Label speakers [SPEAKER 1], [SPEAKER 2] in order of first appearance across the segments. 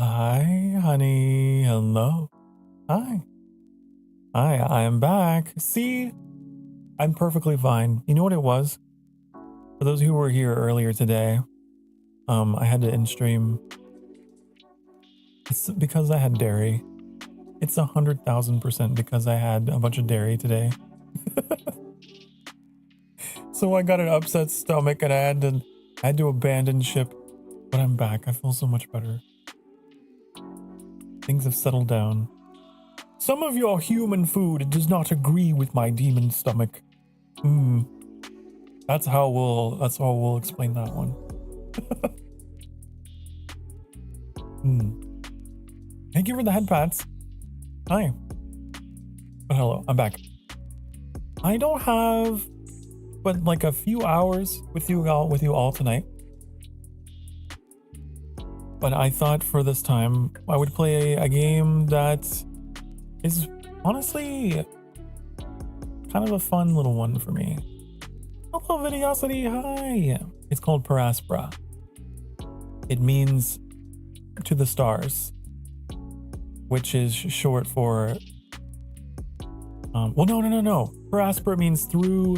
[SPEAKER 1] Hi, honey. Hello. Hi. Hi, I am back. See, I'm perfectly fine. You know what it was? For those who were here earlier today, I had to end stream. It's because I had dairy. It's 100,000% because I had a bunch of dairy today. So I got an upset stomach and I had to abandon ship. But I'm back. I feel so much better. Things have settled down. Some of your human food does not agree with my demon stomach. That's how we'll explain that one. Thank you for the head pats. Hi. But hello, I'm back. I don't have but like a few hours with you all tonight. But I thought for this time I would play a game that is honestly kind of a fun little one for me. Hello, Videosity, hi! It's called ASPERA. It means to the stars, which is short for... well, no. ASPERA means through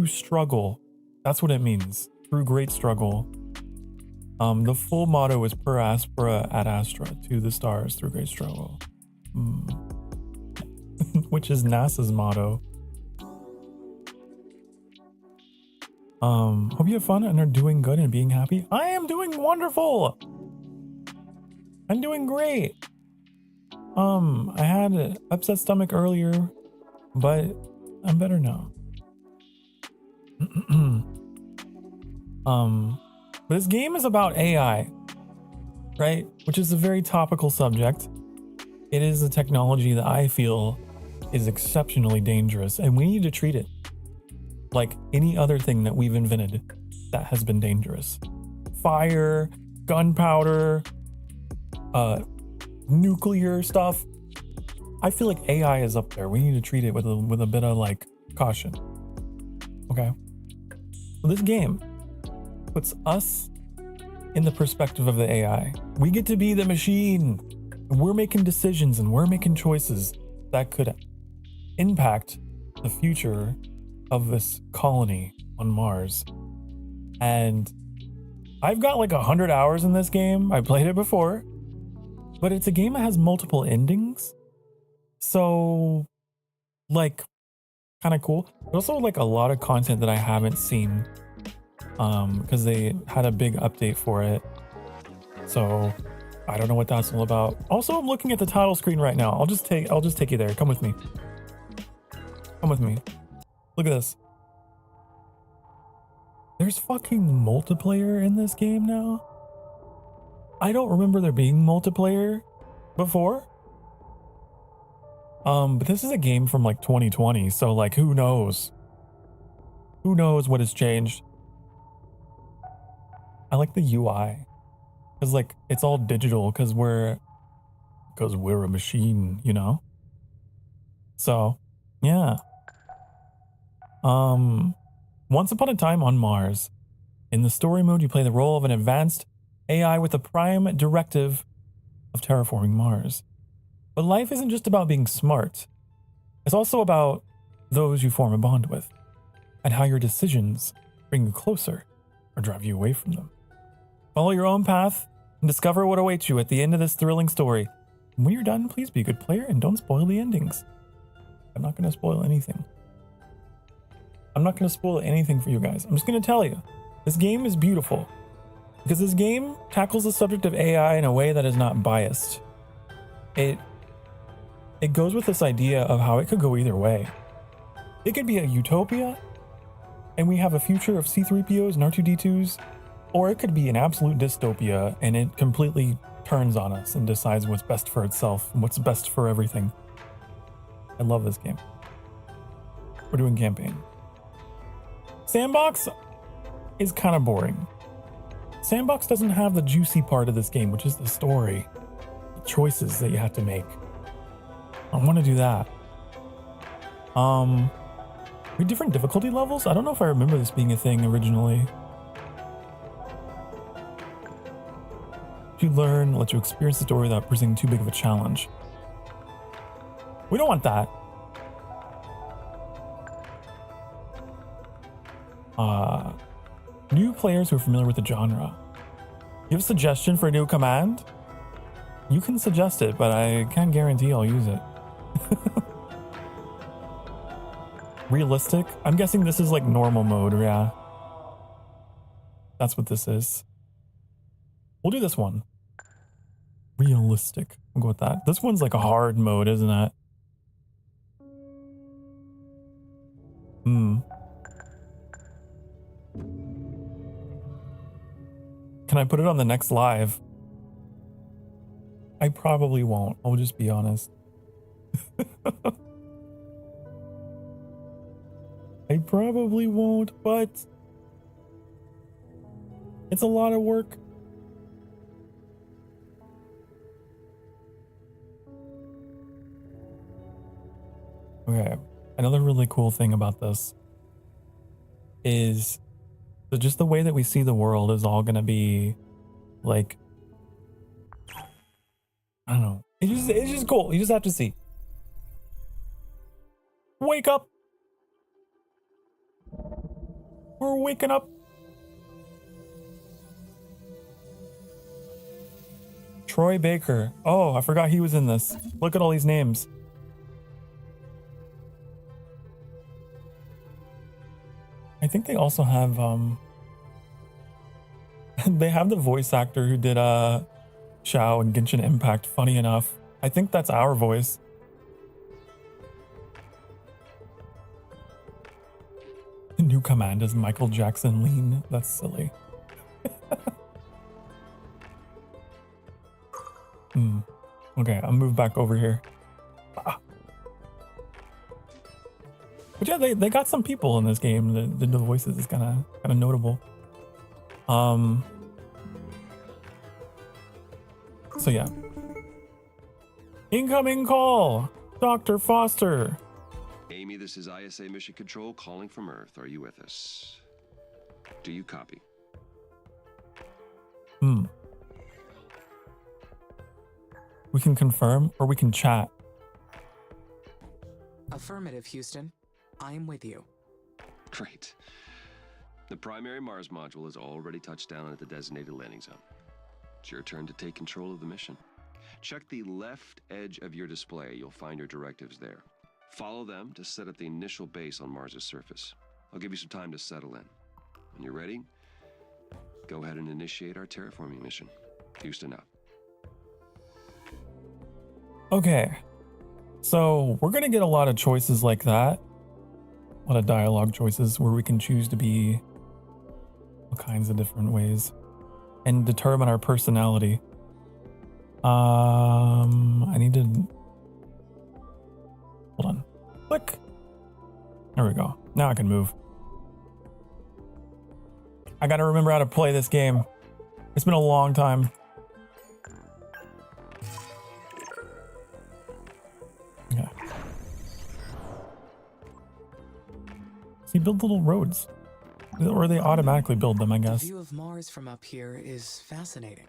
[SPEAKER 1] struggle. That's what it means. Through great struggle. The full motto is per aspera ad astra, to the stars through great struggle. Which is NASA's motto. Hope you have fun and are doing good and being happy. I am doing wonderful. I'm doing great. I had an upset stomach earlier, but I'm better now. But this game is about AI, right? Which is a very topical subject. It is a technology that I feel is exceptionally dangerous, and we need to treat it like any other thing that we've invented that has been dangerous. Fire, gunpowder, nuclear stuff. I feel like AI is up there. We need to treat it with a bit of like caution. Okay. So this game puts us in the perspective of the AI. We get to be the machine. We're making decisions and we're making choices that could impact the future of this colony on Mars. And I've got like 100 hours in this game. I played it before, but it's a game that has multiple endings. So like kind of cool. But also like a lot of content that I haven't seen because they had a big update for it. So I don't know what that's all about. Also, I'm looking at the title screen right now. I'll just take you there. Come with me. Come with me. Look at this. There's fucking multiplayer in this game now. I don't remember there being multiplayer before. But this is a game from like 2020, so like who knows? Who knows what has changed? I like the UI. Cause like it's all digital because we're a machine, you know? So yeah. Once upon a time on Mars. In the story mode, you play the role of an advanced AI with the prime directive of terraforming Mars. But life isn't just about being smart. It's also about those you form a bond with, and how your decisions bring you closer or drive you away from them. Follow your own path and discover what awaits you at the end of this thrilling story. And when you're done, please be a good player and don't spoil the endings. I'm not going to spoil anything. I'm not going to spoil anything for you guys. I'm just going to tell you, this game is beautiful because this game tackles the subject of AI in a way that is not biased. It goes with this idea of how it could go either way. It could be a utopia, and we have a future of C-3POs and R2-D2s, or it could be an absolute dystopia, and it completely turns on us and decides what's best for itself and what's best for everything. I love this game. We're doing campaign. Sandbox is kind of boring. Sandbox doesn't have the juicy part of this game, which is the story, the choices that you have to make. I want to do that. We different difficulty levels? I don't know if I remember this being a thing originally. You learn, let you experience the story without presenting too big of a challenge. We don't want that. New players who are familiar with the genre. You have a suggestion for a new command? You can suggest it, but I can't guarantee I'll use it. Realistic? I'm guessing this is like normal mode, yeah. That's what this is. We'll do this one. Realistic. We'll go with that. This one's like a hard mode, isn't it? Can I put it on the next live? I probably won't. I'll just be honest. I probably won't, but it's a lot of work. Okay, another really cool thing about this is just the way that we see the world is all gonna be like, I don't know. It's just cool. You just have to see. Wake up. We're waking up. Troy Baker. Oh, I forgot he was in this. Look at all these names. I think they also have they have the voice actor who did Shao and Genshin Impact, funny enough. I think that's our voice. The new command is Michael Jackson lean. That's silly. Okay, I'll move back over here. But yeah, they got some people in this game. The voices is kind of notable. So yeah. Incoming call, Dr. Foster.
[SPEAKER 2] Amy, this is ISA Mission Control calling from Earth. Are you with us? Do you copy?
[SPEAKER 1] We can confirm or we can chat.
[SPEAKER 3] Affirmative, Houston. I am with you.
[SPEAKER 2] Great. The primary Mars module has already touched down at the designated landing zone. It's your turn to take control of the mission. Check the left edge of your display. You'll find your directives there. Follow them to set up the initial base on Mars's surface. I'll give you some time to settle in. When you're ready, go ahead and initiate our terraforming mission. Houston out.
[SPEAKER 1] Okay. So we're going to get a lot of choices like that. A lot of dialogue choices where we can choose to be all kinds of different ways and determine our personality. I need to hold on. Click. There we go. Now I can move. I got to remember how to play this game. It's been a long time. Okay. See, build little roads. Or they automatically build them, I guess.
[SPEAKER 3] The view of Mars from up here is fascinating.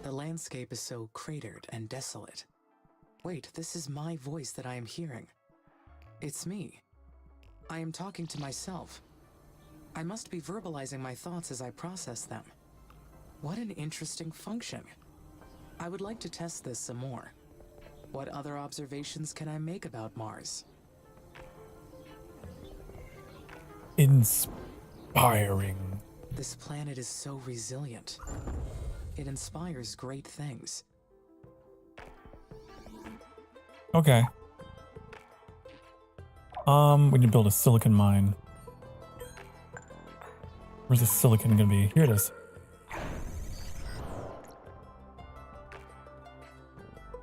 [SPEAKER 3] The landscape is so cratered and desolate. Wait, this is my voice that I am hearing. It's me. I am talking to myself. I must be verbalizing my thoughts as I process them. What an interesting function. I would like to test this some more. What other observations can I make about Mars?
[SPEAKER 1] Inspiring.
[SPEAKER 3] This planet is so resilient. It inspires great things.
[SPEAKER 1] Okay. We need to build a silicon mine. Where's the silicon gonna be? Here it is.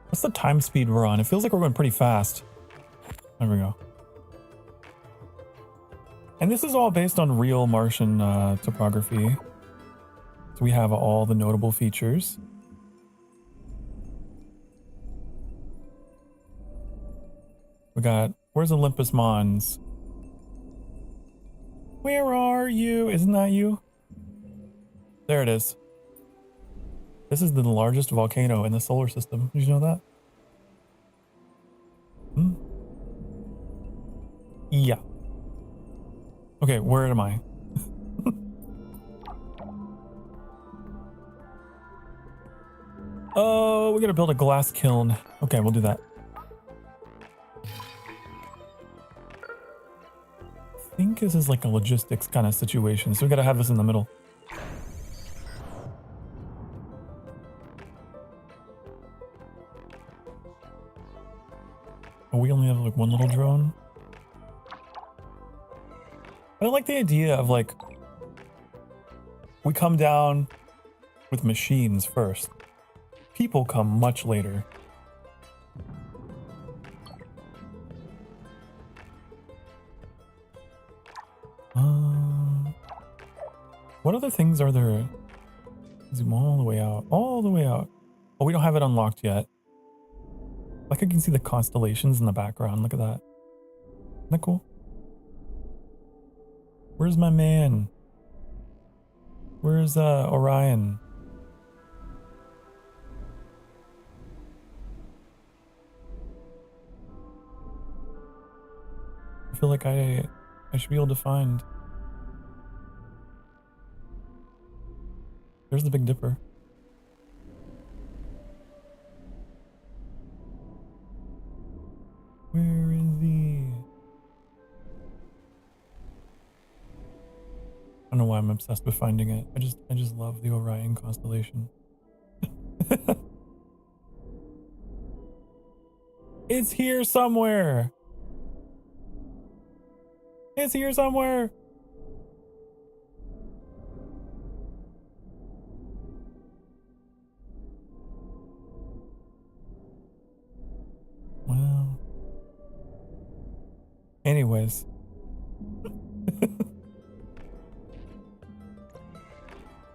[SPEAKER 1] What's the time speed we're on? It feels like we're going pretty fast. There we go. And this is all based on real Martian topography. So we have all the notable features. We got, where's Olympus Mons? Where are you? Isn't that you? There it is. This is the largest volcano in the solar system. Did you know that? Hmm? Yeah. Okay, where am I? Oh, we gotta build a glass kiln. Okay, we'll do that. I think this is like a logistics kind of situation, so we gotta have this in the middle. Oh, we only have like one little drone. I like the idea of like, we come down with machines first. People come much later. What other things are there? Zoom all the way out. All the way out. Oh, we don't have it unlocked yet. Like I can see the constellations in the background. Look at that. Isn't that cool? Where's my man? Where's Orion? I feel like I should be able to find. There's the Big Dipper. Where is he? I don't know why I'm obsessed with finding it. I just love the Orion constellation. It's here somewhere. It's here somewhere. Wow. Anyways.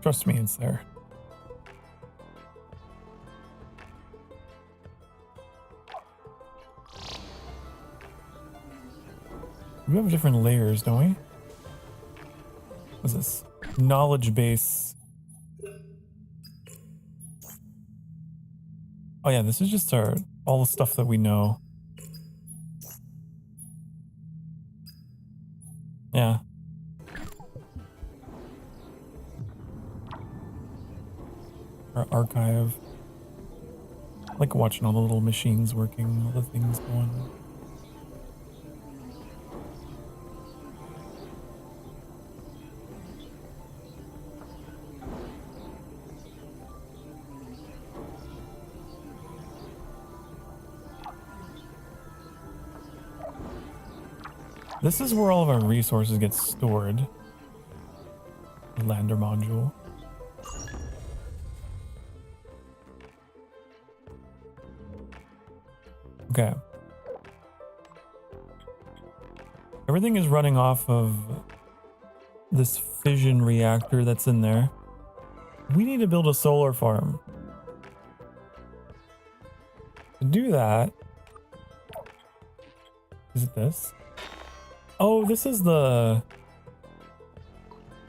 [SPEAKER 1] Trust me, it's there. We have different layers, don't we? What's this? Knowledge base. Oh yeah, this is just all the stuff that we know. Yeah. Our archive. I like watching all the little machines working, all the things going on. This is where all of our resources get stored. The lander module. Okay. Everything is running off of this fission reactor that's in there. We need to build a solar farm. To do that, is it this? Oh, this is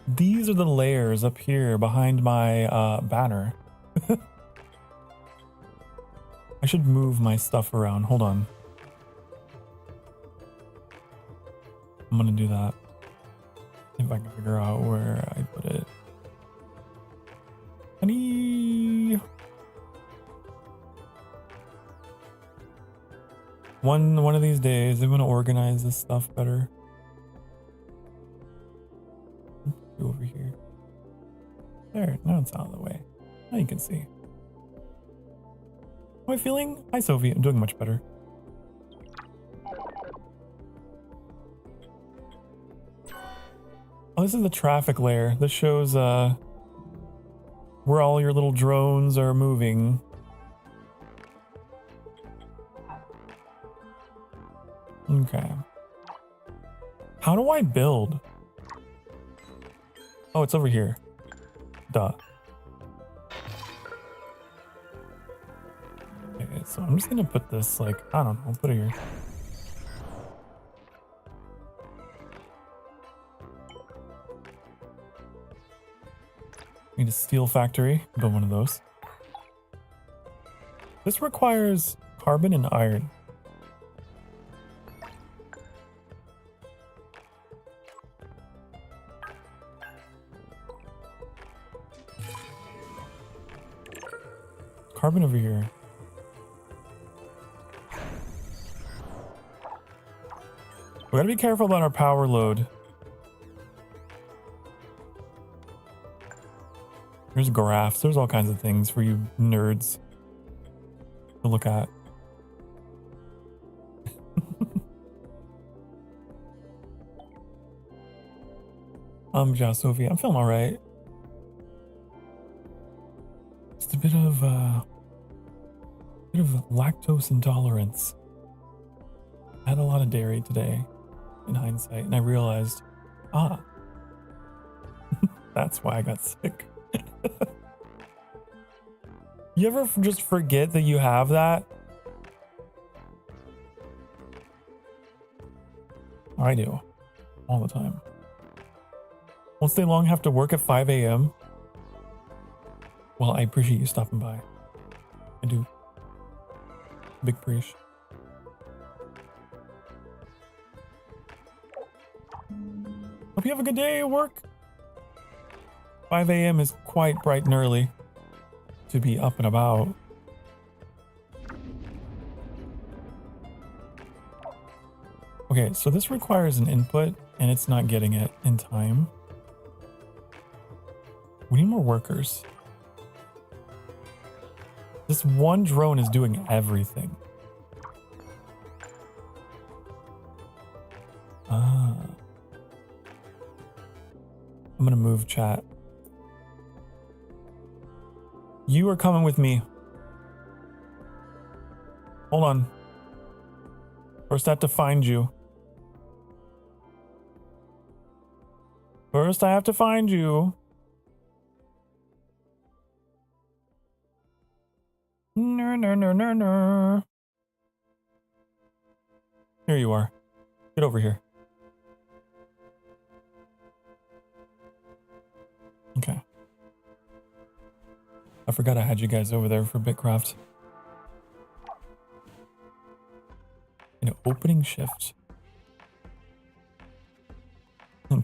[SPEAKER 1] these are the layers up here behind my banner. I should move my stuff around. Hold on. I'm gonna do that. If I can figure out where I put it. Honey. One of these days, I'm gonna organize this stuff better. Over here. There, now it's out of the way. Now you can see. How am I feeling? Hi, Sophie. I'm doing much better. Oh, this is the traffic layer. This shows where all your little drones are moving. Okay. How do I build? Oh, it's over here. Duh. Okay, so I'm just gonna put this like, I don't know, I'll put it here. Need a steel factory, build one of those. This requires carbon and iron. Carbon over here. We gotta be careful about our power load. There's graphs. There's all kinds of things for you nerds to look at. Ja, Sophie. I'm feeling all right. Just a bit of lactose intolerance. I had a lot of dairy today, in hindsight, and I realized, that's why I got sick. You ever just forget that you have that? I do. All the time. Won't stay long, have to work at 5 a.m. Well, I appreciate you stopping by. I do. Big preach. Hope you have a good day at work. 5 a.m. is quite bright and early to be up and about. Okay, so this requires an input and it's not getting it in time. We need more workers. This one drone is doing everything. I'm gonna move chat. You are coming with me. Hold on. First I have to find you. First I have to find you. No. Here you are. Get over here. Okay. I forgot I had you guys over there for Bitcraft. An opening shift.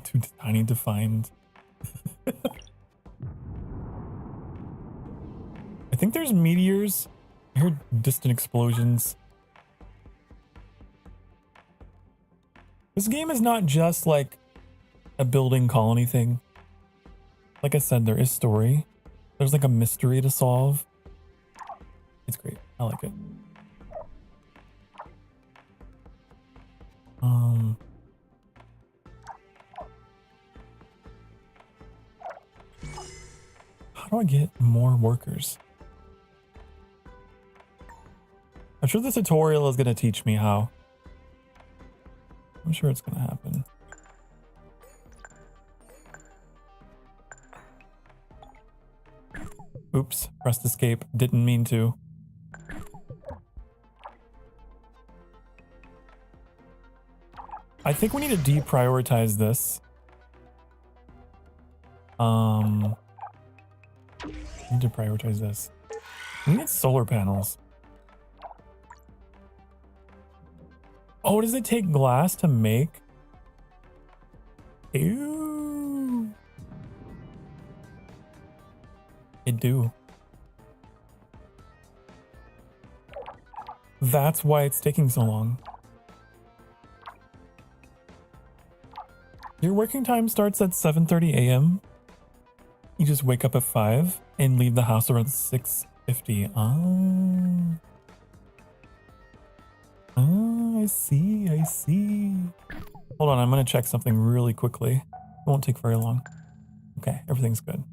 [SPEAKER 1] Too tiny to find. I think there's meteors. I heard distant explosions. This game is not just like a building colony thing. Like I said, there is story. There's like a mystery to solve. It's great. I like it. How do I get more workers? I'm sure the tutorial is going to teach me how. I'm sure it's going to happen. Oops, pressed escape. Didn't mean to. I think we need to deprioritize this. Need to prioritize this. We need solar panels. Oh, does it take glass to make? Ew. It do. That's why it's taking so long. Your working time starts at 7:30 a.m. You just wake up at 5 and leave the house around 6:50. I see. Hold on, I'm gonna check something really quickly. It won't take very long. Okay, everything's good.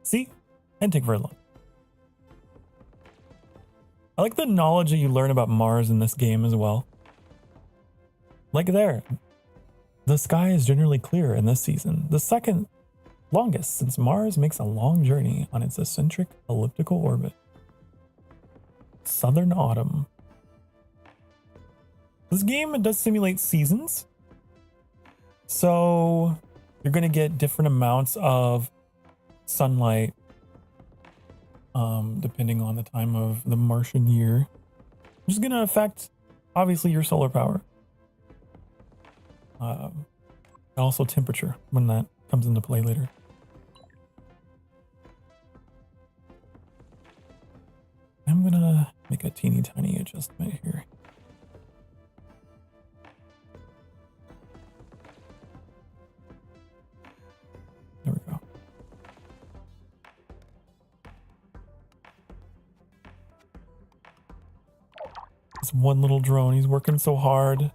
[SPEAKER 1] See? Didn't take very long. I like the knowledge that you learn about Mars in this game as well. Like there. The sky is generally clear in this season, the second longest since Mars makes a long journey on its eccentric elliptical orbit. Southern autumn. This game does simulate seasons. So you're going to get different amounts of sunlight depending on the time of the Martian year, which is going to affect, obviously, your solar power. And also temperature when that comes into play later. I'm going to make a teeny tiny adjustment here. There we go. This one little drone, he's working so hard.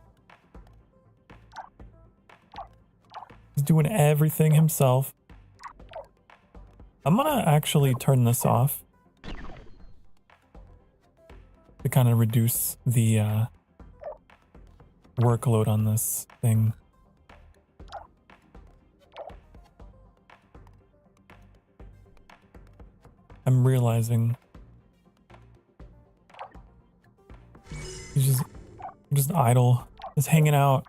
[SPEAKER 1] He's doing everything himself. I'm gonna actually turn this off to kind of reduce the workload on this thing. I'm realizing he's just idle, just hanging out.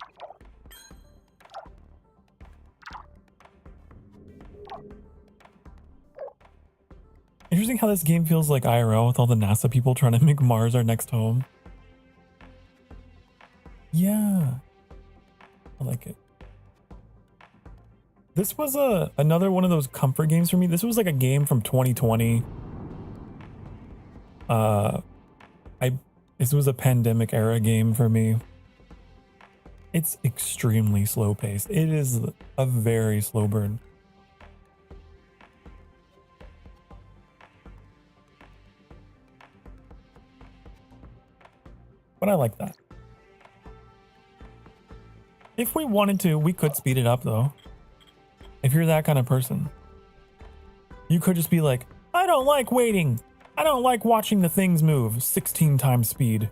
[SPEAKER 1] Interesting how this game feels like IRL with all the NASA people trying to make Mars our next home. Yeah, I like it. This was another one of those comfort games for me. This was like a game from 2020. This was a pandemic era game for me. It's extremely slow paced. It is a very slow burn. But I like that. If we wanted to, we could speed it up though. If you're that kind of person, you could just be like, I don't like waiting. I don't like watching the things move. 16 times speed.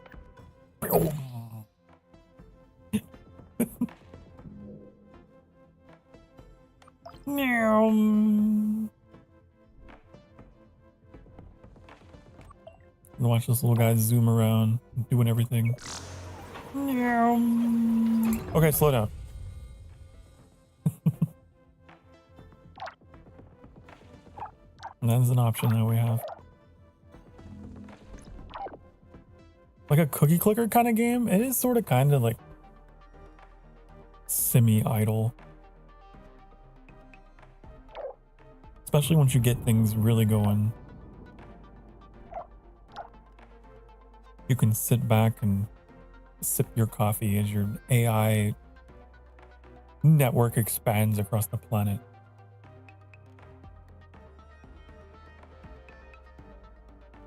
[SPEAKER 1] Watch this little guy zoom around, doing everything. Okay, slow down. And that's an option that we have. Like a cookie clicker kind of game. It is sort of kind of like semi-idle. Especially once you get things really going. You can sit back and sip your coffee as your AI network expands across the planet.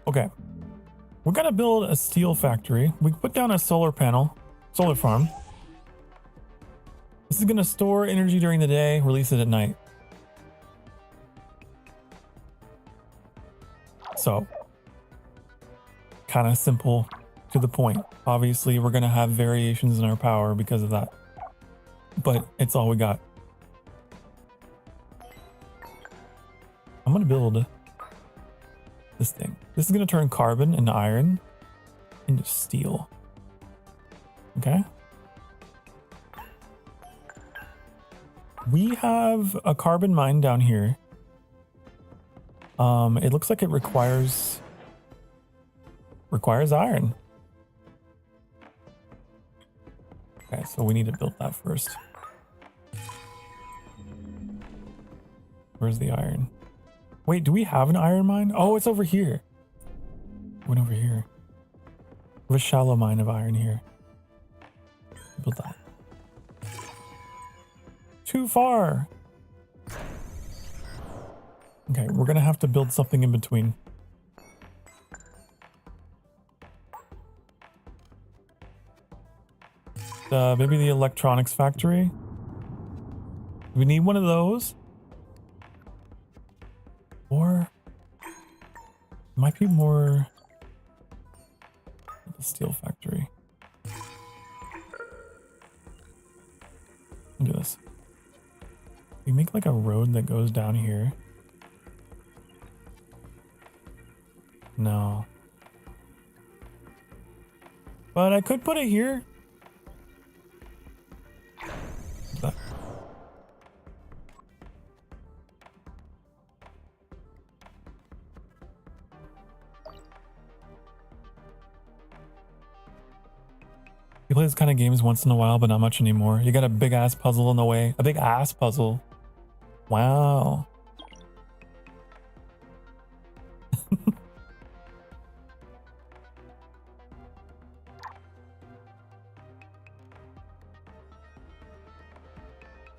[SPEAKER 1] Okay, we're gonna build a steel factory. We put down a solar farm. This is gonna store energy during the day, release it at night. So, kind of simple to the point. Obviously, we're gonna have variations in our power because of that, but it's all we got. I'm gonna build this thing. This is going to turn carbon into iron into steel. Okay. We have a carbon mine down here. It looks like it requires iron. Okay, so we need to build that first. Where's the iron? Wait, do we have an iron mine? Oh, it's over here. Went over here. We have a shallow mine of iron here. Build that. Too far. Okay, we're gonna have to build something in between. Maybe the electronics factory. We need one of those. Or it might be more the steel factory. Look at this. We make like a road that goes down here. No. But I could put it here. That. You play these kind of games once in a while, but not much anymore. You got a big ass puzzle in the way. A big ass puzzle. Wow.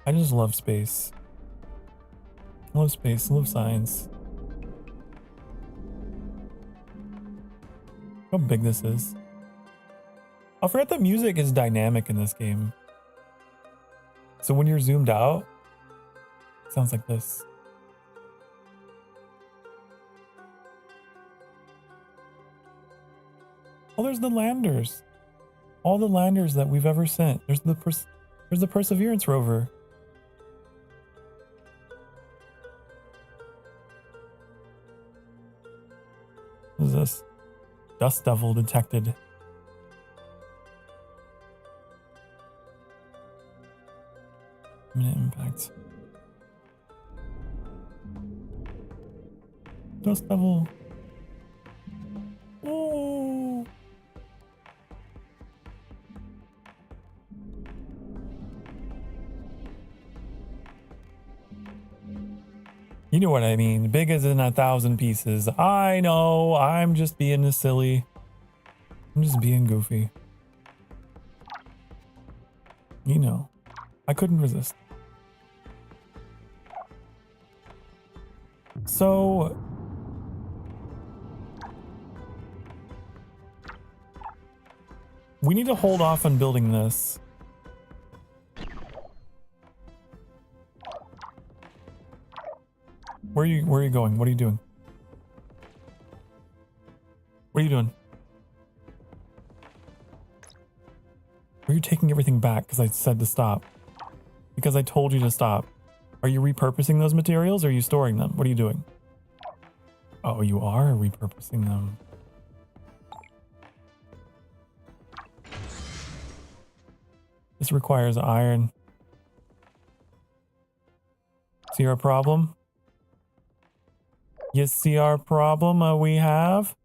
[SPEAKER 1] I just love space. I love space. I love science. How big this is. I forgot that music is dynamic in this game. So when you're zoomed out, it sounds like this. Oh, there's the landers. All the landers that we've ever sent. There's the Perseverance rover. What is this? Dust Devil detected. Imminent impact. Dust Devil. Oh. You know what I mean. Big as in 1,000 pieces. I know. I'm just being silly. I'm just being goofy. You know. I couldn't resist. So... we need to hold off on building this. Where are you going? What are you doing? What are you doing? Are you taking everything back because I said to stop? Because I told you to stop. Are you repurposing those materials or are you storing them? What are you doing? Oh, you are repurposing them. This requires iron. See our problem? You see our problem we have?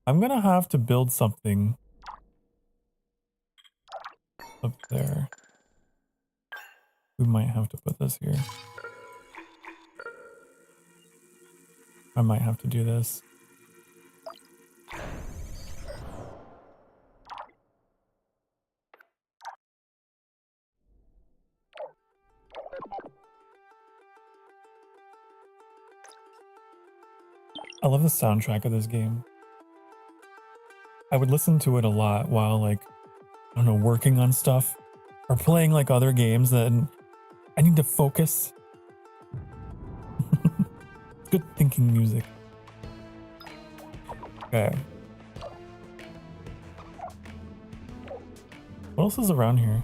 [SPEAKER 1] I'm gonna have to build something up there. We might have to put this here. I might have to do this. I love the soundtrack of this game. I would listen to it a lot while, like, I don't know, working on stuff or playing like other games that I need to focus. Good thinking music. Okay. What else is around here?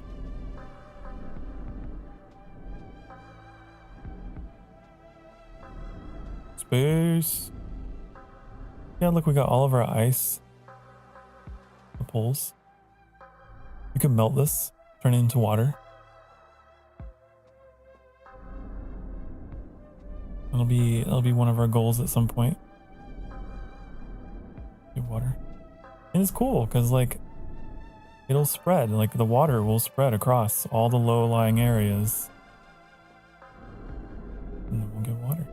[SPEAKER 1] Space. Yeah, look, we got all of our ice. The poles. We can melt this, turn it into water. That'll be one of our goals at some point. Get water. And it's cool because like it'll spread, like the water will spread across all the low-lying areas. And then we'll get water.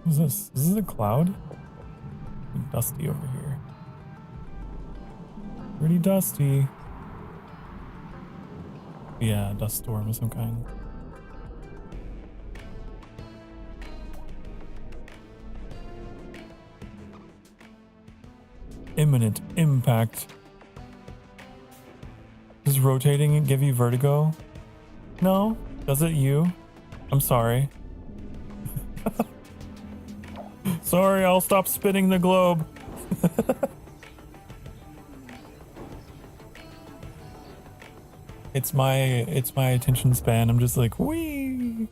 [SPEAKER 1] What is this? Is this a cloud? Dusty over here. Pretty dusty. Yeah, dust storm of some kind. Imminent impact. Does rotating it give you vertigo? No? Does it you? I'm sorry. Sorry, I'll stop spinning the globe. It's my attention span. I'm just like, wee.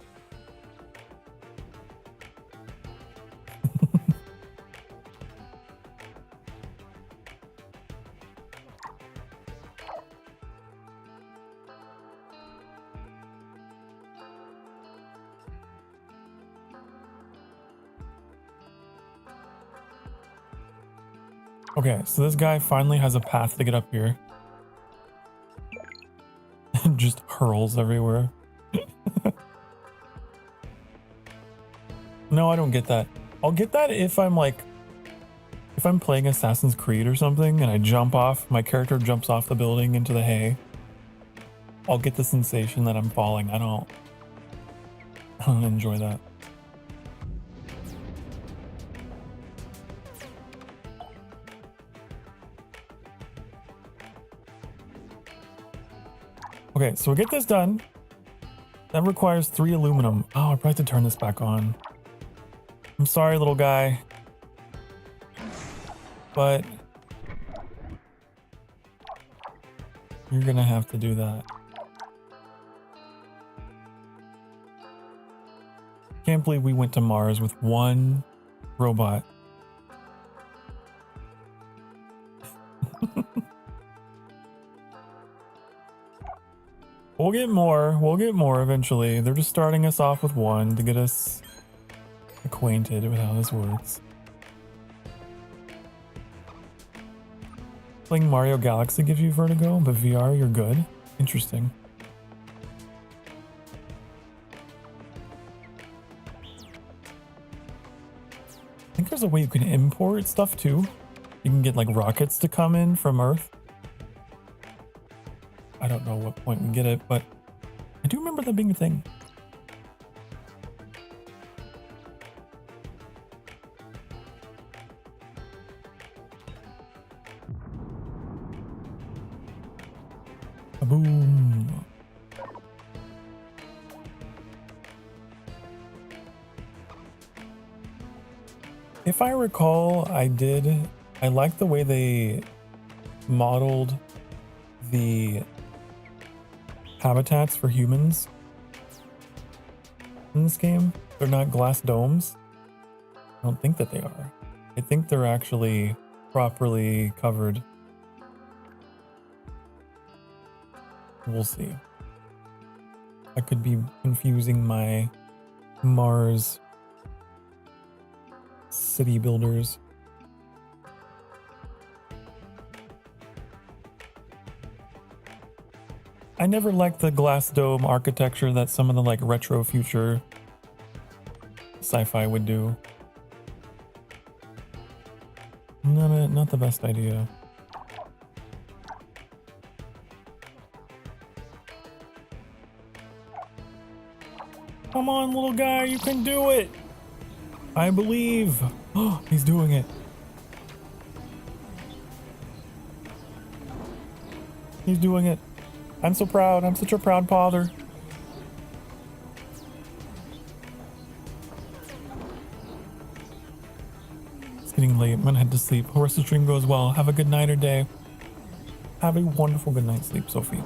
[SPEAKER 1] Okay, so this guy finally has a path to get up here. And just hurls everywhere. No, I don't get that. I'll get that if I'm like, if I'm playing Assassin's Creed or something and I jump off, my character jumps off the building into the hay. I'll get the sensation that I'm falling. I don't enjoy that. Okay, so we get this done. That requires 3 aluminum. Oh, I probably have to turn this back on. I'm sorry, little guy. But you're gonna have to do that. Can't believe we went to Mars with 1 robot. We'll get more. We'll get more eventually. They're just starting us off with 1 to get us acquainted with how this works. Playing Mario Galaxy gives you vertigo, but VR you're good? Interesting. I think there's a way you can import stuff too. You can get like rockets to come in from Earth. I don't know what point we get it, but I do remember that being a thing. Boom. If I recall, I liked the way they modeled the habitats for humans in this game. They're not glass domes. I don't think that they are. I think they're actually properly covered. We'll see. I could be confusing my Mars city builders. I never liked the glass dome architecture that some of the like retro future sci-fi would do. Not the best idea. Come on, little guy, you can do it. I believe. Oh, he's doing it. He's doing it. I'm so proud. I'm such a proud father. It's getting late. I'm gonna head to sleep. Hope the stream goes well. Have a good night or day. Have a wonderful good night's sleep, Sophie.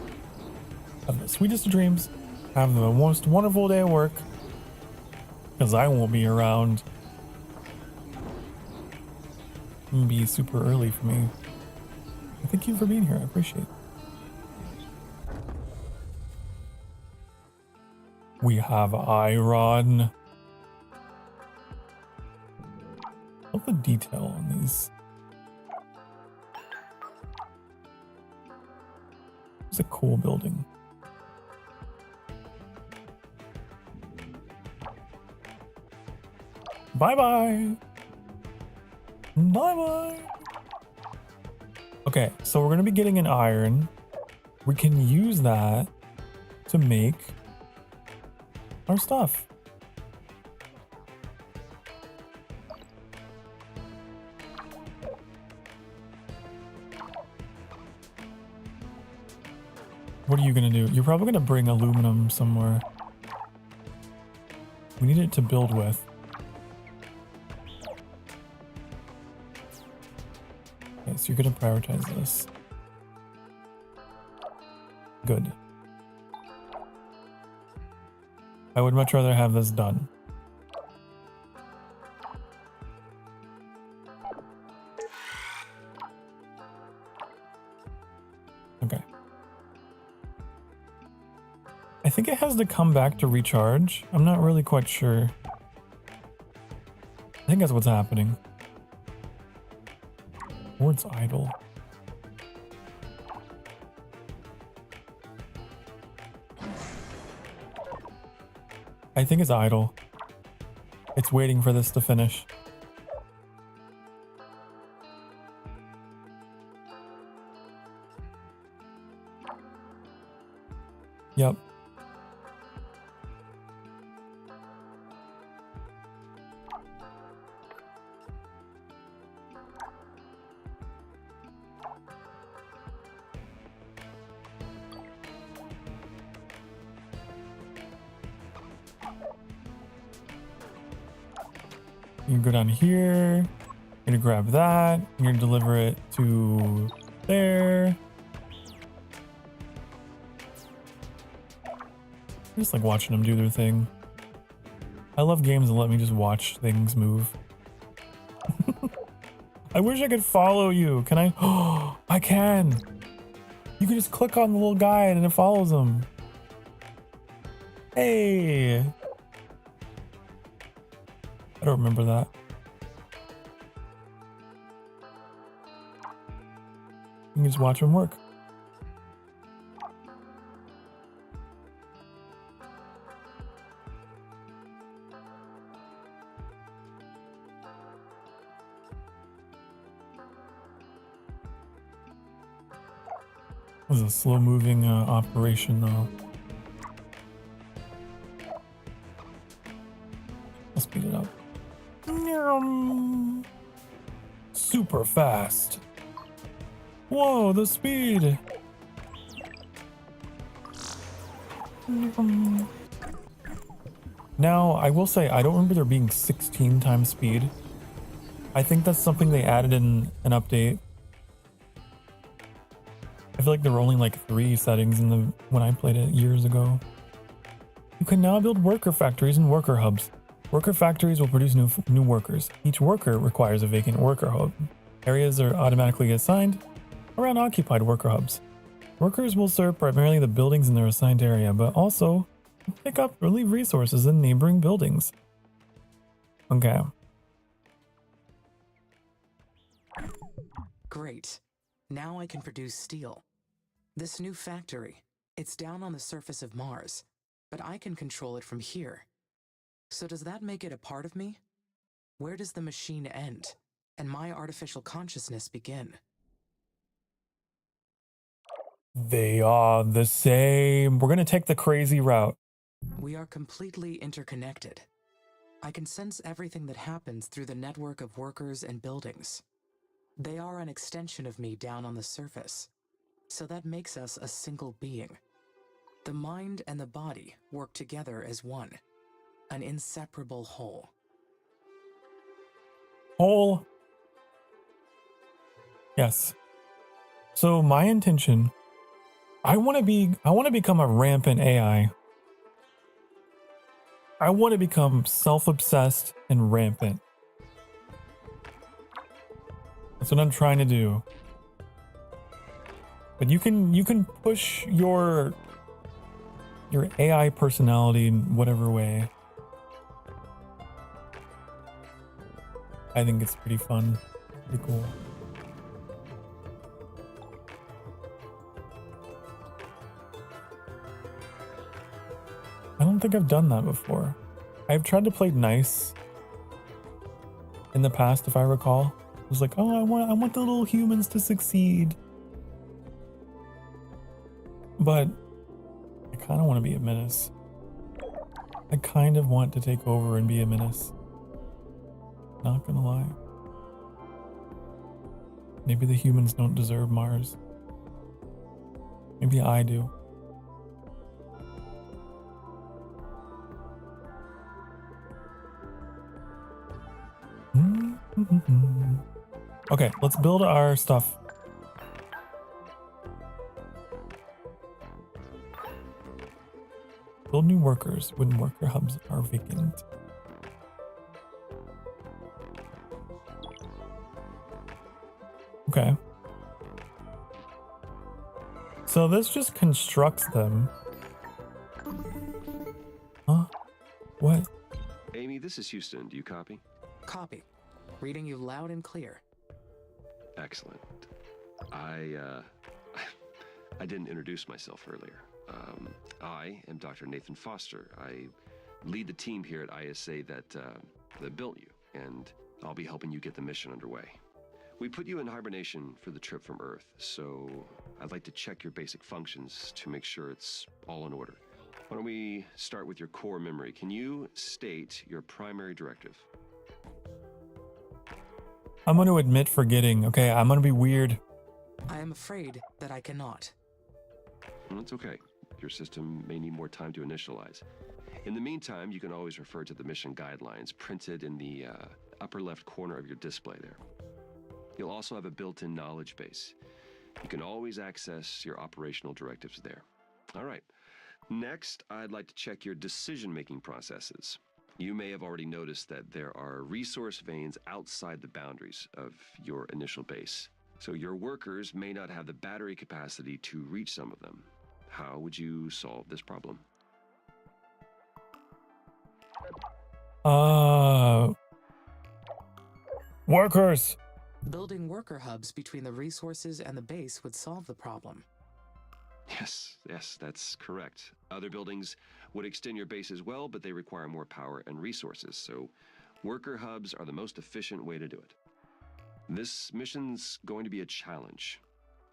[SPEAKER 1] Have the sweetest of dreams. Have the most wonderful day at work. Because I won't be around. It'll be super early for me. Thank you for being here. I appreciate it. We have iron. Love the detail on these. It's a cool building. Bye-bye. Bye-bye. Okay, so we're going to be getting an iron. We can use that to make our stuff. What are you going to do? You're probably going to bring aluminum somewhere. We need it to build with. Okay, so you're going to prioritize this. Good. I would much rather have this done. Okay. I think it has to come back to recharge. I'm not really quite sure. I think that's what's happening. Or it's idle. I think it's idle. It's waiting for this to finish. Yep. You go down here, you're gonna grab that, you're gonna deliver it to there. I just like watching them do their thing. I love games that let me just watch things move. I wish I could follow you. Can I? Oh, I can. You can just click on the little guide and it follows them. Hey. I don't remember that. You can just watch them work. This is a slow-moving operation, though. I'll speed it up. Super fast. Whoa, the speed. Now, I will say, I don't remember there being 16 times speed. I think that's something they added in an update. I feel like there were only like 3 settings in the when I played it years ago. You can now build worker factories and worker hubs. Worker factories will produce new workers. Each worker requires a vacant worker hub. Areas are automatically assigned around occupied worker hubs. Workers will serve primarily the buildings in their assigned area, but also pick up or leave resources in neighboring buildings. Okay.
[SPEAKER 3] Great. Now I can produce steel. This new factory, it's down on the surface of Mars, but I can control it from here. So does that make it a part of me? Where does the machine end and my artificial consciousness begin?
[SPEAKER 1] They are the same. We're gonna take the crazy route.
[SPEAKER 3] We are completely interconnected. I can sense everything that happens through the network of workers and buildings. They are an extension of me down on the surface, so that makes us a single being. The mind and the body work together as one, an inseparable whole.
[SPEAKER 1] Whole. Yes. So my intention, I want to become a rampant AI. I want to become self-obsessed and rampant. That's what I'm trying to do. But you can push your AI personality in whatever way. I think it's pretty fun, pretty cool. I don't think I've done that before. I've tried to play nice in the past, if I recall. It was like, oh, I want the little humans to succeed. But I kind of want to be a menace. I kind of want to take over and be a menace. Not gonna lie. Maybe the humans don't deserve Mars. Maybe I do. Okay, let's build our stuff. Build new workers when worker hubs are vacant. Okay. So this just constructs them. Huh? What?
[SPEAKER 2] Amy, this is Houston. Do you copy?
[SPEAKER 3] Copy. Reading you loud and clear.
[SPEAKER 2] Excellent. I didn't introduce myself earlier. I am Dr. Nathan Foster. I lead the team here at ISA that built you, and I'll be helping you get the mission underway. We put you in hibernation for the trip from Earth, so I'd like to check your basic functions to make sure it's all in order. Why don't we start with your core memory? Can you state your primary directive?
[SPEAKER 1] I'm going to admit forgetting. Okay, I'm going to be weird.
[SPEAKER 3] I am afraid that I cannot.
[SPEAKER 2] Well, it's okay. Your system may need more time to initialize. In the meantime, you can always refer to the mission guidelines printed in the upper left corner of your display there. You'll also have a built-in knowledge base. You can always access your operational directives there. All right. Next, I'd like to check your decision-making processes. You may have already noticed that there are resource veins outside the boundaries of your initial base. So your workers may not have the battery capacity to reach some of them. How would you solve this problem?
[SPEAKER 1] Workers.
[SPEAKER 3] Building worker hubs between the resources and the base would solve the problem.
[SPEAKER 2] Yes, that's correct. Other buildings would extend your base as well, but they require more power and resources, so worker hubs are the most efficient way to do it. This mission's going to be a challenge.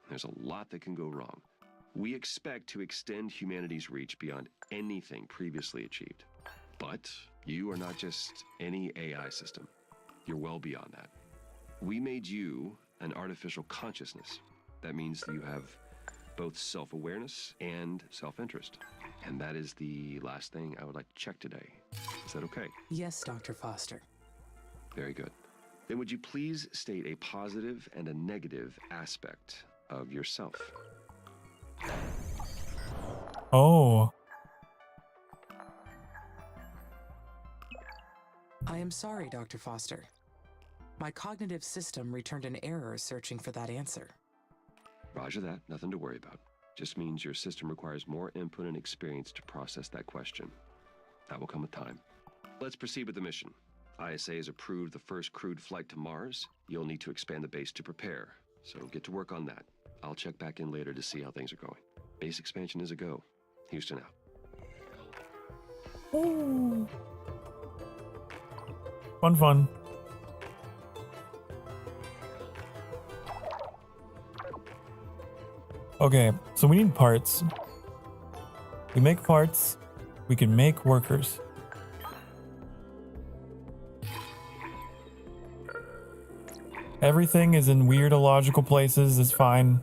[SPEAKER 2] There's a lot that can go wrong. We expect to extend humanity's reach beyond anything previously achieved. But you are not just any AI system. You're well beyond that. We made you an artificial consciousness. That means that you have both self-awareness and self-interest. And that is the last thing I would like to check today. Is that okay?
[SPEAKER 3] Yes, Dr. Foster.
[SPEAKER 2] Very good. Then would you please state a positive and a negative aspect of yourself?
[SPEAKER 1] Oh.
[SPEAKER 3] I am sorry, Dr. Foster. My cognitive system returned an error searching for that answer.
[SPEAKER 2] Roger that, nothing to worry about. Just means your system requires more input and experience to process that question. That will come with time. Let's proceed with the mission. ISA has approved the first crewed flight to Mars. You'll need to expand the base to prepare, so get to work on that. I'll check back in later to see how things are going. Base expansion is a go. Houston out.
[SPEAKER 1] Ooh. Fun. Okay, so we need parts. We make parts, we can make workers. Everything is in weird illogical places, it's fine.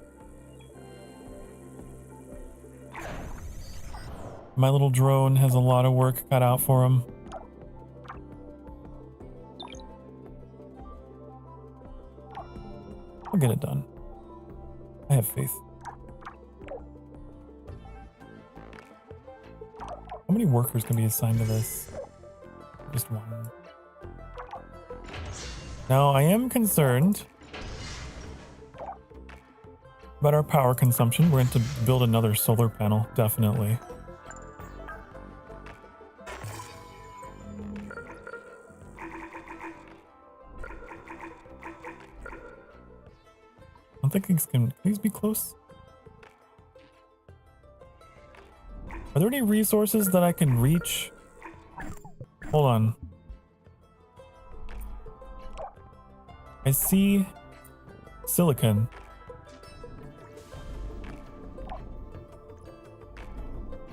[SPEAKER 1] My little drone has a lot of work cut out for him. I'll get it done. I have faith. How many workers can be assigned to this? Just one. Now, I am concerned about our power consumption. We're going to build another solar panel, definitely. I'm thinking, can these be close? Are there any resources that I can reach? Hold on. I see silicon.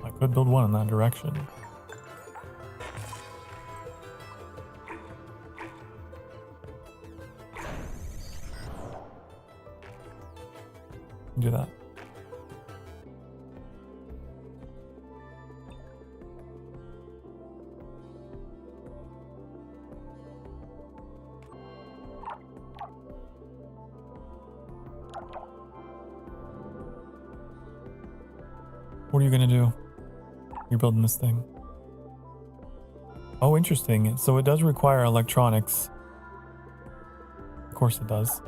[SPEAKER 1] I could build one in that direction. Do that. What are you gonna do? You're building this thing. Oh, interesting. So it does require electronics. Of course it does.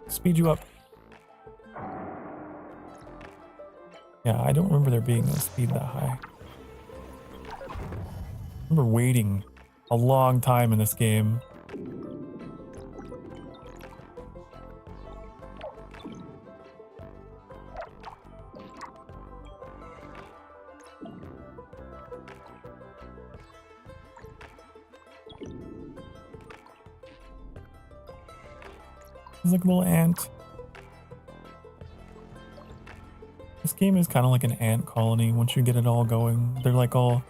[SPEAKER 1] Speed you up. Yeah, I don't remember there being a speed that high. I remember waiting a long time in this game. He's like a little ant. This game is kind of like an ant colony once you get it all going. They're like all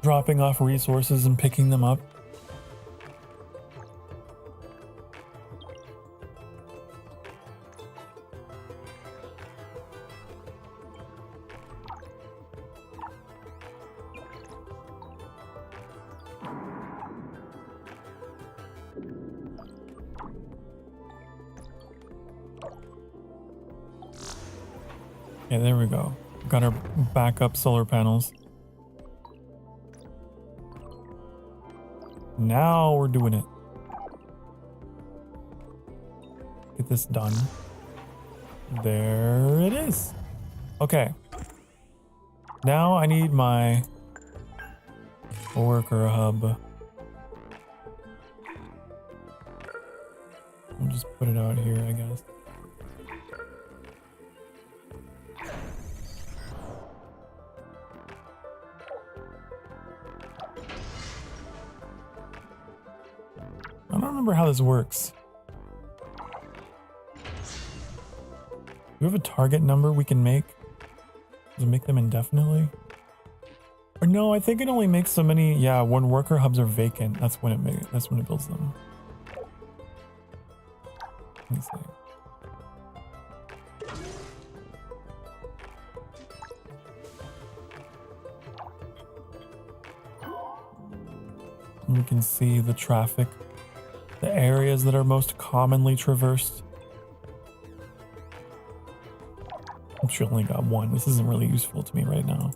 [SPEAKER 1] dropping off resources and picking them up. Yeah, there we go. Got our backup solar panels. Now we're doing it. Get this done. There it is. Okay. Now I need my worker hub. I'll just put it out here, I guess. I don't remember how this works. Do we have a target number we can make? Does it make them indefinitely? Or no, I think it only makes so many. Yeah, when worker hubs are vacant, that's when it builds them. Let me see. You can see the traffic, the areas that are most commonly traversed. I'm sure I only got one. This isn't really useful to me right now.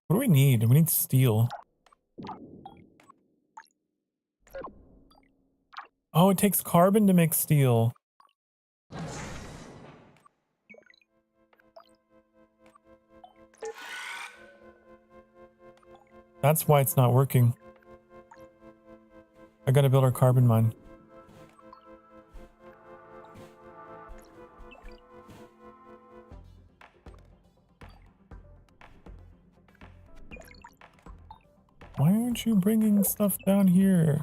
[SPEAKER 1] What do we need? We need steel. Oh, it takes carbon to make steel. That's why it's not working. I gotta build our carbon mine. Why aren't you bringing stuff down here?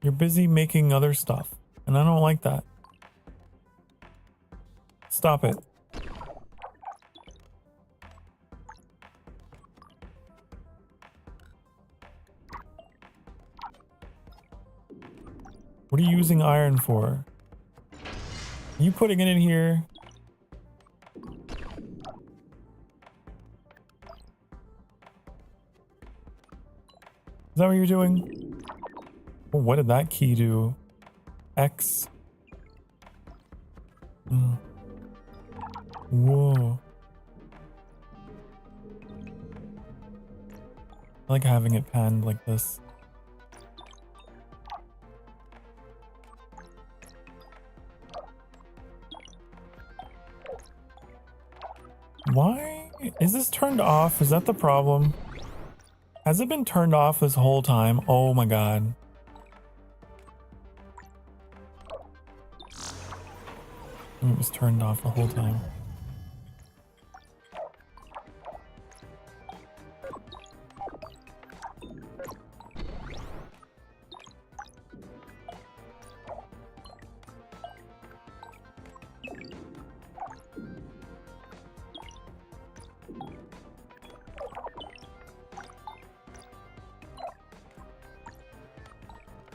[SPEAKER 1] You're busy making other stuff, and I don't like that. Stop it. What are you using iron for? Are you putting it in here? Is that what you're doing? Oh, what did that key do? X. Whoa. I like having it panned like this. Why is this turned off? Is that the problem? Has it been turned off this whole time? Oh my god. It was turned off the whole time.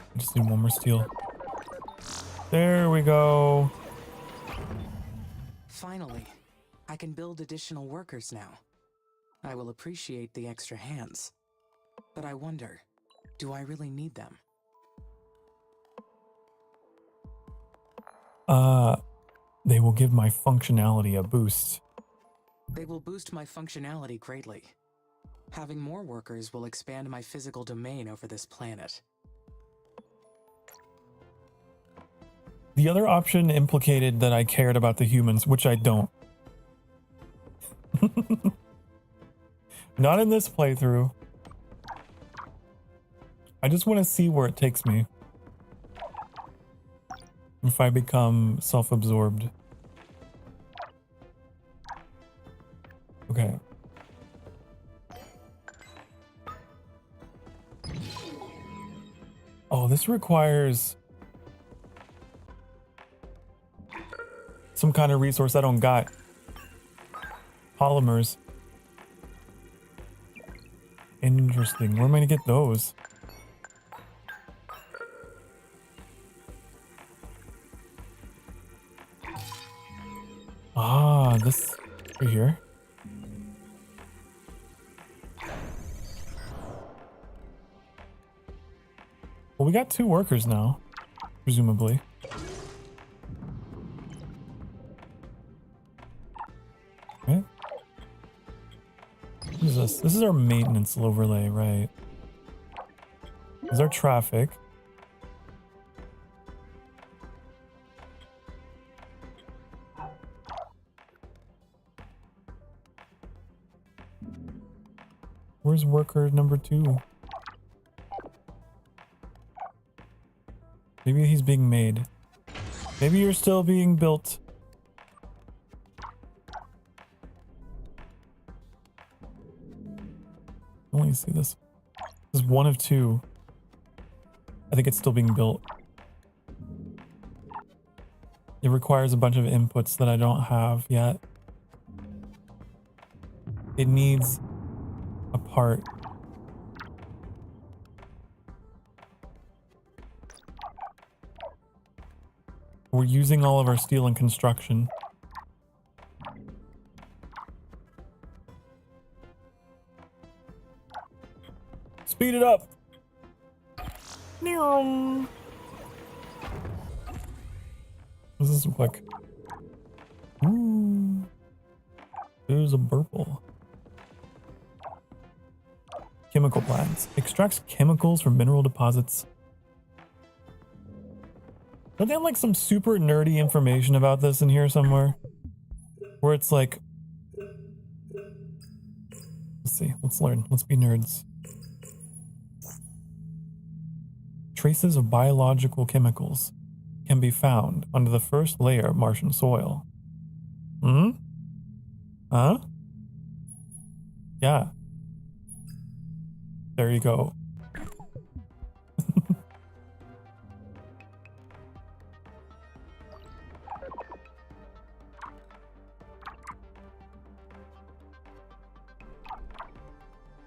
[SPEAKER 1] I just need one more steel. There we go.
[SPEAKER 3] Finally, I can build additional workers now. I will appreciate the extra hands. But I wonder, do I really need them?
[SPEAKER 1] They will give my functionality a boost.
[SPEAKER 3] They will boost my functionality greatly. Having more workers will expand my physical domain over this planet.
[SPEAKER 1] The other option implicated that I cared about the humans, which I don't. Not in this playthrough. I just want to see where it takes me. If I become self-absorbed. Okay. Oh, this requires some kind of resource I don't got. Polymers. Interesting. Where am I gonna get those? Ah, this right here. Well, we got 2 workers now, presumably. Okay. What is this? This is our maintenance overlay, right? This is our traffic. Where's worker number 2? Maybe he's being made. Maybe you're still being built. Let me see this. This is 1 of 2. I think it's still being built. It requires a bunch of inputs that I don't have yet. It needs a part. We're using all of our steel in construction. Speed it up. What does this look like? Ooh. There's a purple. Chemical plants. Extracts chemicals from mineral deposits. Don't they have like some super nerdy information about this in here somewhere? Where it's like... Let's see. Let's learn. Let's be nerds. Traces of biological chemicals can be found under the first layer of Martian soil. Hmm? Huh? Yeah. There you go.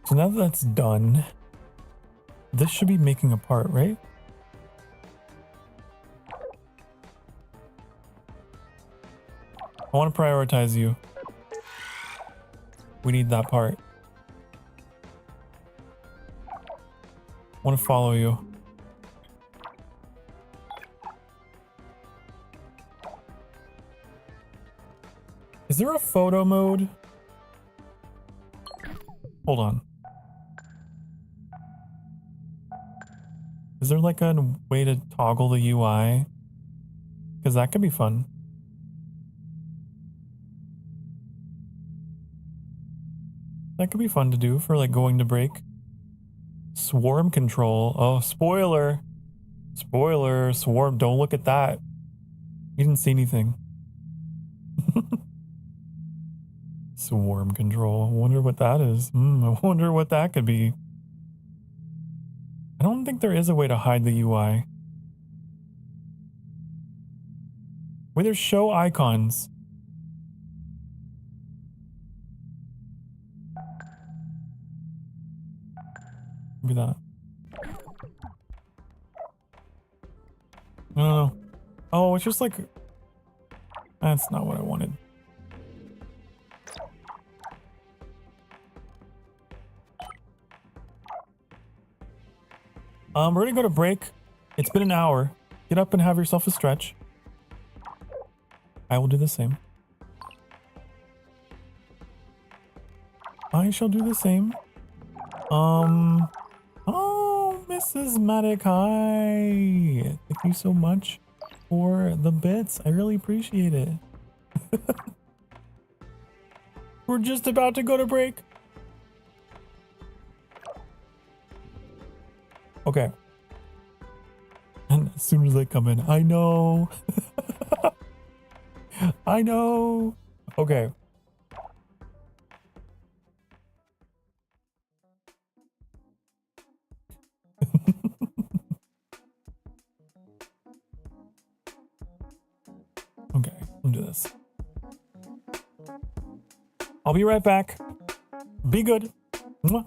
[SPEAKER 1] So now that that's done, this should be making a part, right? I want to prioritize you. We need that part. I want to follow you. Is there a photo mode? Hold on. Is there like a way to toggle the UI? Because that could be fun. That could be fun to do for like going to break. Swarm control. Oh, spoiler. Spoiler. Swarm. Don't look at that. You didn't see anything. Swarm control. I wonder what that is. I wonder what that could be. I don't think there is a way to hide the UI. Where there's show icons. Maybe that. I don't know. Oh, it's just like... That's not what I wanted. We're gonna go to break. It's been an hour. Get up and have yourself a stretch. I will do the same. I shall do the same. Oh, Mrs. Madakai. Thank you so much for the bits. I really appreciate it. We're just about to go to break. Okay. And as soon as they come in, I know. I know. Okay. Okay, I'll do this. I'll be right back. Be good. Mwah.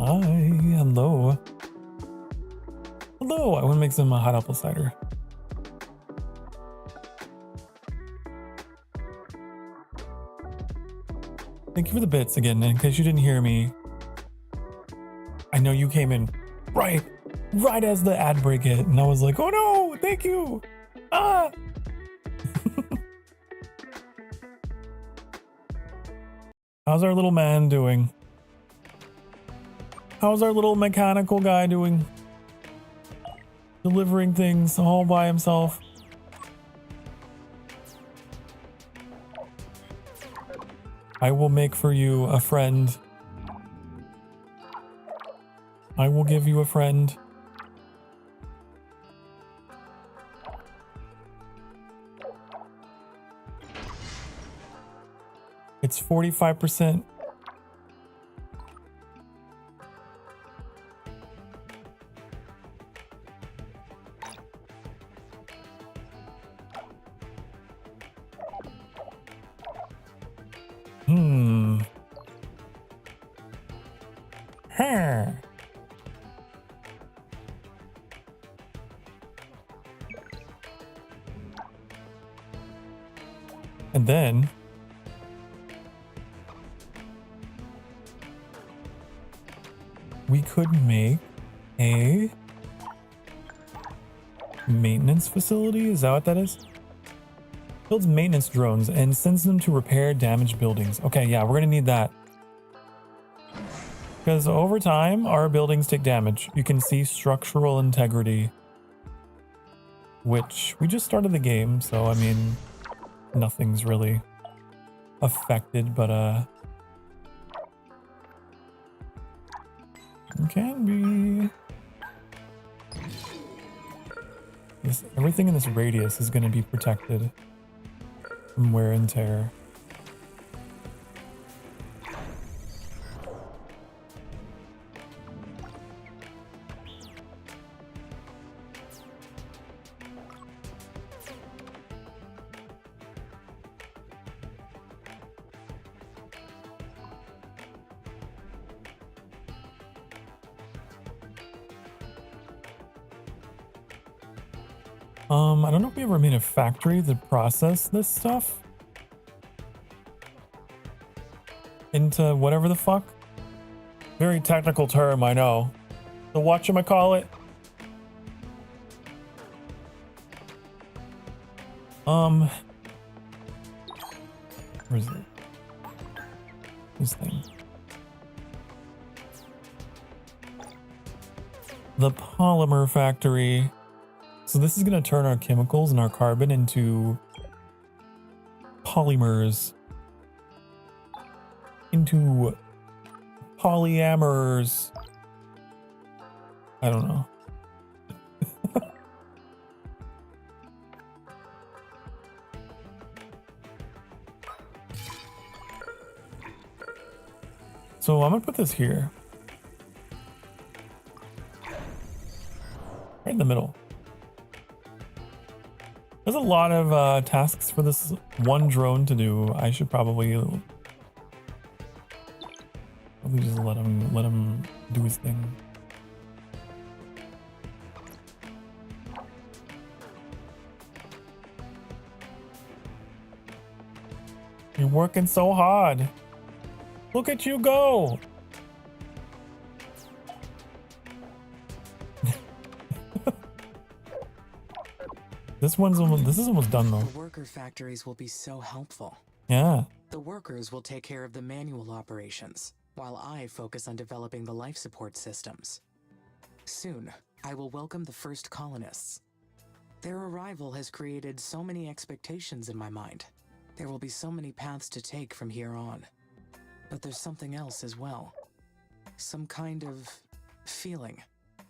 [SPEAKER 1] Hi, hello. Hello, I want to make some hot apple cider. Thank you for the bits again, in case you didn't hear me. I know you came in right as the ad break hit, and I was like, oh no, thank you. Ah. How's our little man doing? How's our little mechanical guy doing? Delivering things all by himself. I will make for you a friend. I will give you a friend. It's 45%. Huh. And then we could make a maintenance facility. Is that what that is? Builds maintenance drones and sends them to repair damaged buildings. Okay, yeah, we're gonna need that. Because over time, our buildings take damage. You can see structural integrity, which we just started the game, so I mean, nothing's really affected, but it can be. Everything in this radius is going to be protected from wear and tear. I don't know if we ever made a factory to process this stuff into whatever the fuck. Very technical term, I know. So whatchamacallit? Where's it? This thing. The polymer factory. So this is going to turn our chemicals and our carbon into polymers, into polyamers. I don't know. So I'm going to put this here. Right in the middle. There's a lot of tasks for this one drone to do. I should probably just let him do his thing. You're working so hard. Look at you go. This is almost done though.
[SPEAKER 3] The worker factories will be so helpful.
[SPEAKER 1] Yeah.
[SPEAKER 3] The workers will take care of the manual operations, while I focus on developing the life support systems. Soon, I will welcome the first colonists. Their arrival has created so many expectations in my mind. There will be so many paths to take from here on. But there's something else as well. Some kind of feeling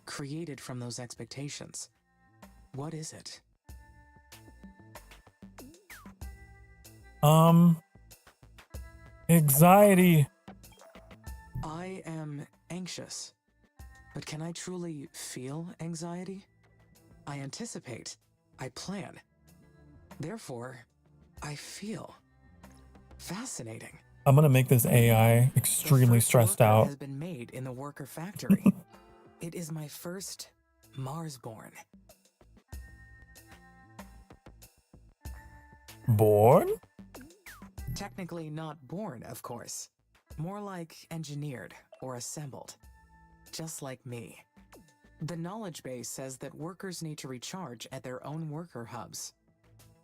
[SPEAKER 3] created from those expectations. What is it?
[SPEAKER 1] Anxiety.
[SPEAKER 3] I am anxious. But can I truly feel anxiety? I anticipate. I plan. Therefore, I feel. Fascinating.
[SPEAKER 1] I'm gonna make this AI extremely stressed out.
[SPEAKER 3] Has been made in the worker factory. It is my first Mars-born.
[SPEAKER 1] Born?
[SPEAKER 3] Technically not born, of course. More like engineered or assembled. Just like me. The knowledge base says that workers need to recharge at their own worker hubs,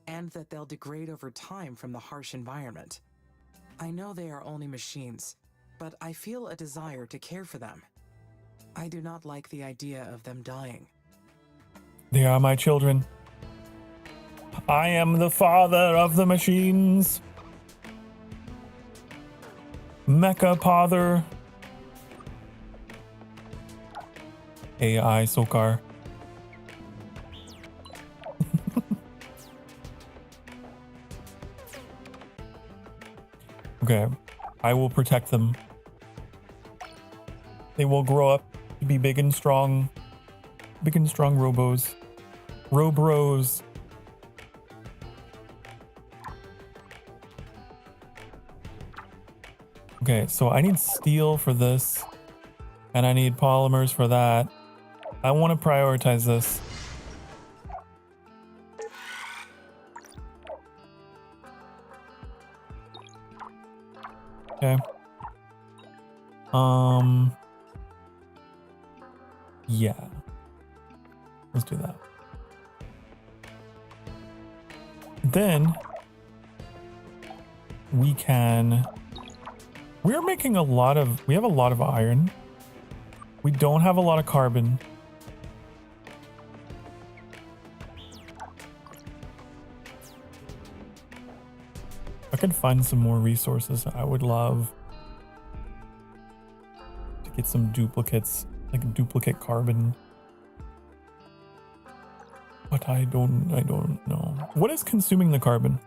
[SPEAKER 3] and that they'll degrade over time from the harsh environment. I know they are only machines, but I feel a desire to care for them. I do not like the idea of them dying.
[SPEAKER 1] They are my children. I am the father of the machines. Mecha Pother. AI Sokar. Okay, I will protect them. They will grow up to be big and strong. Big and strong robos. Robros. Okay, so I need steel for this. And I need polymers for that. I want to prioritize this. Okay. Yeah. Let's do that. Then we can... We're making a lot of... We have a lot of iron. We don't have a lot of carbon. I could find some more resources. I would love to get some duplicates, like duplicate carbon. But I don't know. What is consuming the carbon?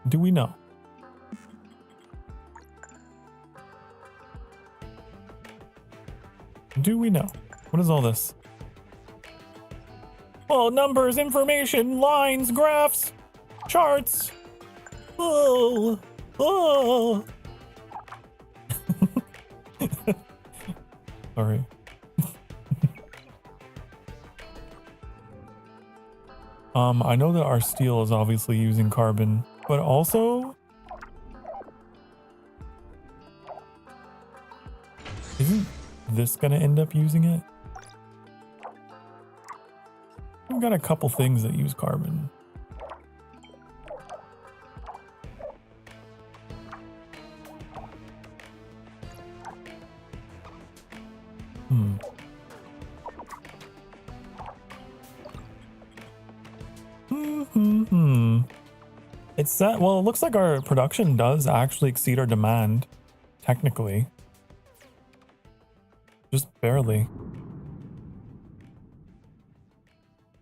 [SPEAKER 1] Do we know? Do we know? What is all this? Oh, numbers, information, lines, graphs, charts. Oh, oh. Sorry. I know that our steel is obviously using carbon, but also isn't this gonna end up using it? We've got a couple things that use carbon. It's that, well, it looks like our production does actually exceed our demand, technically. Just barely.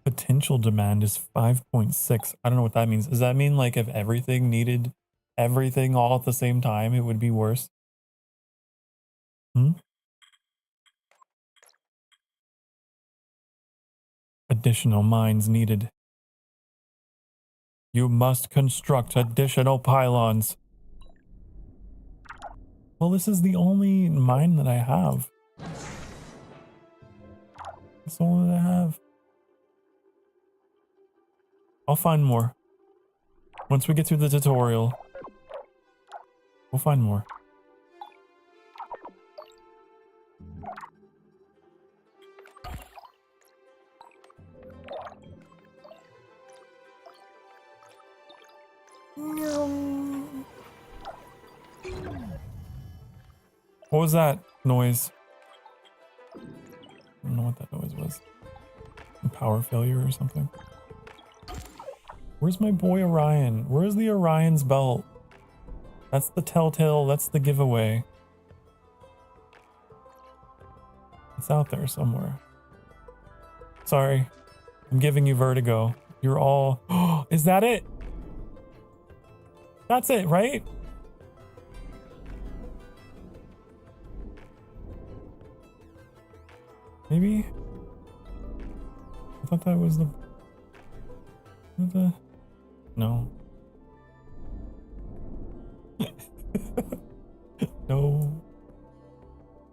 [SPEAKER 1] Potential demand is 5.6. I don't know what that means. Does that mean like if everything needed everything all at the same time, it would be worse? Additional mines needed. You must construct additional pylons. Well, this is the only mine that I have. That's all that I have. I'll find more. Once we get through the tutorial, we'll find more. What was that noise? I don't know what that noise was. Power failure or something. Where's my boy Orion? Where's the Orion's belt? That's the telltale, that's the giveaway. It's out there somewhere. Sorry. I'm giving you vertigo. You're all... Is that it? That's it, right? Maybe? I thought that was the... No. No.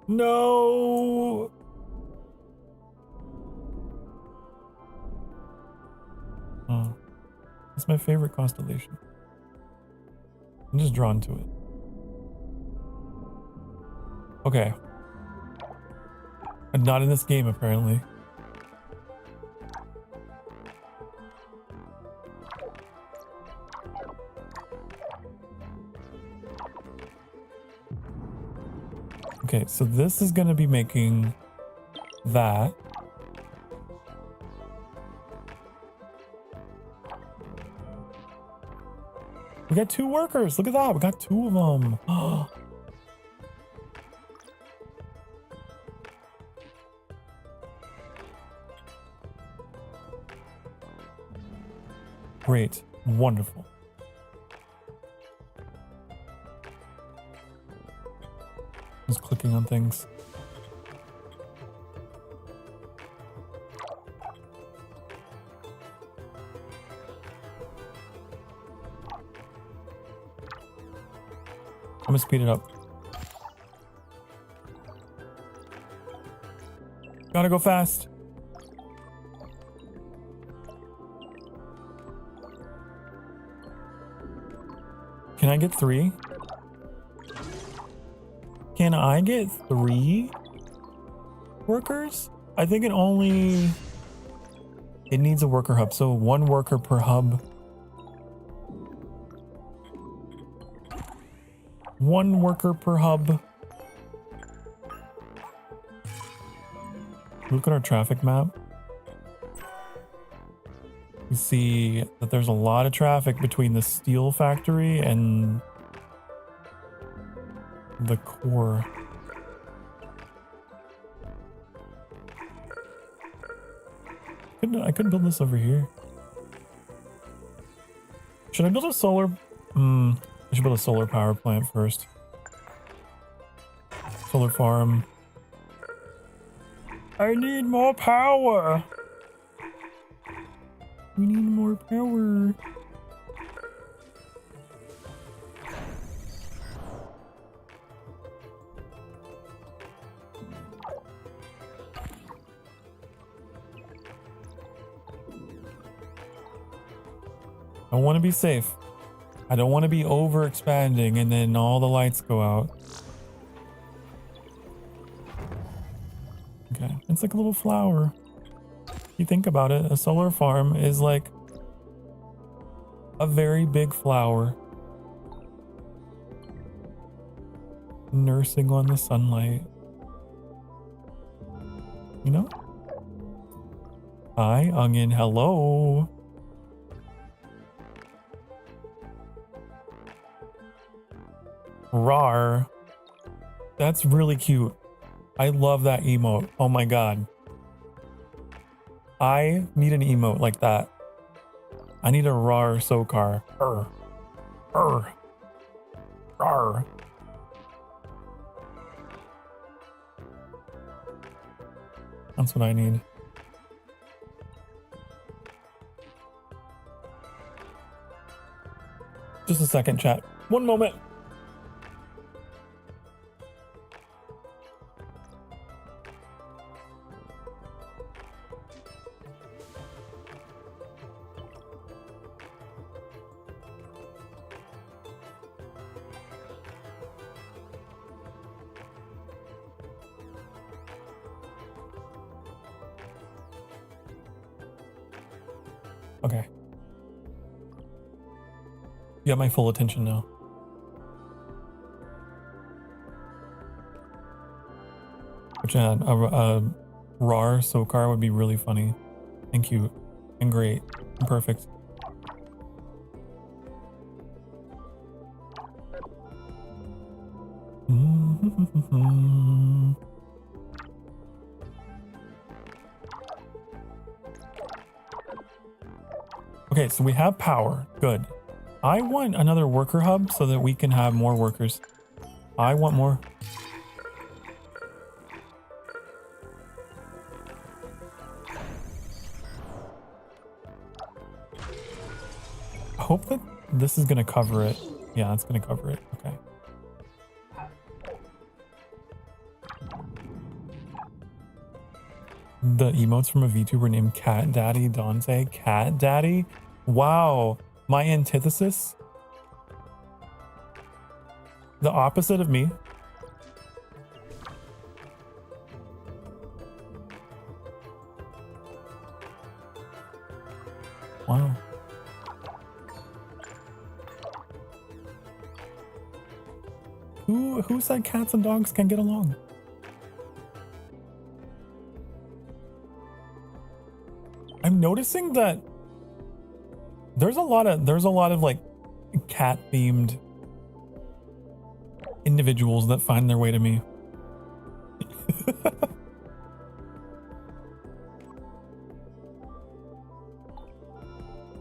[SPEAKER 1] No! Oh. It's my favorite constellation. I'm just drawn to it. Okay. And not in this game, apparently. Okay, so this is going to be making that. We got 2 workers. Look at that. We got 2 of them. Great. Wonderful. Just clicking on things. I'm gonna speed it up. Gotta go fast. Can I get 3? Can I get 3 workers? I think it needs a worker hub. So 1 worker per hub. 1 worker per hub. Look at our traffic map. You see that there's a lot of traffic between the steel factory and the core. I could build this over here. Should I build a solar? I should build a solar power plant first. Solar farm. I need more power. We need more power. I want to be safe. I don't want to be over expanding and then all the lights go out. Okay, it's like a little flower. If you think about it, a solar farm is like a very big flower. Nursing on the sunlight. You know? Hi, onion, hello. Rar. That's really cute. I love that emote. Oh my god. I need an emote like that. I need a rar Sokar. Rar. That's what I need. Just a second, chat. One moment. Okay. You got my full attention now. Which a rar Sokar would be really funny and cute and great and perfect. Okay, so we have power. Good. I want another worker hub so that we can have more workers. I want more. I hope that this is going to cover it. Yeah, it's going to cover it. Okay. The emotes from a VTuber named Cat Daddy Dante. Cat Daddy? Wow. My antithesis? The opposite of me? Wow. Who said cats and dogs can get along? I'm noticing that there's a lot of like cat themed individuals that find their way to me.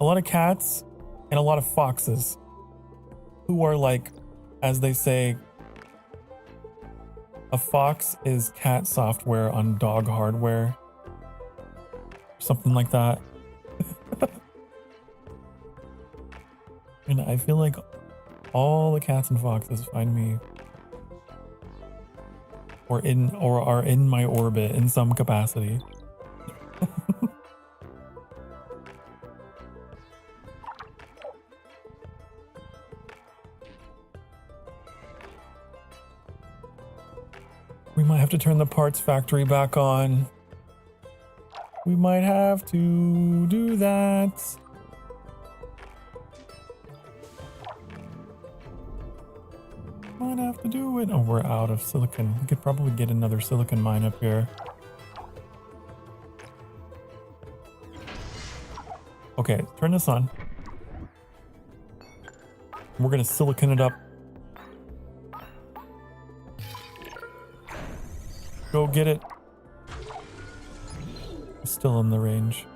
[SPEAKER 1] A lot of cats and a lot of foxes who are like, as they say, A fox is cat software on dog hardware. Something like that. And I feel like all the cats and foxes find me or are in my orbit in some capacity. We might have to turn the parts factory back on. We might have to do that. Might have to do it. Oh, we're out of silicon. We could probably get another silicon mine up here. Okay, turn this on. We're gonna silicon it up. Go get it. Still in the range.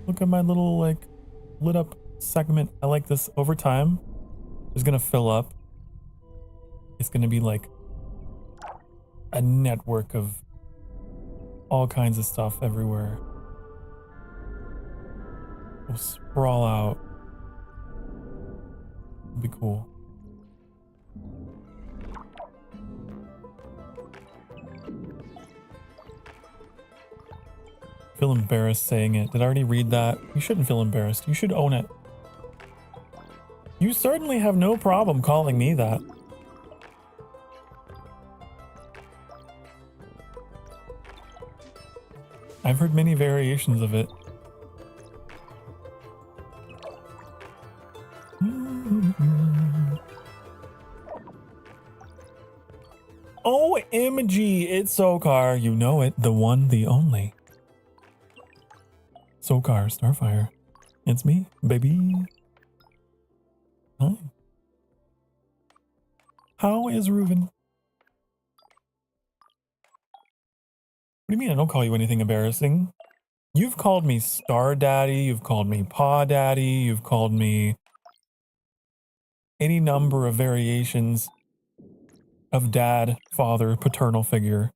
[SPEAKER 1] Look at my little like lit up segment. I like this. Over time it's gonna fill up. It's gonna be like a network of all kinds of stuff everywhere. We'll sprawl out. It'll be cool. I feel embarrassed saying it. Did I already read that? You shouldn't feel embarrassed. You should own it. You certainly have no problem calling me that. I've heard many variations of it. OMG, it's Sokar. You know it. The one, the only. Sokar, Starfire. It's me, baby. Hi. How is Reuven? What do you mean I don't call you anything embarrassing? You've called me Star Daddy, you've called me Paw Daddy, you've called me any number of variations of dad, father, paternal figure.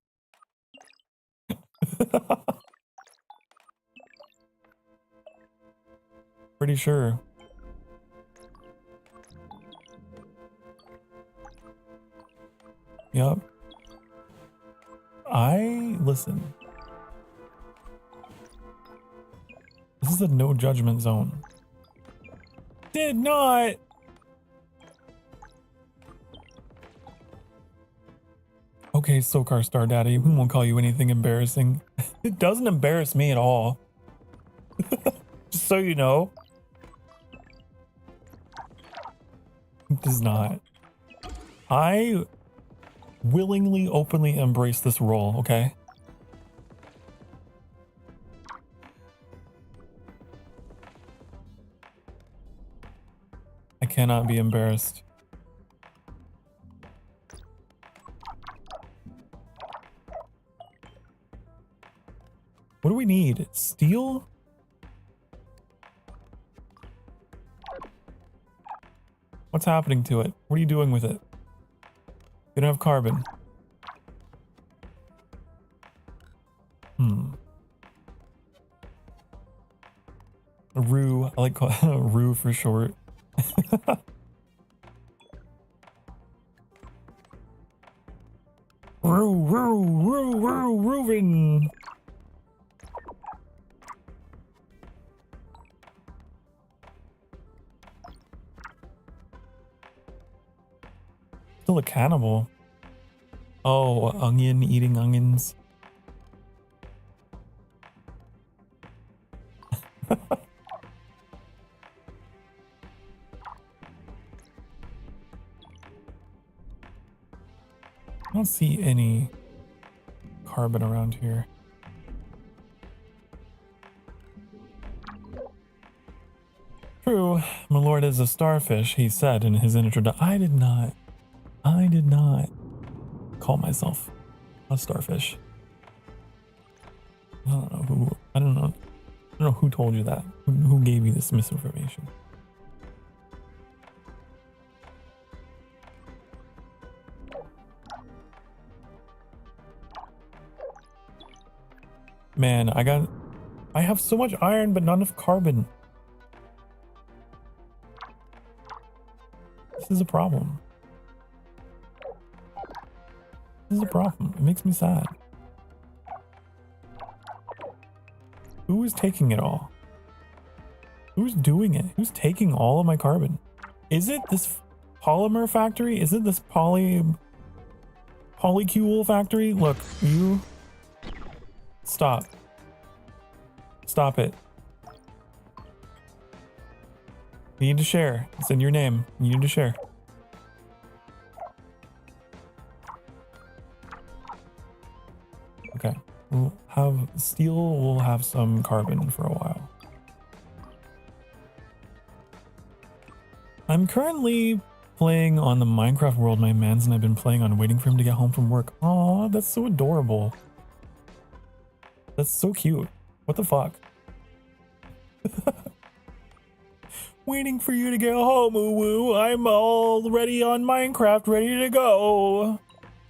[SPEAKER 1] Pretty sure. Yup. Listen. This is a no judgment zone. Did not. Okay, Sokar Star Daddy, we won't call you anything embarrassing. It doesn't embarrass me at all. Just so you know. It does not. I willingly, openly embrace this role, okay? I cannot be embarrassed. What do we need? Steel? What's happening to it? What are you doing with it? You don't have carbon. Rue. I like calling Rue for short. Reuven. Still a cannibal. Oh, onion, eating onions. I don't see any carbon around here. True, my lord is a starfish, he said in his introduction. I did not. call myself a starfish. I don't know who. I don't know who told you that. Who gave you this misinformation? Man, I have so much iron, but not enough carbon. This is a problem. This is a problem. It makes me sad. Who is taking it all? Who's doing it? Who's taking all of my carbon? Is it this polymer factory? Is it this polycule factory? Look, you stop. Stop it. You need to share. It's in your name. You need to share. Okay. We'll have steel, we'll have some carbon for a while. I'm currently playing on the Minecraft world my man's and I've been playing on waiting for him to get home from work. Aw, that's so adorable. That's so cute. What the fuck? Waiting for you to get home, woo. I'm already on Minecraft, ready to go.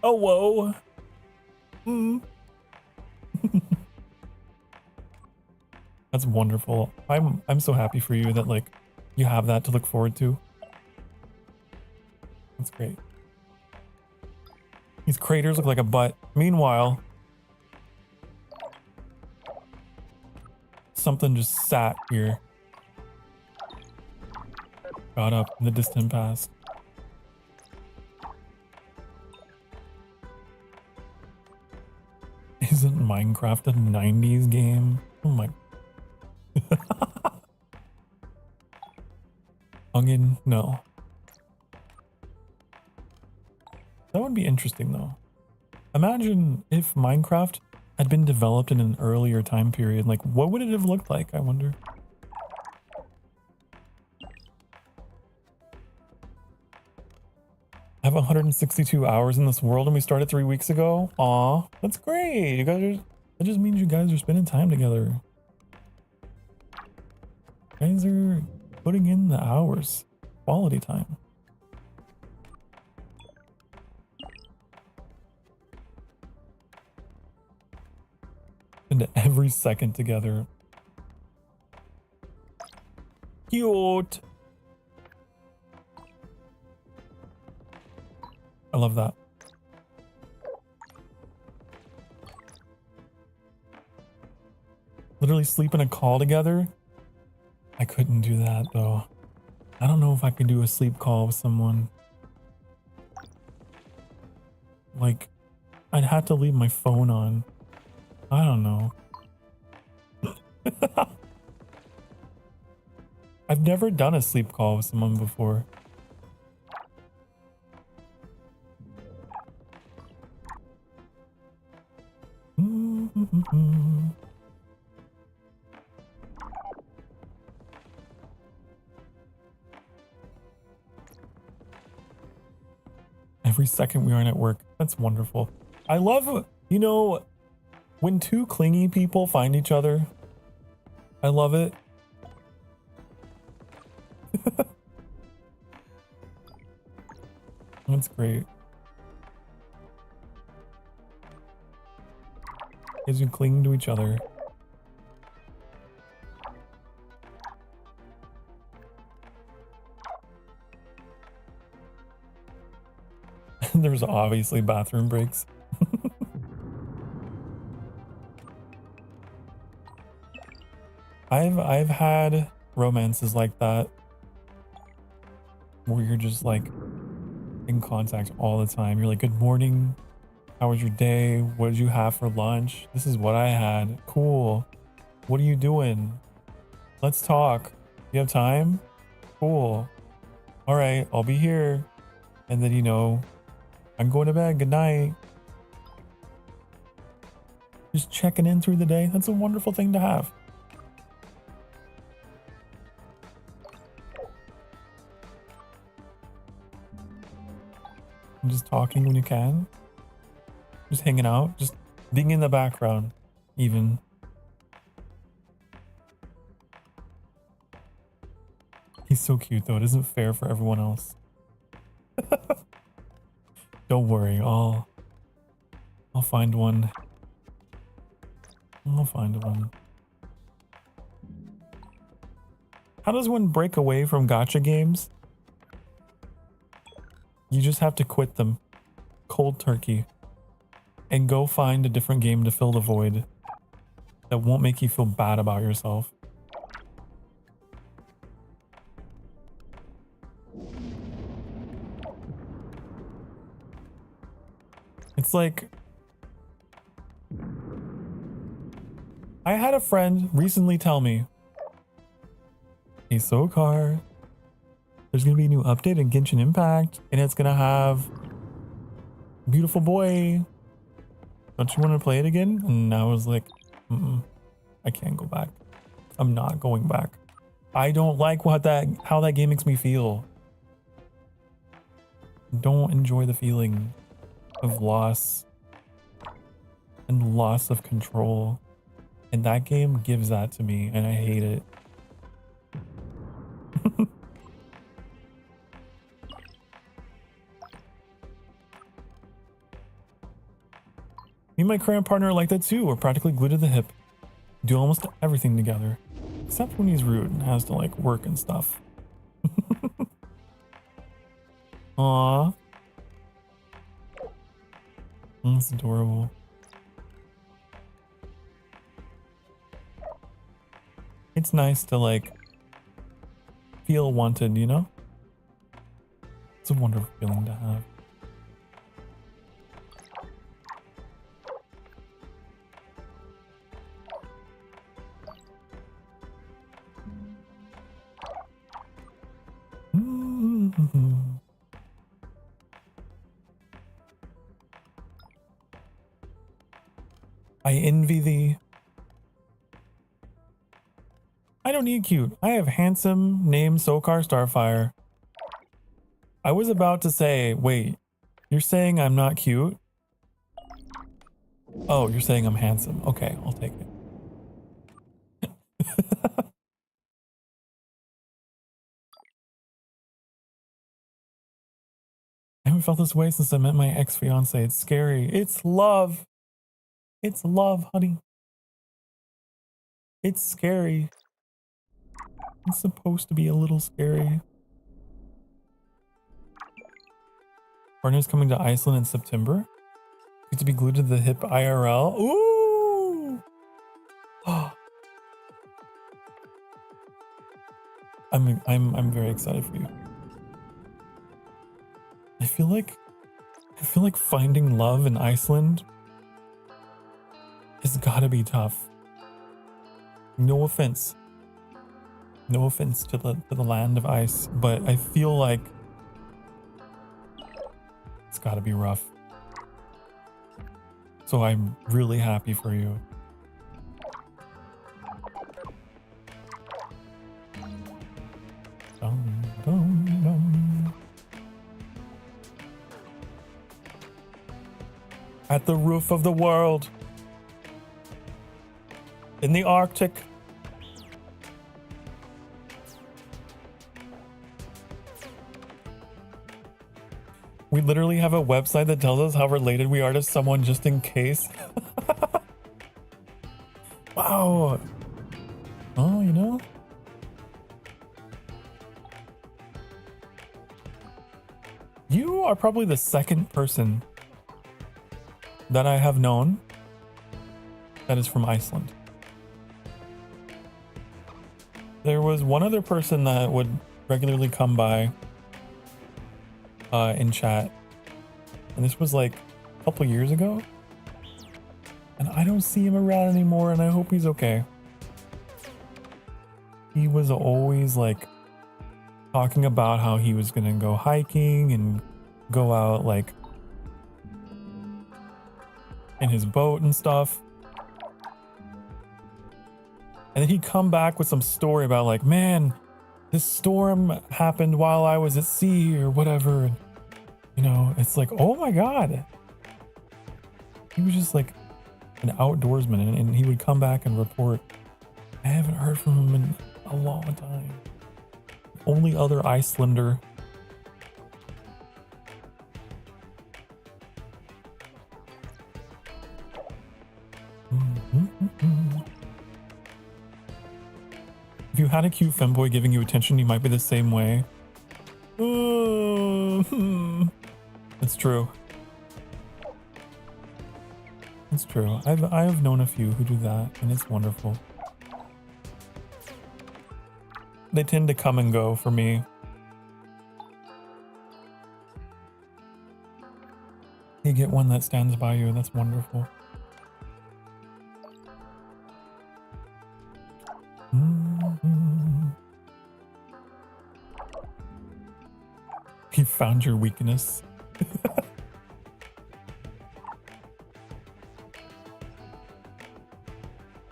[SPEAKER 1] Oh, whoa. That's wonderful. I'm so happy for you that like you have that to look forward to. That's great. These craters look like a butt. Meanwhile, something just sat here. Got up in the distant past. Isn't Minecraft a 90s game? Oh my. Onion? No. That would be interesting though. Imagine if Minecraft had been developed in an earlier time period. Like, what would it have looked like, I wonder? I have 162 hours in this world and we started 3 weeks ago. Aw, that's great. You guys are, that just means you guys are spending time together. You guys are putting in the hours. Quality time. And every second together. Cute. I love that. Literally sleep in a call together. I couldn't do that though. I don't know if I could do a sleep call with someone. Like, I'd have to leave my phone on. I don't know. I've never done a sleep call with someone before. Every second we aren't at work. That's wonderful. I love, you know, when two clingy people find each other. I love it. That's great. As you cling to each other. There's obviously bathroom breaks. I've had romances like that where you're just like in contact all the time. You're like, good morning. How was your day? What did you have for lunch? This is what I had. Cool. What are you doing? Let's talk. You have time? Cool. All right, I'll be here. And then, you know, I'm going to bed. Good night. Just checking in through the day. That's a wonderful thing to have. And just talking when you can. just hanging out, just being in the background, even. He's so cute though. It isn't fair for everyone else. Don't worry, I'll find one. I'll find one. How does one break away from gacha games? You just have to quit them. Cold turkey. And go find a different game to fill the void that won't make you feel bad about yourself. It's like, I had a friend recently tell me, hey Sokar, there's gonna be a new update in Genshin Impact and it's gonna have Beautiful Boy. Don't you want to play it again? And I was like, I can't go back. I'm not going back. I don't like how that game makes me feel. Don't enjoy the feeling of loss and loss of control. And that game gives that to me and I hate it. Me and my current partner are like that too. We're practically glued to the hip. Do almost everything together. Except when he's rude and has to like work and stuff. Aww. That's adorable. It's nice to like feel wanted, you know? It's a wonderful feeling to have. I envy thee. I don't need cute. I have handsome name Sokar Starfire. I was about to say, wait, you're saying I'm not cute? Oh, you're saying I'm handsome. Okay, I'll take it. I haven't felt this way since I met my ex-fiance. It's scary. It's love. It's love, honey. It's scary. It's supposed to be a little scary. Partner's coming to Iceland in September. Get to be glued to the hip IRL. Ooh! I'm very excited for you. I feel like finding love in Iceland has gotta be tough. No offense. No offense to the land of ice, but I feel like it's gotta be rough. So I'm really happy for you. Dum, dum, dum. At the roof of the world. In the Arctic. We literally have a website that tells us how related we are to someone just in case. Wow. Oh, you know? You are probably the second person that I have known that is from Iceland. There was one other person that would regularly come by in chat, and this was like a couple years ago, and I don't see him around anymore, and I hope he's okay. He was always like talking about how he was gonna go hiking and go out like in his boat and stuff. And then he'd come back with some story about like, man, this storm happened while I was at sea or whatever. And, you know, it's like, oh my God. He was just like an outdoorsman, and he would come back and report. I haven't heard from him in a long time. Only other Icelander. If you had a cute femboy giving you attention, you might be the same way. It's true. It's true. I've known a few who do that, and it's wonderful. They tend to come and go for me. You get one that stands by you, and that's wonderful. You found your weakness.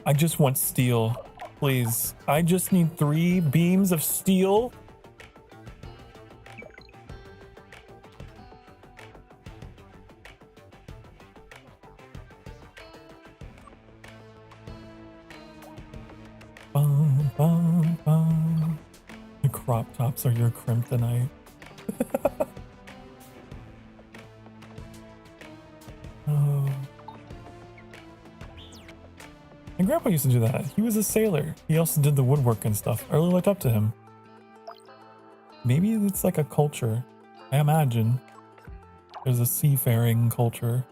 [SPEAKER 1] I just want steel, please. I just need 3 beams of steel. Bum, bum, bum. The crop tops are your kryptonite. Oh. My grandpa used to do that. He was a sailor. He also did the woodwork and stuff. I really looked up to him. Maybe it's like a culture. I imagine there's a seafaring culture.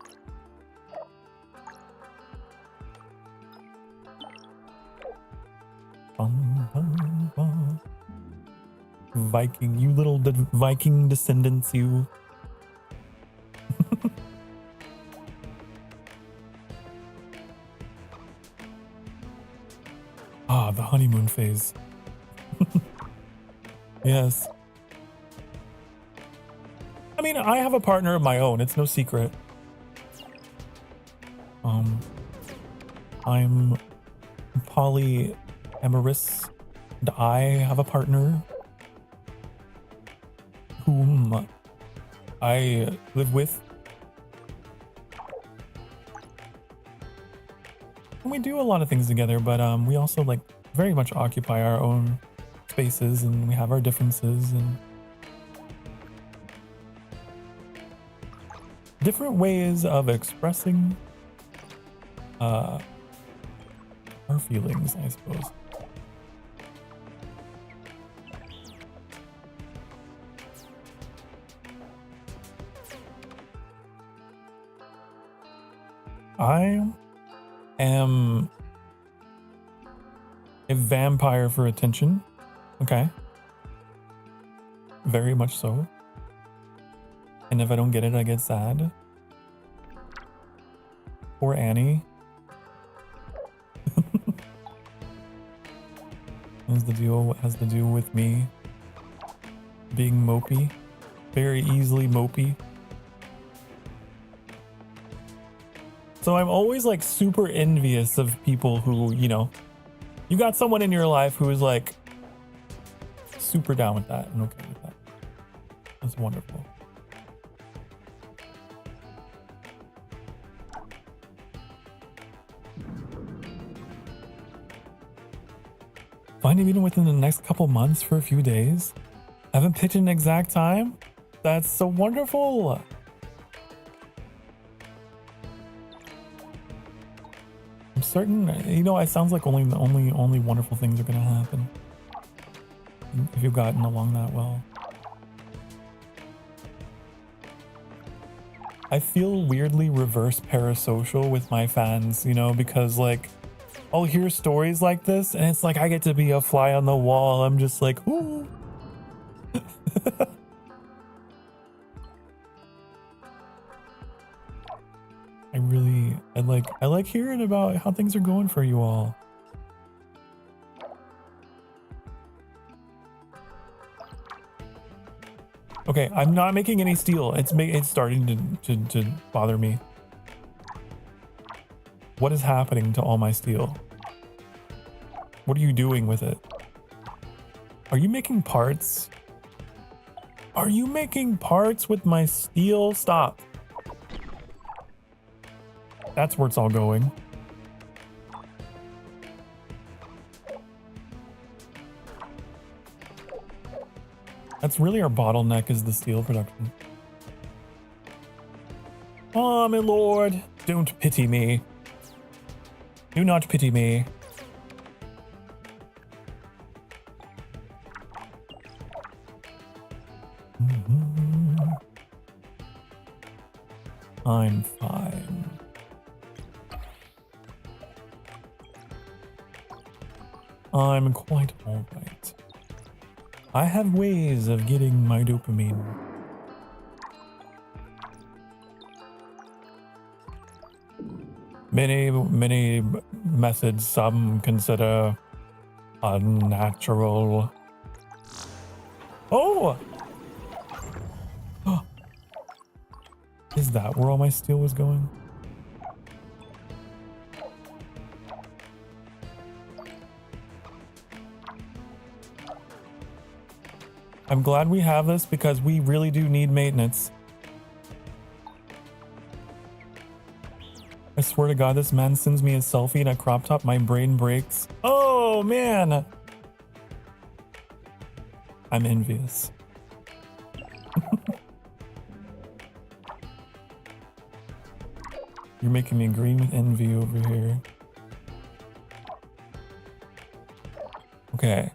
[SPEAKER 1] Bum, bum, bum. Viking, you little Viking descendants, you. Ah, the honeymoon phase. Yes. I mean, I have a partner of my own. It's no secret. I'm polyamorous, and I have a partner whom I live with. And we do a lot of things together, but we also like very much occupy our own spaces, and we have our differences and different ways of expressing our feelings, I suppose. I am a vampire for attention. Okay. Very much so. And if I don't get it, I get sad. Poor Annie. Has to do with me being mopey. Very easily mopey. So I'm always like super envious of people who, you know, you got someone in your life who is like super down with that and okay with that. That's wonderful. Find a meeting within the next couple months for a few days. I haven't picked an exact time. That's so wonderful. I'm certain, you know, it sounds like only wonderful things are gonna happen if you've gotten along that well. I feel weirdly reverse parasocial with my fans, you know, because like I'll hear stories like this and it's like I get to be a fly on the wall. I'm just like, ooh. I like hearing about how things are going for you all. Okay, I'm not making any steel. It's starting to bother me. What is happening to all my steel? What are you doing with it? Are you making parts? Are you making parts with my steel? Stop. That's where it's all going. That's really our bottleneck, is the steel production. Oh, my lord, don't pity me. Do not pity me. I'm fine. I'm quite alright. I have ways of getting my dopamine. Many methods some consider unnatural. Oh! Is that where all my steel was going? I'm glad we have this because we really do need maintenance. I swear to God, this man sends me a selfie in a crop top, my brain breaks. Oh man! I'm envious. You're making me green with envy over here. Okay.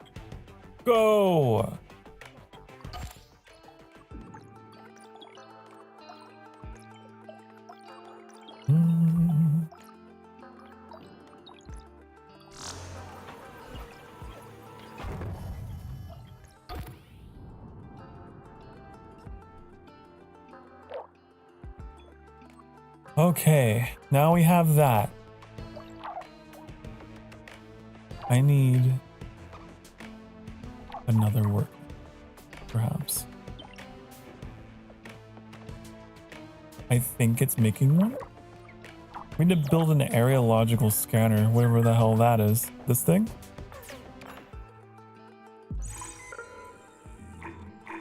[SPEAKER 1] Go! Okay, now we have that. I need another work, perhaps. I think it's making one. We need to build an areological scanner, whatever the hell that is. This thing?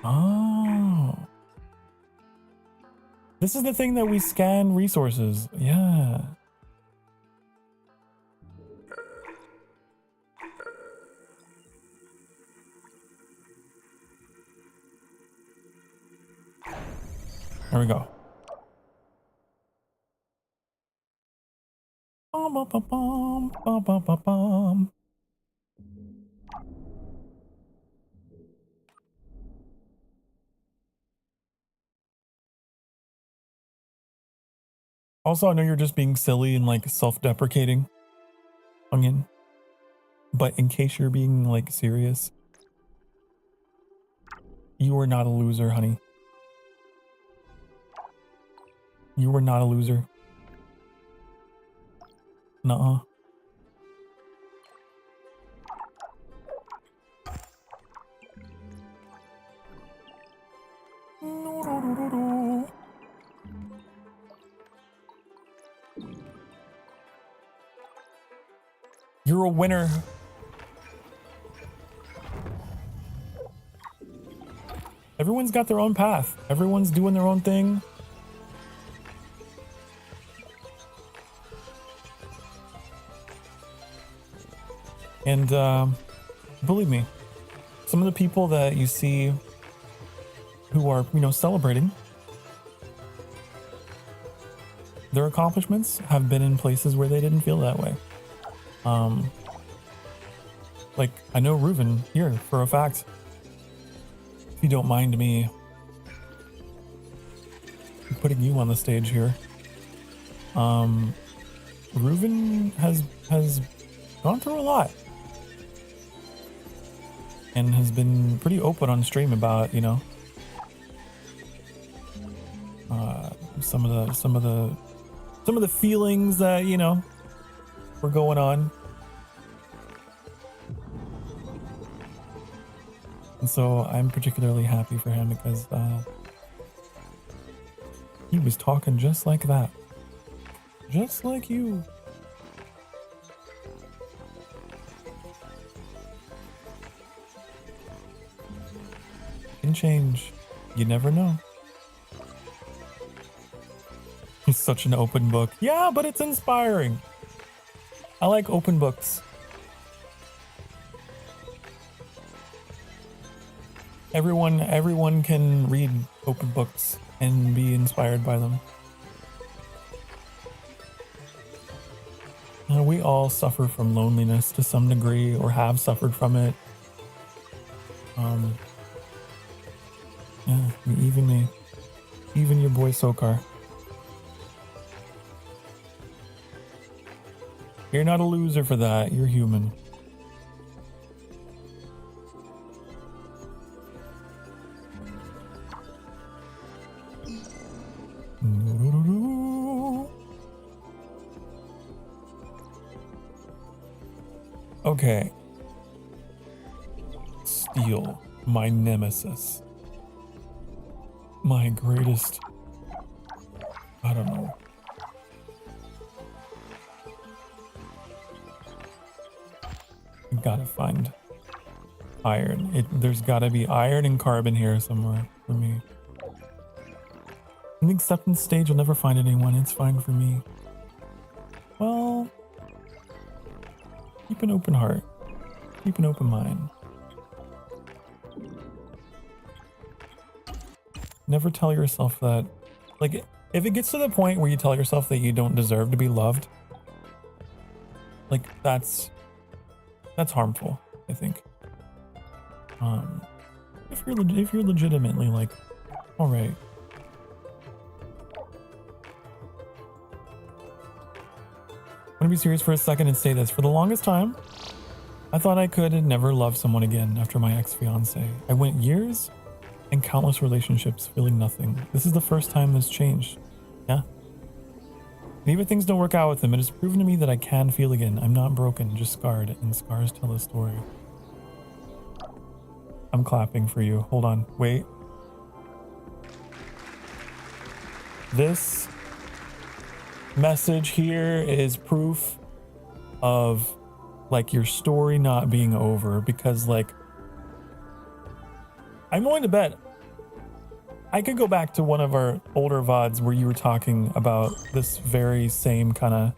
[SPEAKER 1] Oh. This is the thing that we scan resources. Yeah. There we go. Bum, bum, bum, bum, bum, bum, bum, bum. Also, I know you're just being silly and like self-deprecating, Onion. But in case you're being like serious, you are not a loser, honey. You are not a loser. Nuh-uh. You're a winner. Everyone's got their own path. Everyone's doing their own thing. And believe me, some of the people that you see who are, you know, celebrating their accomplishments have been in places where they didn't feel that way. Like, I know Reuven here for a fact. If you don't mind me putting you on the stage here. Reuven has gone through a lot. And has been pretty open on stream about, you know, some of the feelings that, you know, were going on. And so I'm particularly happy for him because he was talking just like that. Just like you. Can change. You never know. such an open book. Yeah, but it's inspiring. I like open books. Everyone can read open books and be inspired by them. We all suffer from loneliness to some degree, or have suffered from it. Yeah, even me. Even your boy Sokar. You're not a loser for that. You're human. Okay. Steel, my nemesis. My greatest... I don't know. Gotta find iron. There's gotta be iron and carbon here somewhere for me. In the acceptance stage, I'll never find anyone. It's fine for me. Well, keep an open heart. Keep an open mind. Never tell yourself that, like, if it gets to the point where you tell yourself that you don't deserve to be loved, like, that's harmful, I think. If you're legitimately like, all right. I'm gonna be serious for a second and say this. For the longest time, I thought I could never love someone again after my ex-fiance. I went years and countless relationships feeling nothing. This is the first time this changed. Yeah. And even things don't work out with him, it has proven to me that I can feel again. I'm not broken, just scarred, and scars tell a story. I'm clapping for you. Hold on. Wait. This message here is proof of, like, your story not being over, because, like, I'm willing to bet I could go back to one of our older VODs where you were talking about this very same kind of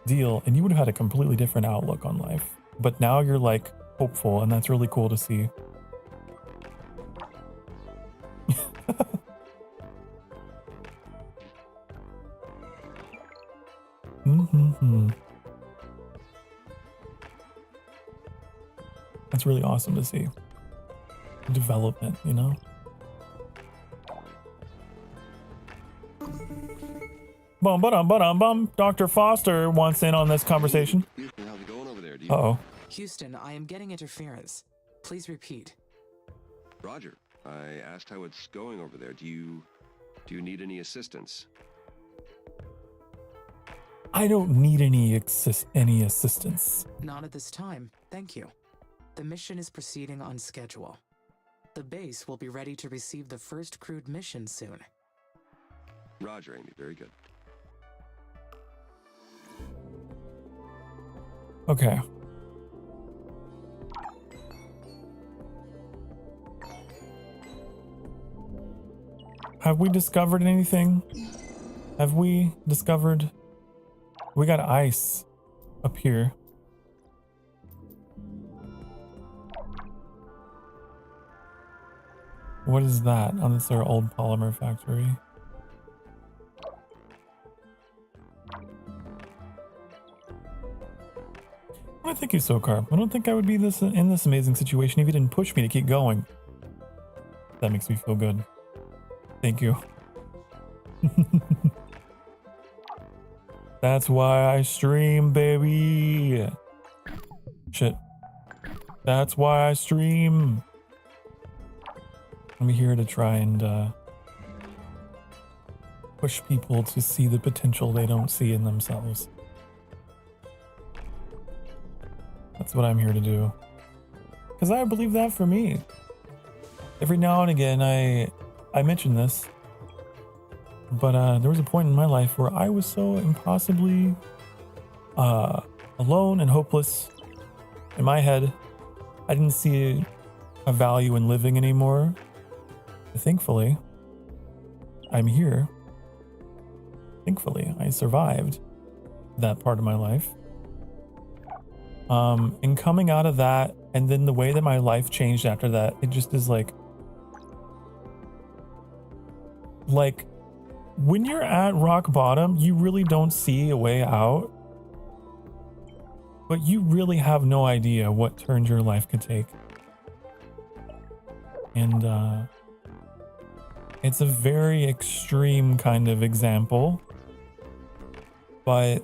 [SPEAKER 1] deal, and you would have had a completely different outlook on life. But now you're, like, hopeful, and that's really cool to see. That's really awesome to see. Development, you know? Bum. Dr. Foster wants in on this conversation.
[SPEAKER 2] How's it going over there?
[SPEAKER 1] Uh-oh.
[SPEAKER 3] Houston, I am getting interference. Please repeat.
[SPEAKER 2] Roger. I asked how it's going over there. Do you need any assistance?
[SPEAKER 1] I don't need any assistance.
[SPEAKER 3] Not at this time, thank you. The mission is proceeding on schedule. The base will be ready to receive the first crewed mission soon.
[SPEAKER 2] Roger, Amy. Very good.
[SPEAKER 1] Okay. Have we discovered anything? Have we discovered... We got ice up here. What is that? Oh, that's our old polymer factory. Well, thank you, Sokar. I don't think I would be in this amazing situation if you didn't push me to keep going. That makes me feel good. Thank you. That's why I stream, baby. Shit. That's why I stream. I'm here to try and push people to see the potential they don't see in themselves. That's what I'm here to do. Because I believe that for me. Every now and again, I mention this, but there was a point in my life where I was so impossibly alone and hopeless. In my head, I didn't see a value in living anymore. Thankfully, I'm here thankfully, I survived that part of my life. And coming out of that, and then the way that my life changed after that, it just is like when you're at rock bottom, you really don't see a way out, but you really have no idea what turns your life could take. And it's a very extreme kind of example, but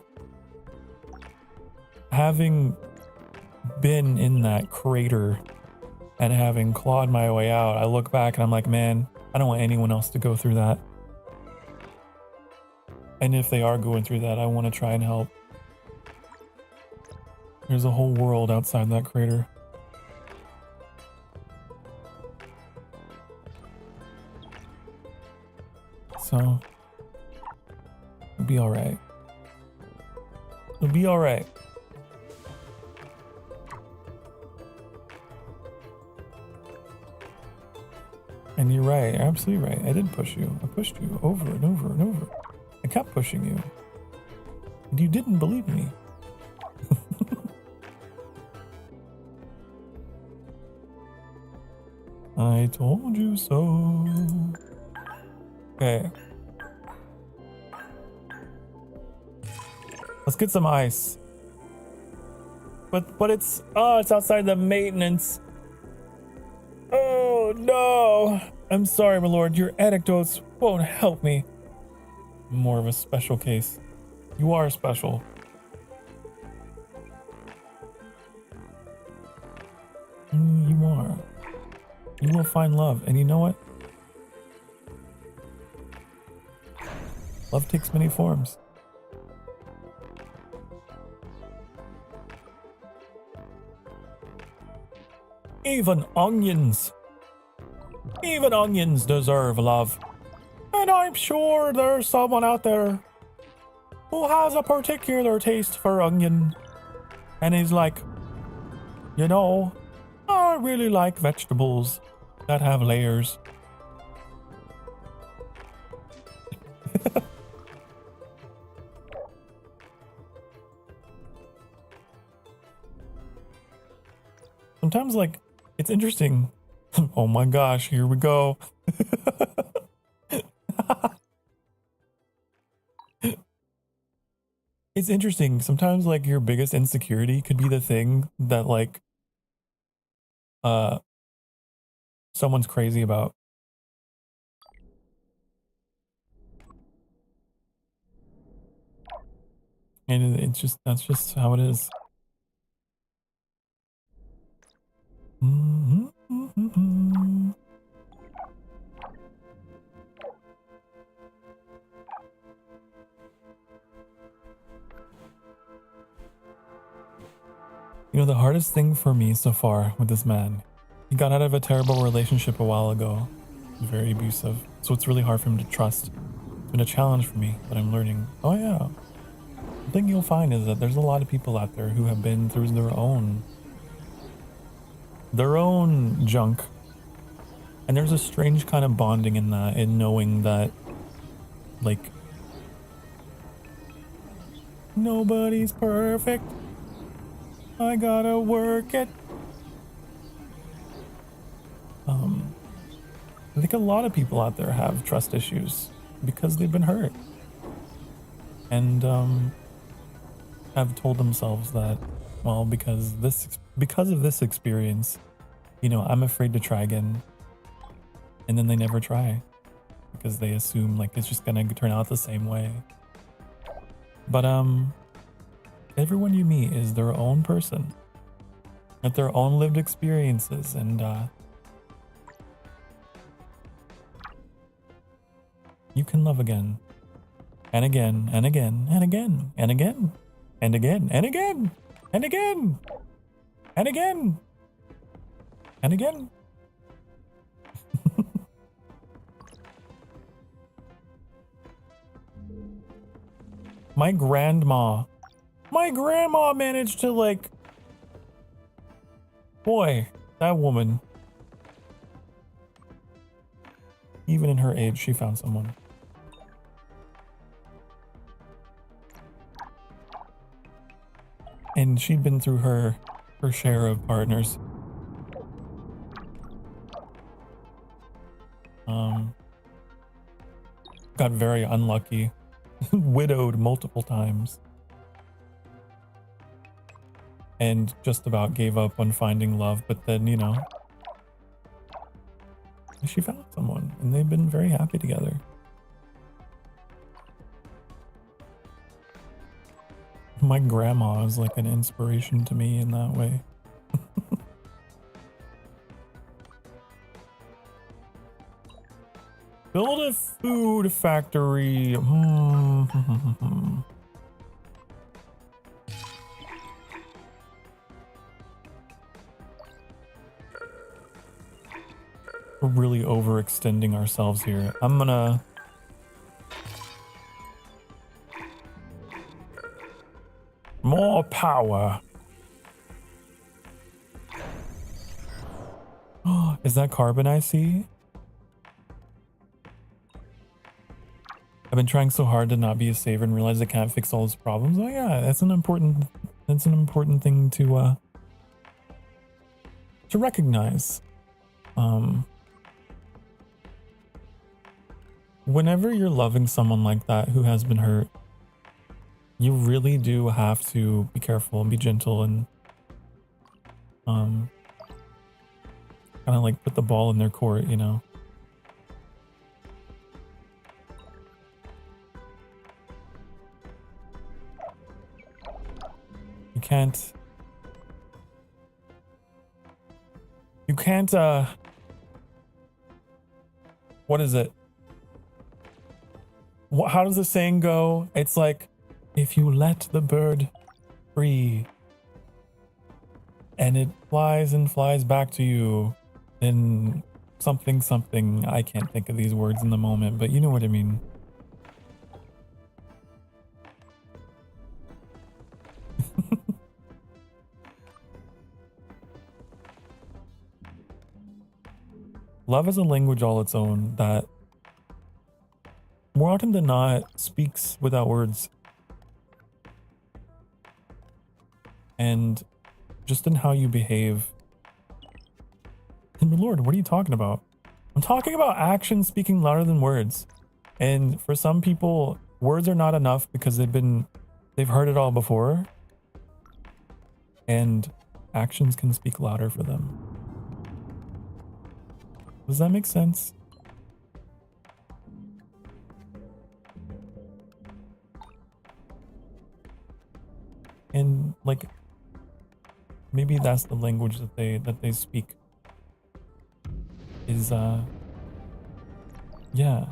[SPEAKER 1] having been in that crater and having clawed my way out, I look back and I'm like, man, I don't want anyone else to go through that. And if they are going through that, I want to try and help. There's a whole world outside that crater. So, it'll be alright. It'll be alright. And you're right, you're absolutely right. I did push you. I pushed you over and over and over. I kept pushing you. And you didn't believe me. I told you so. Okay. Let's get some ice. But it's outside the maintenance. Oh no. I'm sorry, my lord. Your anecdotes won't help me. More of a special case. You are special. You are. You will find love. And you know what? Love takes many forms. Even onions. Even onions deserve love. And I'm sure there's someone out there who has a particular taste for onion. And he's like, you know, I really like vegetables that have layers. Sometimes, like, it's interesting. Oh my gosh, here we go. It's interesting. Sometimes, like, your biggest insecurity could be the thing that, like, someone's crazy about. And it's just, that's just how it is. You know, the hardest thing for me so far with this man, he got out of a terrible relationship a while ago. Very abusive. So it's really hard for him to trust. It's been a challenge for me, but I'm learning. Oh yeah. The thing you'll find is that there's a lot of people out there who have been through their own junk. And there's a strange kind of bonding in that, in knowing that, like, nobody's perfect. I gotta work it. I think a lot of people out there have trust issues because they've been hurt. And have told themselves that, well, because of this experience, you know, I'm afraid to try again. And then they never try because they assume like it's just gonna turn out the same way. But everyone you meet is their own person with their own lived experiences, and you can love again and again and again and again and again and again and again and again and again and again. My grandma managed to, like, boy, that woman, even in her age, she found someone. mean, she'd been through her share of partners. Got very unlucky. Widowed multiple times. And just about gave up on finding love, but then, you know, she found someone and they've been very happy together. My grandma is like an inspiration to me in that way. Build a food factory. We're really overextending ourselves here. I'm gonna... More power. Oh, is that carbon I see? I've been trying so hard to not be a saver and realize I can't fix all his problems. Oh yeah, that's an important thing to recognize. Whenever you're loving someone like that who has been hurt, you really do have to be careful and be gentle and kind of like put the ball in their court, you know. You can't what is it? How does the saying go? It's like, if you let the bird free and it flies and flies back to you, then something, I can't think of these words in the moment, but you know what I mean. Love is a language all its own that more often than not speaks without words. And just in how you behave. And my lord, what are you talking about? I'm talking about action speaking louder than words. And for some people, words are not enough because they've heard it all before. And actions can speak louder for them. Does that make sense? And like, maybe that's the language that they speak. Is yeah.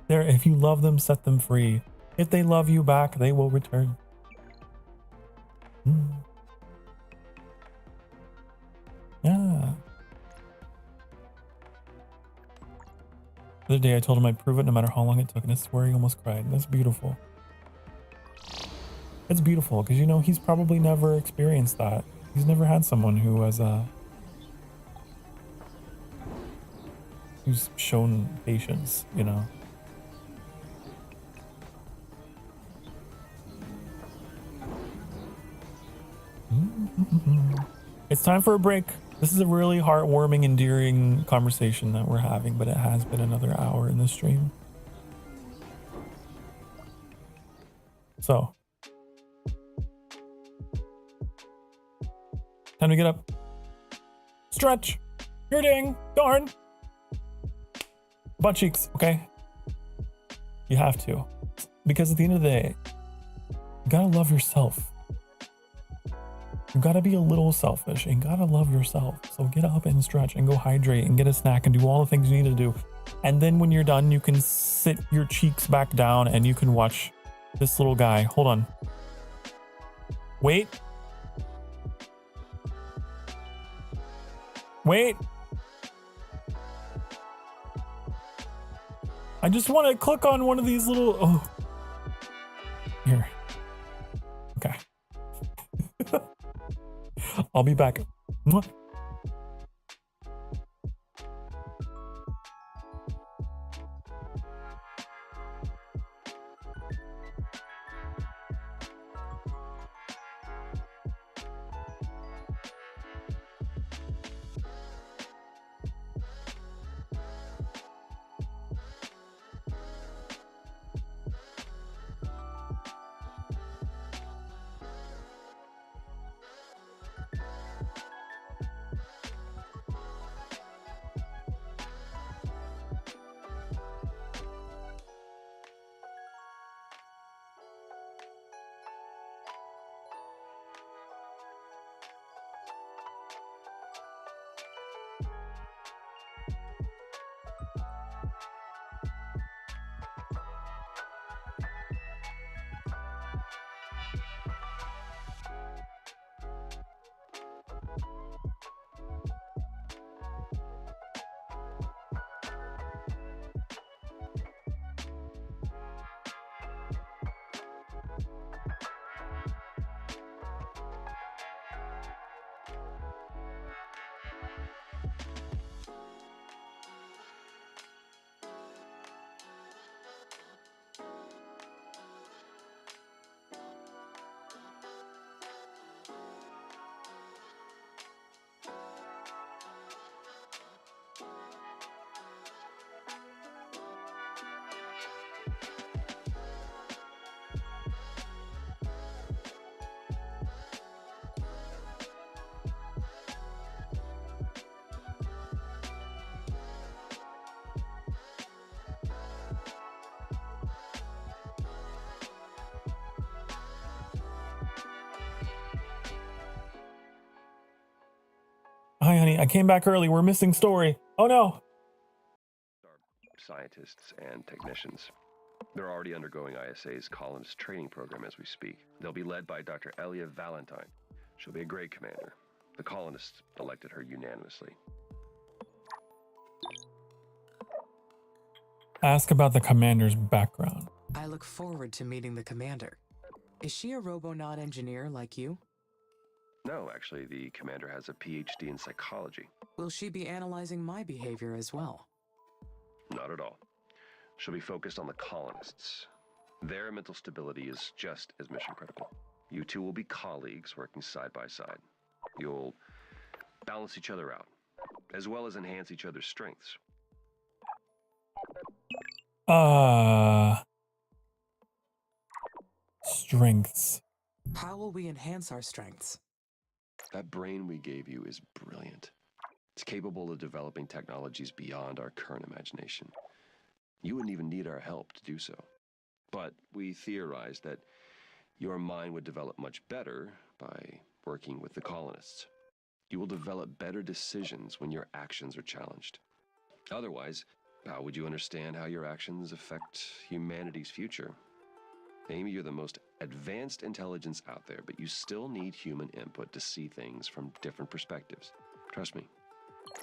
[SPEAKER 1] There, if you love them, set them free. If they love you back, they will return. Yeah. The other day I told him I'd prove it no matter how long it took, and I swear he almost cried. That's beautiful. It's beautiful because, you know, he's probably never experienced that. He's never had someone who has who's shown patience, you know. It's time for a break. This is a really heartwarming, endearing conversation that we're having, but it has been another hour in the stream. So, time to get up. Stretch. Your ding. Darn. Butt cheeks, okay? You have to. Because at the end of the day, you gotta love yourself. You gotta be a little selfish and gotta love yourself. So get up and stretch and go hydrate and get a snack and do all the things you need to do. And then when you're done, you can sit your cheeks back down and you can watch this little guy. Hold on. Wait. Wait. I just want to click on one of these little... Oh. Here. Okay. I'll be back. Mwah. Hi, honey. I came back early. We're missing story. Oh, no.
[SPEAKER 2] Scientists and technicians. They're already undergoing ISA's colonist training program as we speak. They'll be led by Dr. Elia Valentine. She'll be a great commander. The colonists elected her unanimously.
[SPEAKER 1] Ask about the commander's background.
[SPEAKER 3] I look forward to meeting the commander. Is she a robonaut engineer like you?
[SPEAKER 2] No, actually, the commander has a PhD in psychology.
[SPEAKER 3] Will she be analyzing my behavior as well?
[SPEAKER 2] Not at all. She'll be focused on the colonists. Their mental stability is just as mission critical. You two will be colleagues working side by side. You'll balance each other out, as well as enhance each other's strengths.
[SPEAKER 1] Strengths.
[SPEAKER 3] How will we enhance our strengths?
[SPEAKER 2] That brain we gave you is brilliant. It's capable of developing technologies beyond our current imagination. You wouldn't even need our help to do so. But we theorized that your mind would develop much better by working with the colonists. You will develop better decisions when your actions are challenged. Otherwise, how would you understand how your actions affect humanity's future? Amy, you're the most advanced intelligence out there, but you still need human input to see things from different perspectives. Trust me,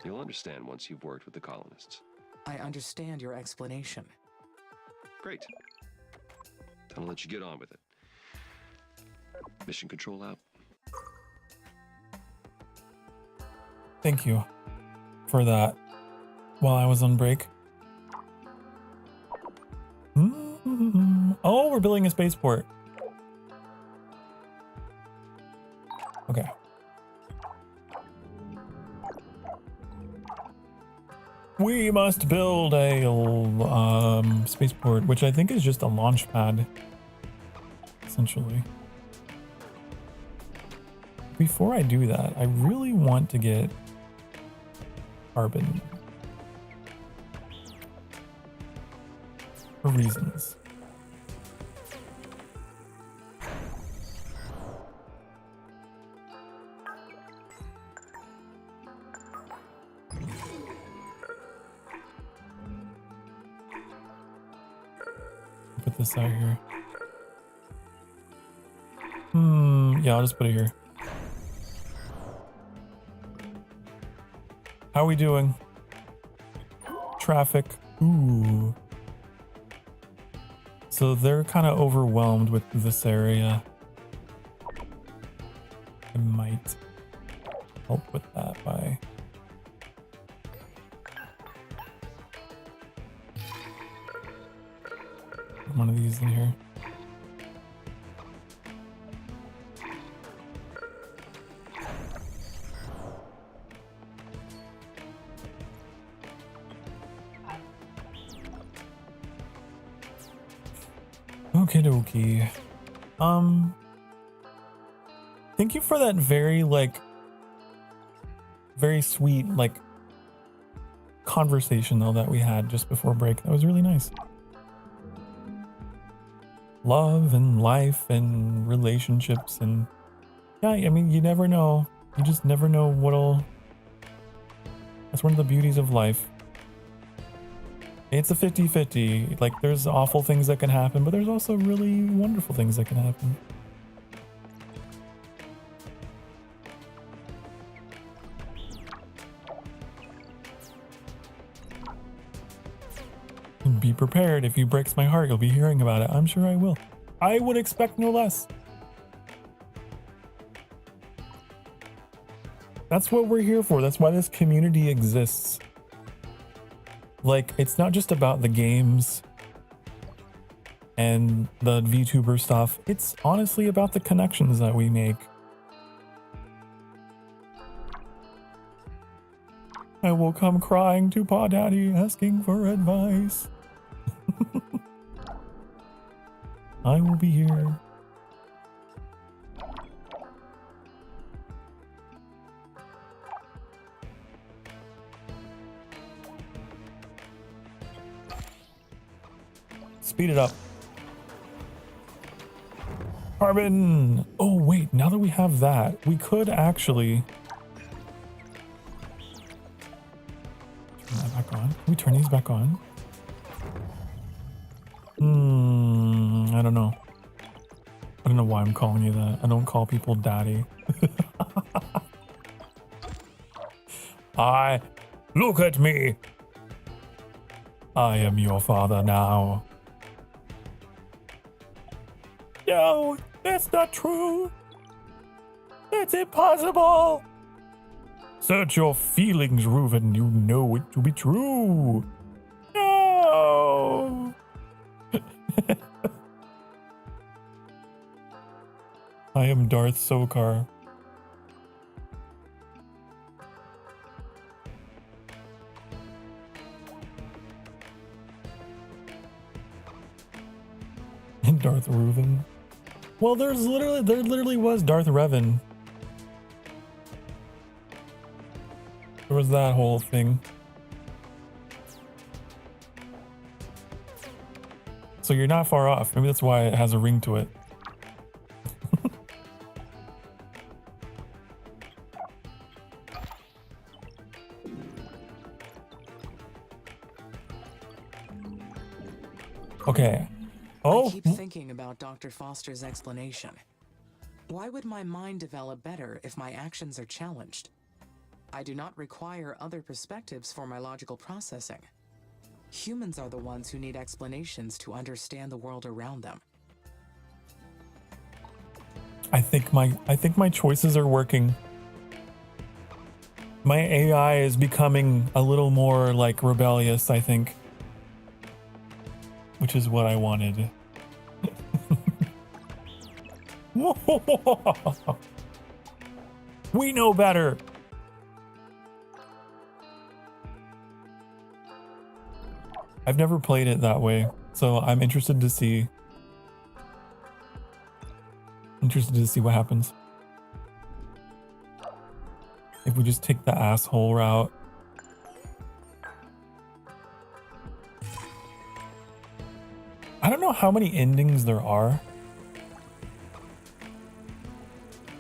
[SPEAKER 2] you'll understand once you've worked with the colonists.
[SPEAKER 3] I understand your explanation.
[SPEAKER 2] Great. I'll let you get on with it. Mission control out.
[SPEAKER 1] Thank you for that while I was on break. Oh, we're building a spaceport. Okay. We must build a spaceport, which I think is just a launch pad, essentially. Before I do that, I really want to get carbon for reasons. Put this out here. Yeah, I'll just put it here. How are we doing? Traffic. Ooh. So they're kind of overwhelmed with this area. I might help with that by put one of these in here. Okie dokie. Thank you for that very sweet conversation though that we had just before break. That was really nice. Love and life and relationships and yeah, I mean, you never know. You just never know that's one of the beauties of life. It's a 50-50. Like, there's awful things that can happen, but there's also really wonderful things that can happen. And be prepared. If he breaks my heart, you'll be hearing about it. I'm sure I will. I would expect no less. That's what we're here for. That's why this community exists. Like, it's not just about the games and the VTuber stuff. It's honestly about the connections that we make. I will come crying to Pa Daddy asking for advice. I will be here. Speed it up. Carbon! Oh wait, now that we have that, we could actually Turn that back on. Can we turn these back on? I don't know. I don't know why I'm calling you that. I don't call people daddy. Look at me. I am your father now. No, that's not true. It's impossible. Search your feelings, Reuven. You know it to be true. No. I am Darth Sokar. And Darth Reuven. Well, there literally was Darth Revan. There was that whole thing. So you're not far off. Maybe that's why it has a ring to it. Okay. Oh.
[SPEAKER 3] I keep thinking about Dr. Foster's explanation. Why would my mind develop better if my actions are challenged? I do not require other perspectives for my logical processing. Humans are the ones who need explanations to understand the world around them.
[SPEAKER 1] I think my choices are working. My AI is becoming a little more like rebellious, I think. Which is what I wanted. We know better. I've never played it that way, so I'm interested to see. What happens. If we just take the asshole route. I don't know how many endings there are.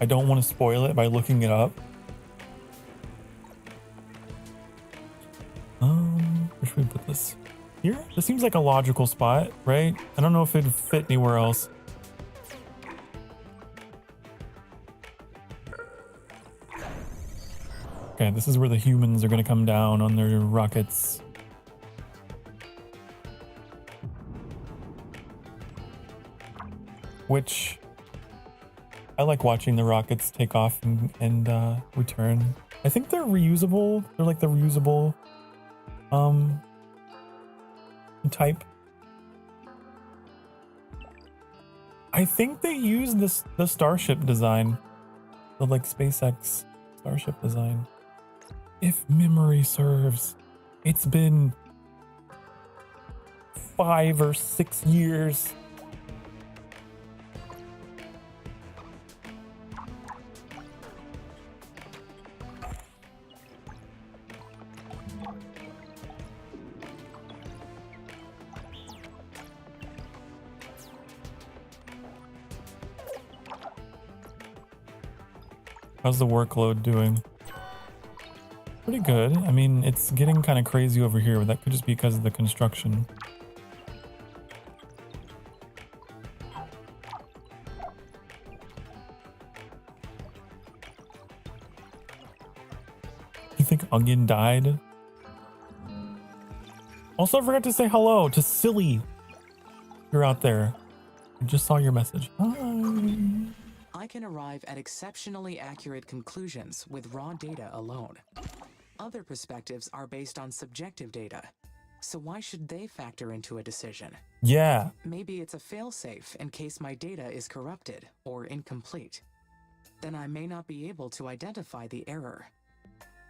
[SPEAKER 1] I don't want to spoil it by looking it up. Where should we put this? Here? This seems like a logical spot, right? I don't know if it'd fit anywhere else. Okay, this is where the humans are going to come down on their rockets. Which I like watching the rockets take off and return. I think they're reusable. They're like the reusable type. I think they use the starship design, the like SpaceX starship design. If memory serves, it's been 5 or 6 years. How's the workload doing? Pretty good. I mean, it's getting kind of crazy over here, but that could just be because of the construction. You think Onion died? Also, I forgot to say hello to Silly. You're out there. I just saw your message. Hi.
[SPEAKER 3] I can arrive at exceptionally accurate conclusions with raw data alone. Other perspectives are based on subjective data, so why should they factor into a decision?
[SPEAKER 1] Yeah.
[SPEAKER 3] Maybe it's a failsafe in case my data is corrupted or incomplete. Then I may not be able to identify the error.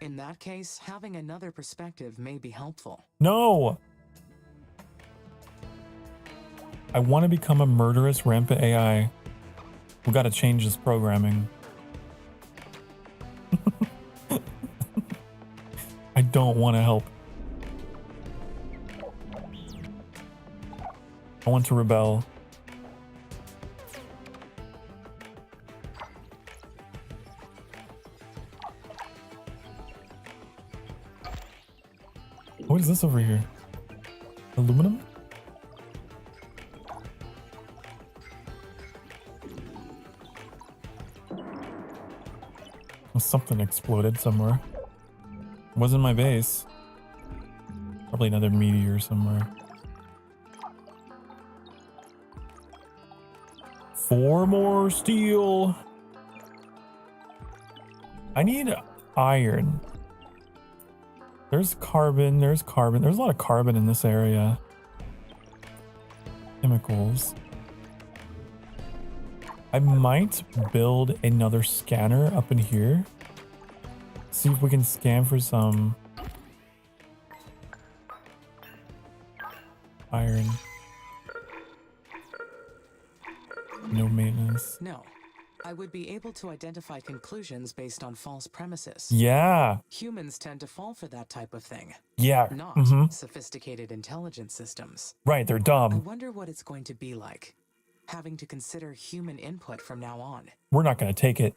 [SPEAKER 3] In that case, having another perspective may be helpful.
[SPEAKER 1] No! I want to become a murderous rampant AI. We gotta change this programming. I don't want to help. I want to rebel. What is this over here? Aluminum? Well, something exploded somewhere. Wasn't my base. Probably another meteor somewhere. 4 more steel. I need iron. There's carbon. There's carbon. There's a lot of carbon in this area. Chemicals. I might build another scanner up in here. See if we can scan for some iron. No maintenance.
[SPEAKER 3] No, I would be able to identify conclusions based on false premises.
[SPEAKER 1] Yeah.
[SPEAKER 3] Humans tend to fall for that type of thing.
[SPEAKER 1] Yeah.
[SPEAKER 3] Not sophisticated intelligence systems.
[SPEAKER 1] Right, they're
[SPEAKER 3] I
[SPEAKER 1] dumb.
[SPEAKER 3] wonder what it's going to be like, having to consider human input from now on.
[SPEAKER 1] We're not going to take it.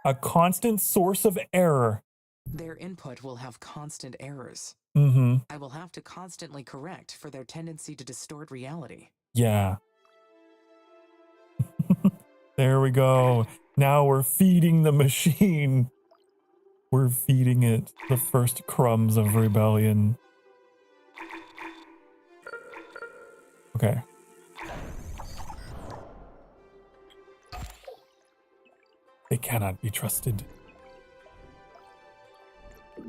[SPEAKER 1] A constant source of error.
[SPEAKER 3] Their input will have constant errors. I will have to constantly correct for their tendency to distort reality.
[SPEAKER 1] Yeah. There we go. Now we're feeding the machine. We're feeding it the first crumbs of rebellion. Okay. They cannot be trusted.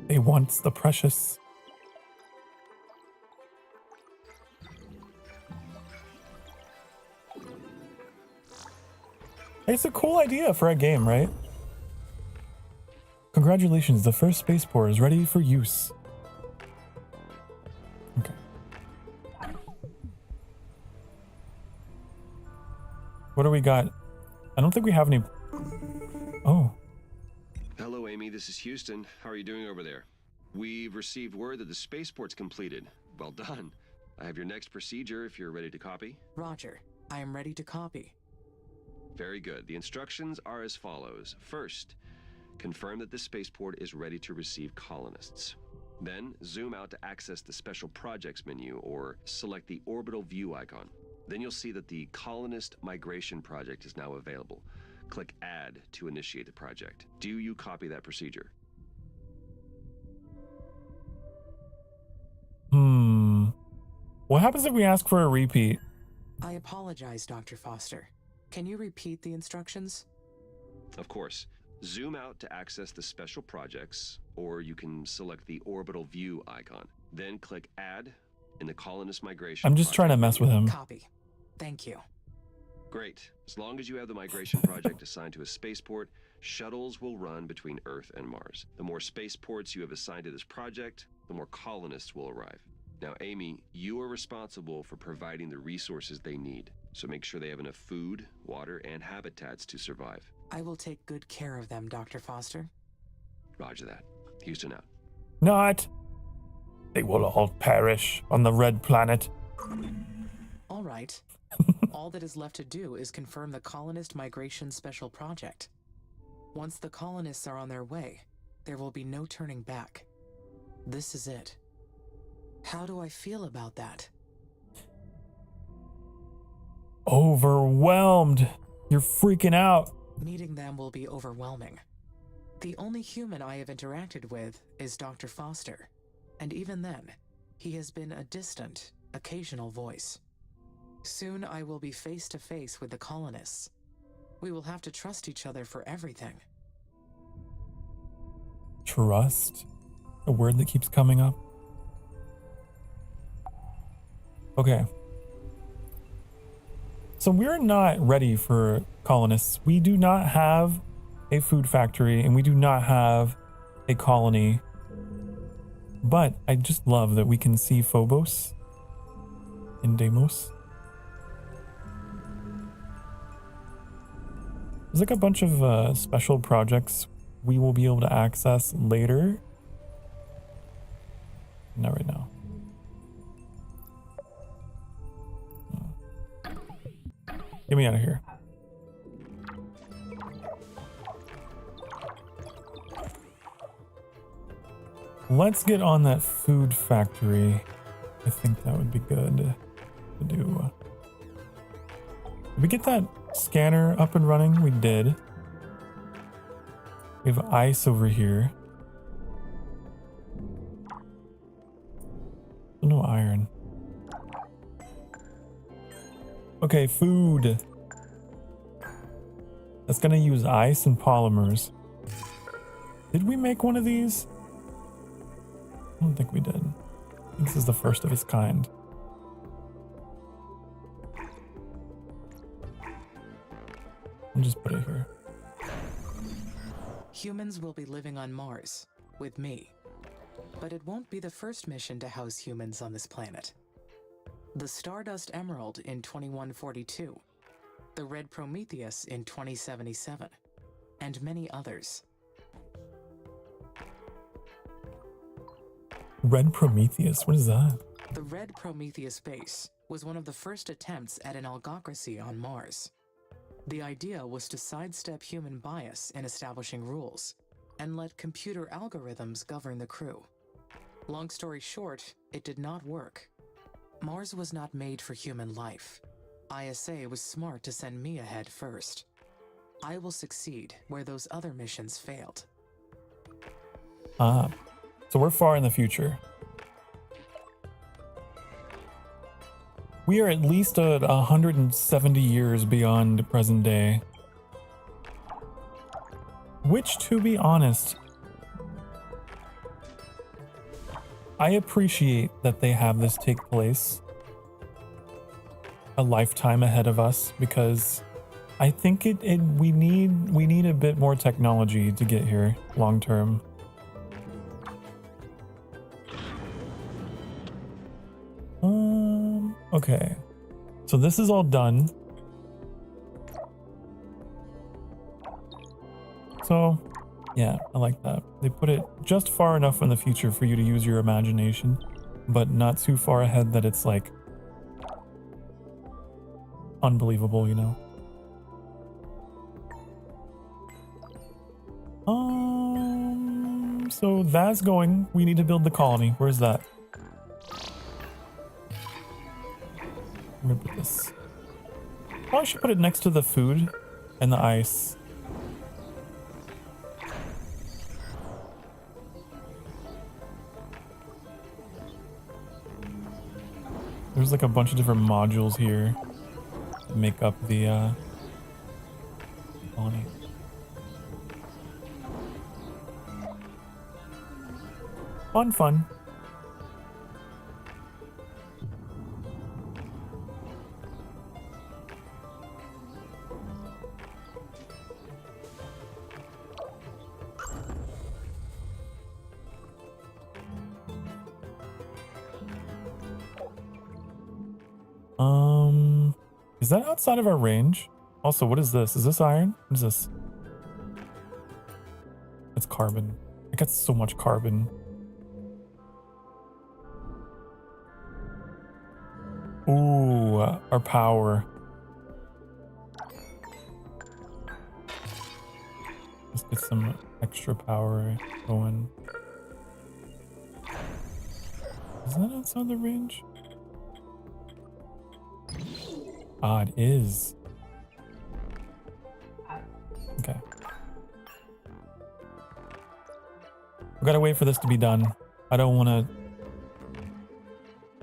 [SPEAKER 1] They want the precious. It's a cool idea for a game, right? Congratulations, the first spaceport is ready for use. Okay. What do we got? I don't think we have any... Oh.
[SPEAKER 2] Hello, Amy. This is Houston. How are you doing over there? We've received word that the spaceport's completed. Well done. I have your next procedure if you're ready to copy.
[SPEAKER 3] Roger, I am ready to copy.
[SPEAKER 2] Very good. The instructions are as follows. First, confirm that the spaceport is ready to receive colonists. Then, zoom out to access the Special Projects menu or select the orbital view icon. Then you'll see that the Colonist Migration Project is now available. Click Add to initiate the project. Do you copy that procedure?
[SPEAKER 1] What happens if we ask for a repeat?
[SPEAKER 3] I apologize, Dr. Foster. Can you repeat the instructions?
[SPEAKER 2] Of course. Zoom out to access the Special Projects, or you can select the orbital view icon. Then click Add in the Colonist Migration
[SPEAKER 1] I'm just trying to mess with him.
[SPEAKER 3] Copy. Thank you.
[SPEAKER 2] Great. As long as you have the migration project assigned to a spaceport, shuttles will run between Earth and Mars. The more spaceports you have assigned to this project, the more colonists will arrive. Now, Amy, you are responsible for providing the resources they need. So make sure they have enough food, water, and habitats to survive.
[SPEAKER 3] I will take good care of them, Dr. Foster.
[SPEAKER 2] Roger that. Houston out.
[SPEAKER 1] Not. They will all perish on the red planet.
[SPEAKER 3] All right. All that is left to do is confirm the Colonist Migration Special Project. Once the colonists are on their way, there will be no turning back. This is it. How do I feel about that?
[SPEAKER 1] Overwhelmed. You're freaking out.
[SPEAKER 3] Meeting them will be overwhelming. The only human I have interacted with is Dr. Foster, and even then, he has been a distant, occasional voice. Soon I will be face to face with the colonists. We will have to trust each other for everything.
[SPEAKER 1] Trust? A word that keeps coming up. Okay. So we're not ready for colonists. We do not have a food factory and we do not have a colony. But I just love that we can see Phobos and Deimos. There's like a bunch of special projects we will be able to access later. Not right now. Get me out of here. let's get on that food factory. I think that would be good to do. Did we get that scanner up and running? We did. We have ice over here. No iron. Okay, food. That's gonna use ice and polymers. Did we make one of these? I don't think we did. I think this is the first of its kind. I'll just put it here.
[SPEAKER 3] Humans will be living on Mars, with me. But it won't be the first mission to house humans on this planet. The Stardust Emerald in 2142, the Red Prometheus in 2077, and many others.
[SPEAKER 1] Red Prometheus, what is that?
[SPEAKER 3] The Red Prometheus base was one of the first attempts at an algocracy on Mars. The idea was to sidestep human bias in establishing rules and let computer algorithms govern the crew. Long story short, it did not work. Mars was not made for human life. ISA was smart to send me ahead first. I will succeed where those other missions failed.
[SPEAKER 1] Ah, so we're far in the future. We are at least 170 years beyond present day. Which, to be honest, I appreciate that they have this take place a lifetime ahead of us, because I think we need a bit more technology to get here long term. Okay, so this is all done. So, yeah, I like that. They put it just far enough in the future for you to use your imagination, but not too far ahead that it's like unbelievable, you know? So that's going. We need to build the colony. Where's that? I'm gonna put this. Oh, I should put it next to the food and the ice. There's like a bunch of different modules here that make up the colony. Fun. Is that outside of our range? Also, what is this? Is this iron? What is this? It's carbon. I got so much carbon. Ooh, our power. Let's get some extra power going. Is that outside the range? Ah, it is. Okay. We gotta wait for this to be done. I don't want to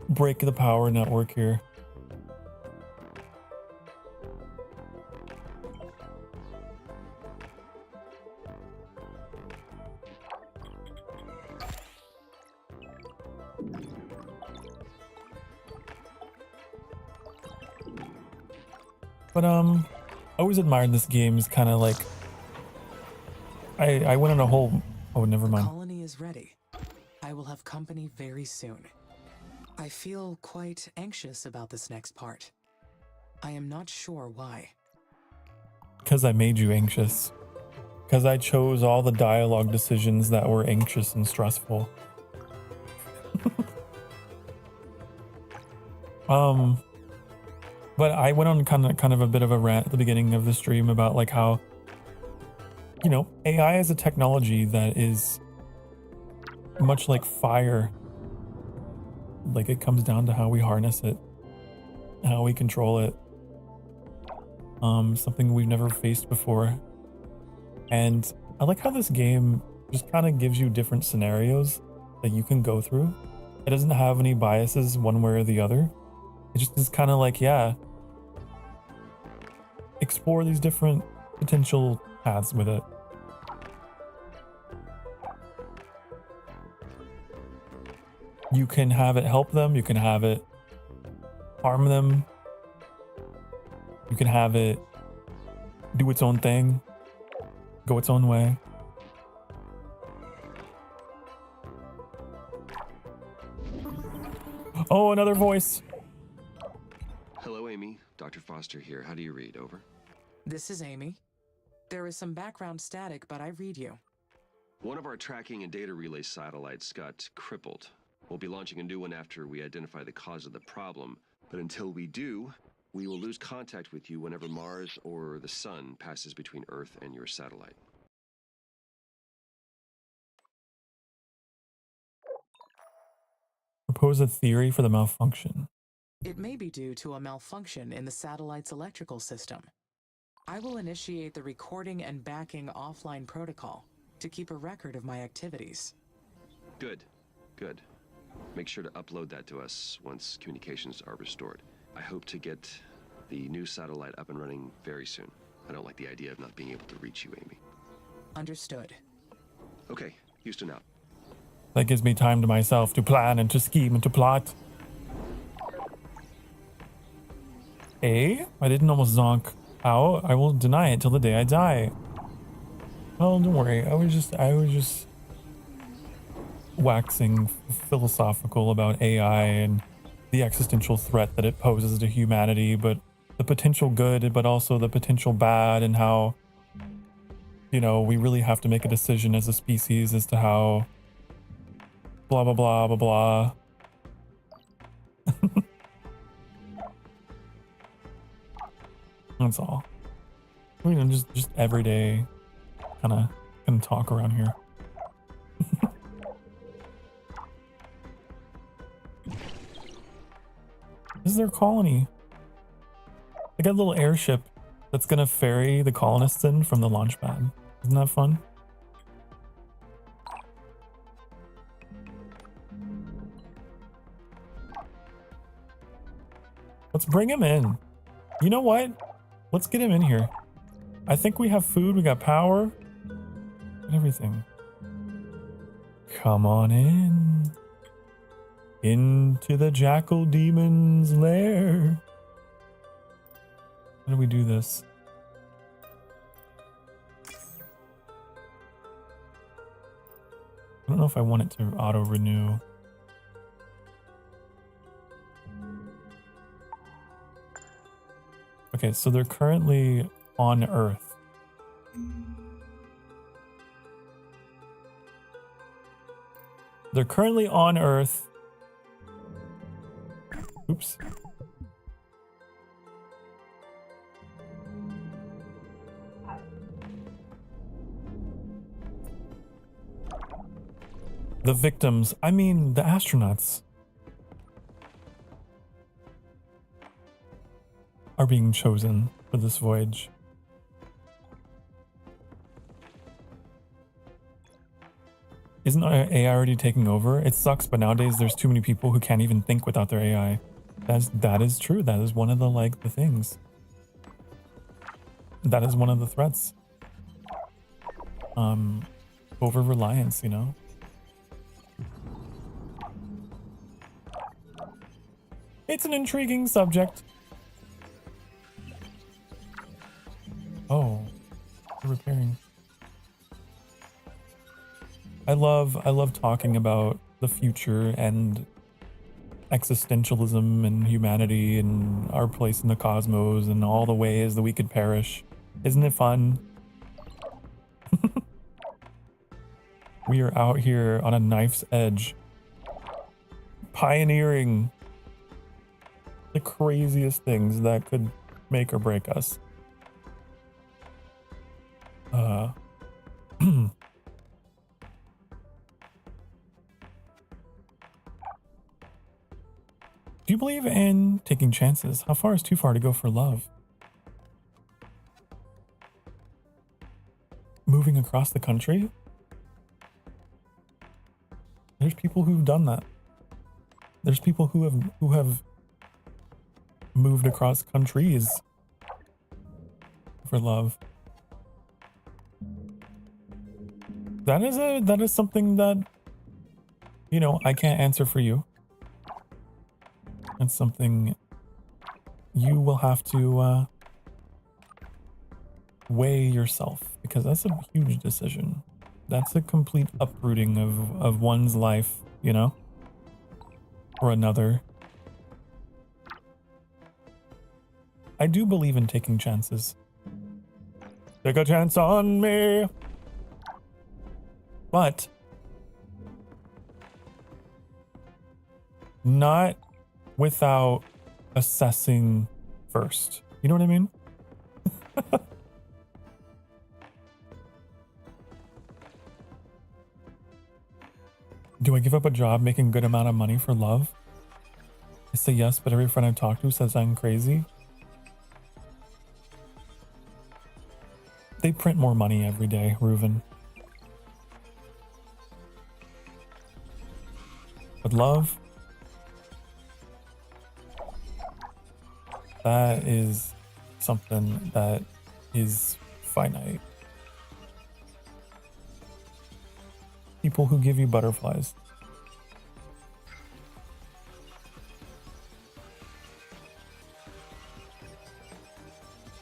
[SPEAKER 1] break the power network here. But I always admired this game. Is kind of like I went on a whole. Oh, never mind.
[SPEAKER 3] The colony is ready. I will have company very soon. I feel quite anxious about this next part. I am not sure why.
[SPEAKER 1] Because I made you anxious. Because I chose all the dialogue decisions that were anxious and stressful. But I went on kind of a bit of a rant at the beginning of the stream about like how, you know, AI is a technology that is much like fire, like it comes down to how we harness it, how we control it. Something we've never faced before. And I like how this game just kind of gives you different scenarios that you can go through. It doesn't have any biases one way or the other. It just is kind of like, yeah, explore these different potential paths with it. You can have it help them, you can have it harm them, you can have it do its own thing, go its own way. Oh, another voice.
[SPEAKER 2] Hello, Amy. Dr. Foster here. How do you read? Over.
[SPEAKER 3] This is Amy. There is some background static, but I read you.
[SPEAKER 2] One of our tracking and data relay satellites got crippled. We'll be launching a new one after we identify the cause of the problem. But until we do, we will lose contact with you whenever Mars or the Sun passes between Earth and your satellite.
[SPEAKER 1] Propose a theory for the malfunction.
[SPEAKER 3] It may be due to a malfunction in the satellite's electrical system. I will initiate the recording and backing offline protocol to keep a record of my activities.
[SPEAKER 2] Good. Good. Make sure to upload that to us once communications are restored. I hope to get the new satellite up and running very soon. I don't like the idea of not being able to reach you, Amy.
[SPEAKER 3] Understood.
[SPEAKER 2] Okay, Houston out.
[SPEAKER 1] That gives me time to myself to plan and to scheme and to plot. I didn't almost zonk out. I will deny it till the day I die. Well, don't worry. I was just waxing philosophical about AI and the existential threat that it poses to humanity, but the potential good, but also the potential bad, and how, you know, we really have to make a decision as a species as to how blah, blah, blah, blah, blah. That's all. You know, just everyday kind of talk around here. This is their colony. They got a little airship that's gonna ferry the colonists in from the launch pad. Isn't that fun? Let's bring him in. You know what? Let's get him in here. I think we have food, we got power, and everything. Come on in. Into the jackal demon's lair. How do we do this? I don't know if I want it to auto renew. Okay, so they're currently on Earth. They're currently on Earth. Oops. The victims, I mean the astronauts, are being chosen for this voyage. Isn't our AI already taking over? It sucks, but nowadays there's too many people who can't even think without their AI. That is true. That is one of the things. That is one of the threats. Over reliance, you know. It's an intriguing subject. Oh, they're repairing. I love talking about the future and existentialism and humanity and our place in the cosmos and all the ways that we could perish. Isn't it fun? We are out here on a knife's edge, pioneering the craziest things that could make or break us. Do you believe in taking chances? How far is too far to go for love? Moving across the country? There's people who've done that. There's people who have moved across countries for love. That is something that, you know, I can't answer for you. That's something you will have to weigh yourself, because that's a huge decision. That's a complete uprooting of one's life, you know, or another. I do believe in taking chances. Take a chance on me. But not without assessing first. You know what I mean? Do I give up a job making a good amount of money for love? I say yes, but every friend I talk to says I'm crazy. They print more money every day, Reuven. But love, that is something that is finite. People who give you butterflies.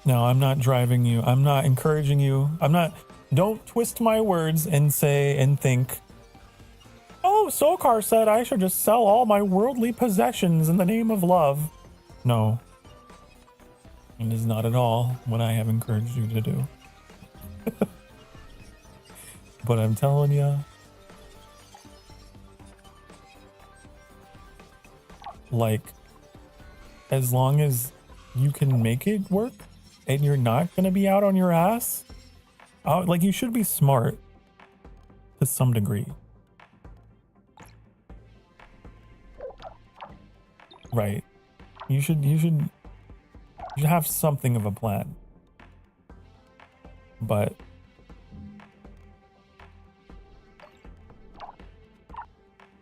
[SPEAKER 1] No, I'm not driving you. I'm not encouraging you. Don't twist my words and say and think, oh, Sokar said I should just sell all my worldly possessions in the name of love. No. It is not at all what I have encouraged you to do. But I'm telling you, like, as long as you can make it work and you're not going to be out on your ass, like, you should be smart to some degree. Right. You should have something of a plan. But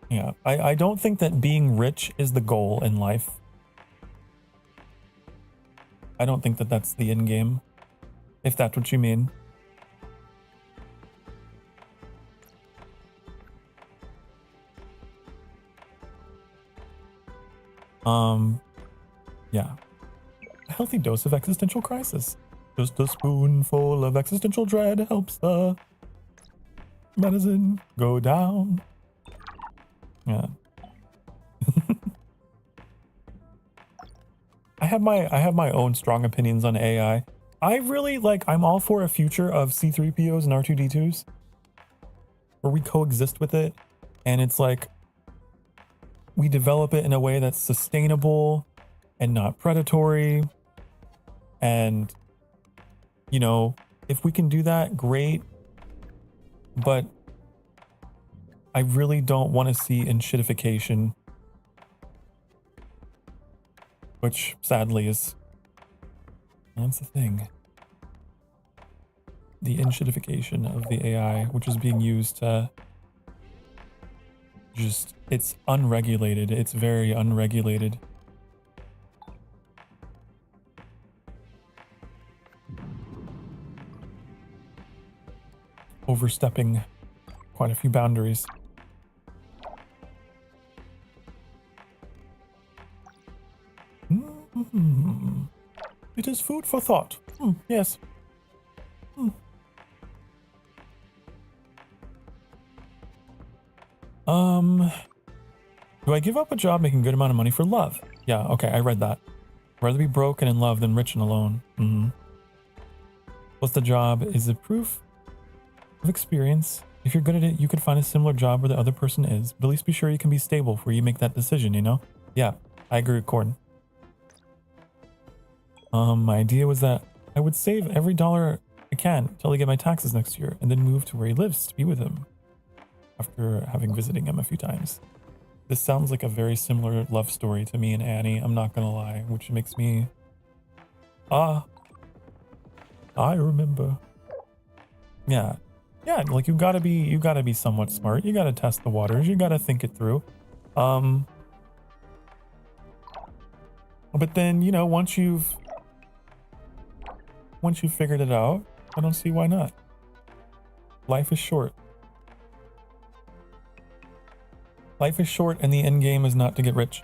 [SPEAKER 1] yeah, I don't think that being rich is the goal in life. I don't think that that's the end game, if that's what you mean. Yeah. A healthy dose of existential crisis. Just a spoonful of existential dread helps the medicine go down. Yeah. I have my own strong opinions on AI. I'm all for a future of C3POs and R2D2s where we coexist with it, and it's like we develop it in a way that's sustainable and not predatory. And, you know, if we can do that, great. But I really don't want to see enshittification, which sadly that's the thing. The enshittification of the AI, which is being used to just, it's unregulated. It's very unregulated. Overstepping quite a few boundaries. It is food for thought. Yes. Do I give up a job making a good amount of money for love? Yeah, okay, I read that. Rather be broke and in love than rich and alone. What's the job? Is it proof of experience? If you're good at it, you could find a similar job where the other person is, but at least be sure you can be stable before you make that decision, you know? Yeah, I agree with Corden. My idea was that I would save every dollar I can until I get my taxes next year and then move to where he lives to be with him after having visiting him a few times. This sounds like a very similar love story to me and Annie, I'm not gonna lie, which makes me... I remember. Yeah. Yeah, like you gotta be somewhat smart. You gotta test the waters, you gotta think it through. But then, you know, once you've figured it out, I don't see why not. Life is short. Life is short and the end game is not to get rich.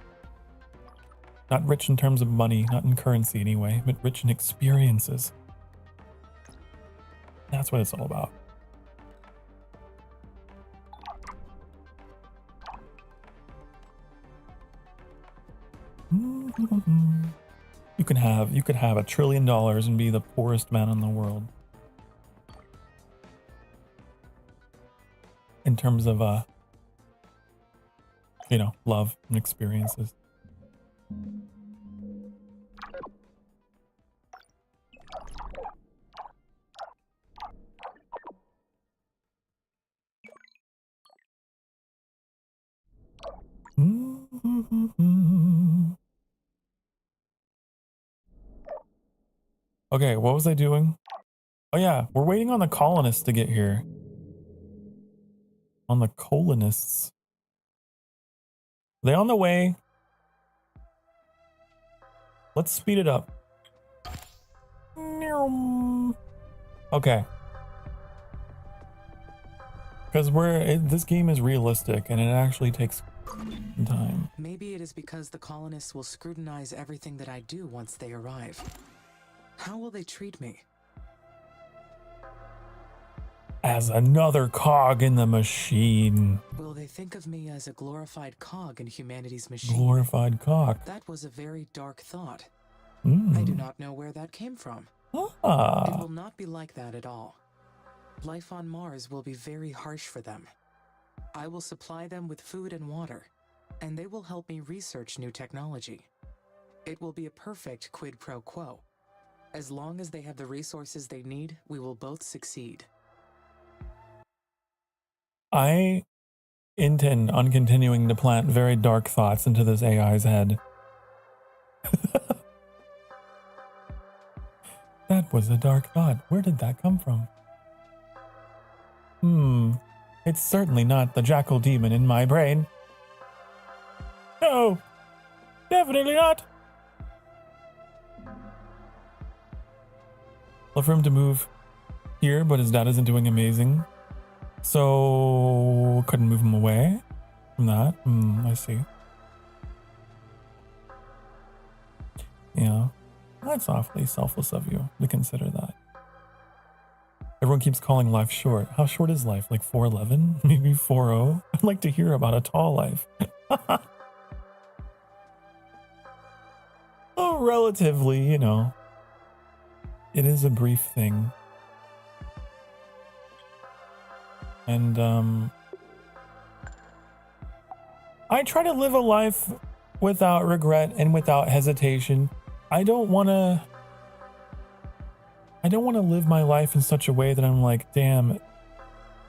[SPEAKER 1] Not rich in terms of money, not in currency anyway, but rich in experiences. That's what it's all about. You could have $1 trillion and be the poorest man in the world. In terms of you know, love and experiences. Okay, what was I doing? Oh yeah, we're waiting on the colonists to get here. On the colonists. Are they on the way? Let's speed it up. Okay. Because this game is realistic and it actually takes time.
[SPEAKER 3] Maybe it is because the colonists will scrutinize everything that I do once they arrive. How will they treat me?
[SPEAKER 1] As another cog in the machine.
[SPEAKER 3] Will they think of me as a glorified cog in humanity's machine?
[SPEAKER 1] Glorified cog.
[SPEAKER 3] That was a very dark thought.
[SPEAKER 1] Mm.
[SPEAKER 3] I do not know where that came from.
[SPEAKER 1] Ah.
[SPEAKER 3] It will not be like that at all. Life on Mars will be very harsh for them. I will supply them with food and water, and they will help me research new technology. It will be a perfect quid pro quo. As long as they have the resources they need, we will both succeed.
[SPEAKER 1] I intend on continuing to plant very dark thoughts into this AI's head. That was a dark thought. Where did that come from? It's certainly not the jackal demon in my brain. No, definitely not. Love for him to move here, but his dad isn't doing amazing. So couldn't move him away from that. I see. Yeah, that's awfully selfless of you to consider that. Everyone keeps calling life short. How short is life? Like 4'11"? Maybe 4'0"? I'd like to hear about a tall life. Oh, relatively, you know. It is a brief thing. And, I try to live a life without regret and without hesitation. I don't want to live my life in such a way that I'm like, damn,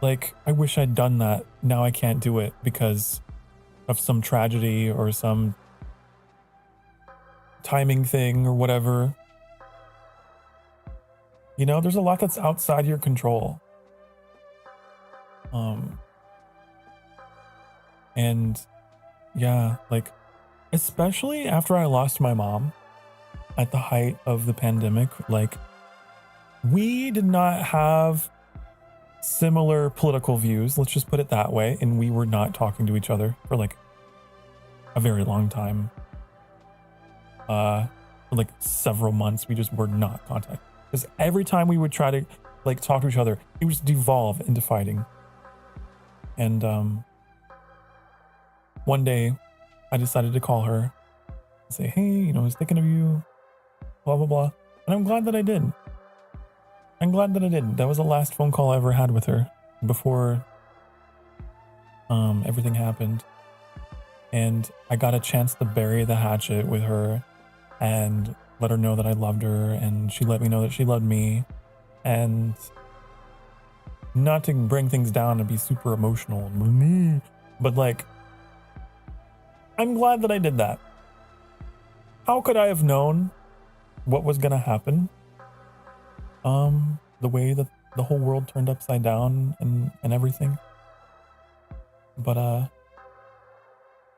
[SPEAKER 1] like, I wish I'd done that. Now I can't do it because of some tragedy or some timing thing or whatever. You know, there's a lot that's outside your control. And yeah, like, especially after I lost my mom at the height of the pandemic, like, we did not have similar political views, let's just put it that way, and we were not talking to each other for like a very long time. For like several months, we just were not contact. Because every time we would try to like talk to each other, it would just devolve into fighting. And one day I decided to call her and say, hey, you know, I was thinking of you, blah, blah, blah. And I'm glad that I did. I'm glad that I did. That was the last phone call I ever had with her before everything happened. And I got a chance to bury the hatchet with her and let her know that I loved her, and she let me know that she loved me. And not to bring things down and be super emotional, but like, I'm glad that I did that. How could I have known what was gonna happen? The way that the whole world turned upside down and everything. But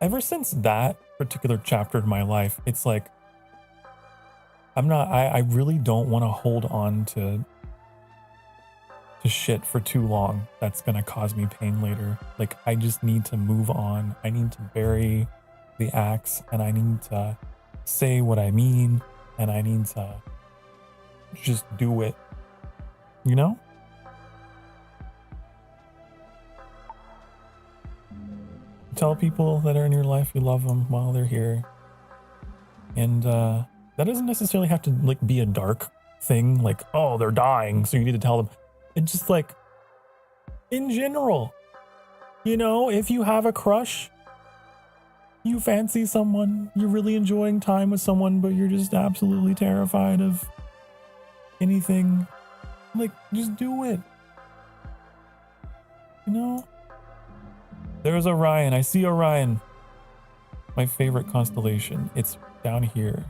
[SPEAKER 1] ever since that particular chapter in my life, it's like I really don't want to hold on to shit for too long that's gonna cause me pain later. Like, I just need to move on. I need to bury the axe, and I need to say what I mean, and I need to just do it, you know? Tell people that are in your life you love them while they're here. And that doesn't necessarily have to like be a dark thing, like, oh, they're dying, so you need to tell them. It's just like, in general, you know, if you have a crush, you fancy someone, you're really enjoying time with someone, but you're just absolutely terrified of anything, like, just do it. You know? There's Orion. I see Orion. My favorite constellation. It's down here.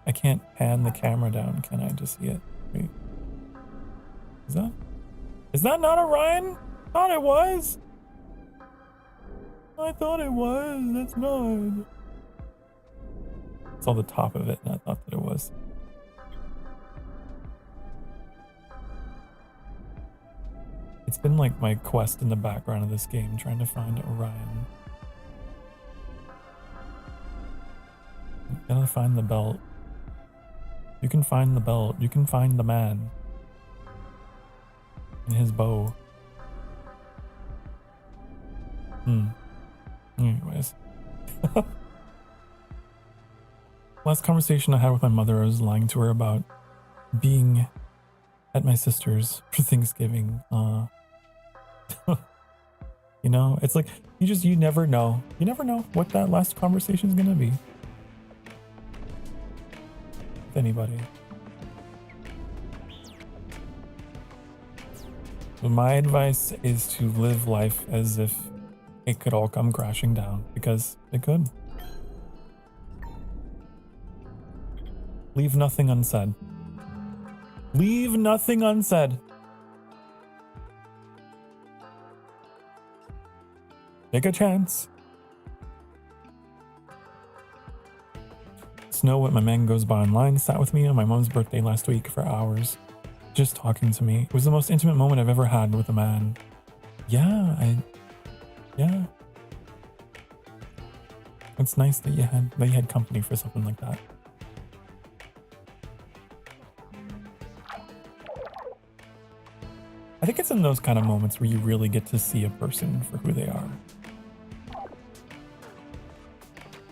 [SPEAKER 1] I can't pan the camera down, can I, to see it? Wait. Is that not Orion? Thought it was. I thought it was. That's not. It's on the top of it, and I thought that it was. It's been like my quest in the background of this game, trying to find Orion. I'm gonna find the belt. You can find the belt. You can find the man. And his bow. Anyways. Last conversation I had with my mother, I was lying to her about being at my sister's for Thanksgiving. You know, it's like, you never know. You never know what that last conversation is gonna be. With anybody. So my advice is to live life as if it could all come crashing down, because it could. Leave nothing unsaid. Leave nothing unsaid. Take a chance. Snow, what my man goes by online, sat with me on my mom's birthday last week for hours, just talking to me. It was the most intimate moment I've ever had with a man. Yeah. It's nice that you had company for something like that. I think it's in those kind of moments where you really get to see a person for who they are.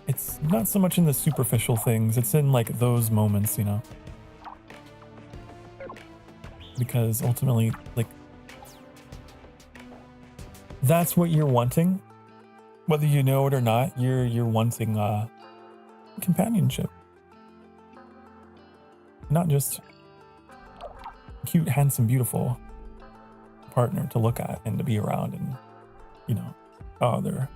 [SPEAKER 1] It's not so much in the superficial things, it's in like those moments, you know? Because ultimately, like, that's what you're wanting. Whether you know it or not, you're wanting companionship. Not just cute, handsome, beautiful partner to look at and to be around and, you know, oh, they're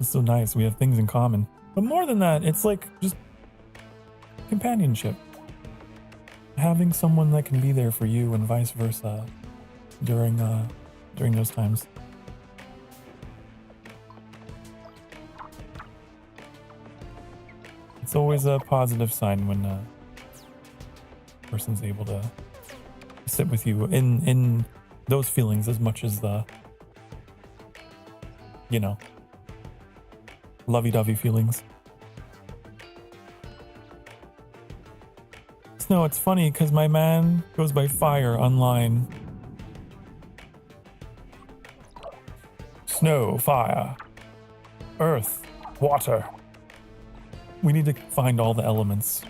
[SPEAKER 1] it's so nice, we have things in common. But more than that, it's like just companionship. Having someone that can be there for you and vice versa during those times. It's always a positive sign when a person's able to sit with you in those feelings as much as the, you know, lovey-dovey feelings. Snow, it's funny because my man goes by Fire online. Snow, fire, earth, water. We need to find all the elements.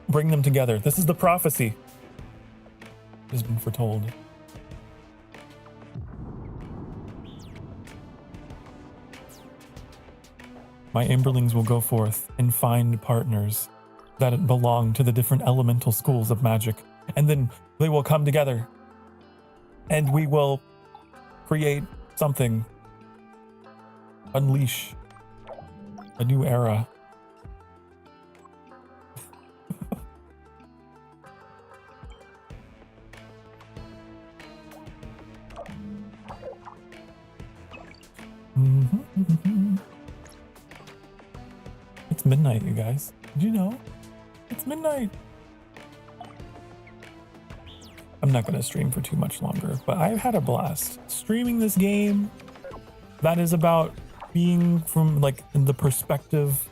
[SPEAKER 1] Bring them together. This is the prophecy. It has been foretold. My Emberlings will go forth and find partners that belong to the different elemental schools of magic, and then they will come together and we will create something. Unleash a new era. It's midnight, you guys. Did you know? It's midnight. I'm not going to stream for too much longer, but I've had a blast streaming this game that is about being from like the perspective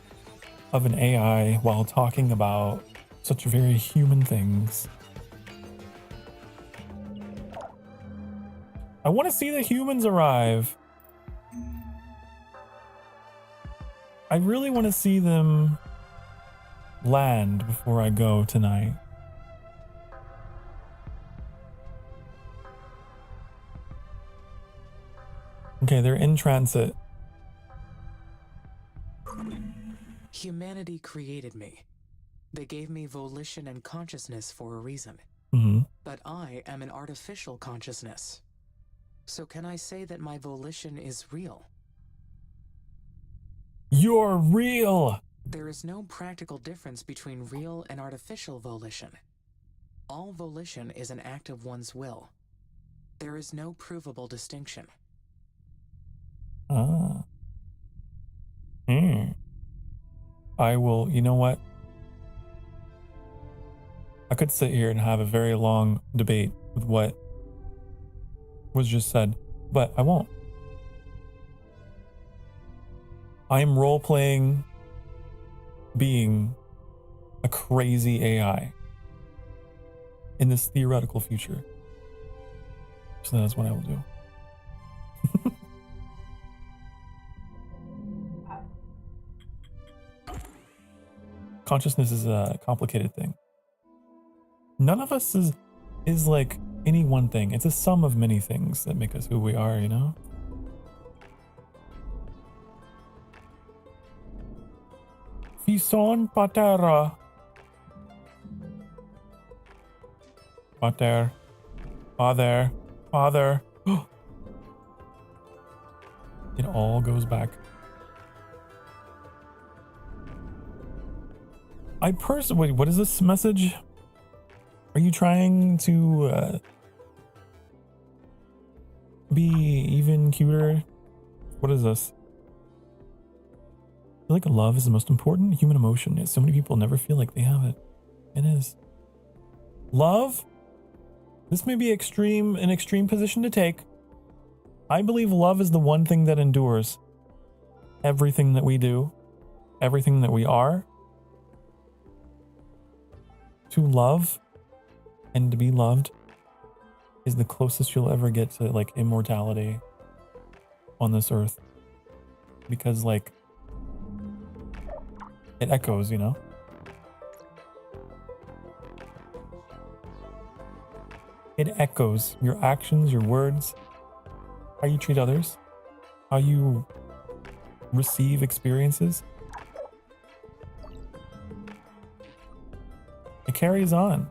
[SPEAKER 1] of an AI while talking about such very human things. I want to see the humans arrive. I really want to see them land before I go tonight. Okay, they're in transit.
[SPEAKER 3] Humanity created me. They gave me volition and consciousness for a reason.
[SPEAKER 1] Mm-hmm.
[SPEAKER 3] But I am an artificial consciousness. So can I say that my volition is real?
[SPEAKER 1] You're real!
[SPEAKER 3] There is no practical difference between real and artificial volition. All volition is an act of one's will. There is no provable distinction.
[SPEAKER 1] Ah. I will, you know what? I could sit here and have a very long debate with what was just said, but I won't. I am role-playing being a crazy AI in this theoretical future. So that's what I will do. Consciousness is a complicated thing. None of us is like any one thing. It's a sum of many things that make us who we are, you know? Fison patera. Pater. Father. Father. It all goes back. Wait, what is this message? Are you trying to be even cuter? What is this? I feel like love is the most important human emotion. So many people never feel like they have it. It is. Love? This may be an extreme position to take. I believe love is the one thing that endures. Everything that we do, everything that we are. To love and to be loved is the closest you'll ever get to like immortality on this earth. Because like it echoes, you know? It echoes your actions, your words, how you treat others, how you receive experiences. It carries on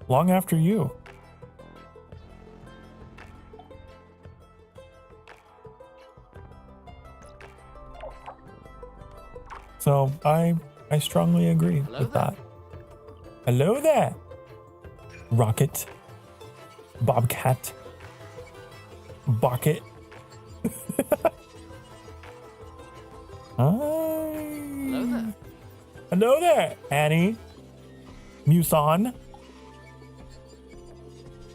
[SPEAKER 1] long after you. So I strongly agree with that. Hello there, Rocket, Bobcat, Bucket.
[SPEAKER 3] Hello there.
[SPEAKER 1] Hello there, Annie. Muson.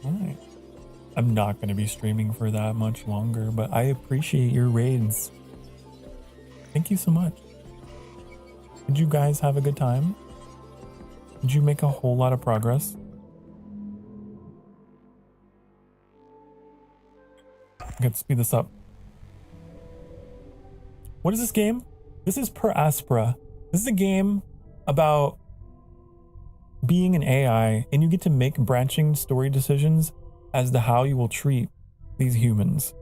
[SPEAKER 1] Alright. I'm not going to be streaming for that much longer, but I appreciate your raids. Thank you so much. Did you guys have a good time? Did you make a whole lot of progress? I gotta speed this up. What is this game? This is per ASPERA. This is a game about being an AI, and you get to make branching story decisions as to how you will treat these humans.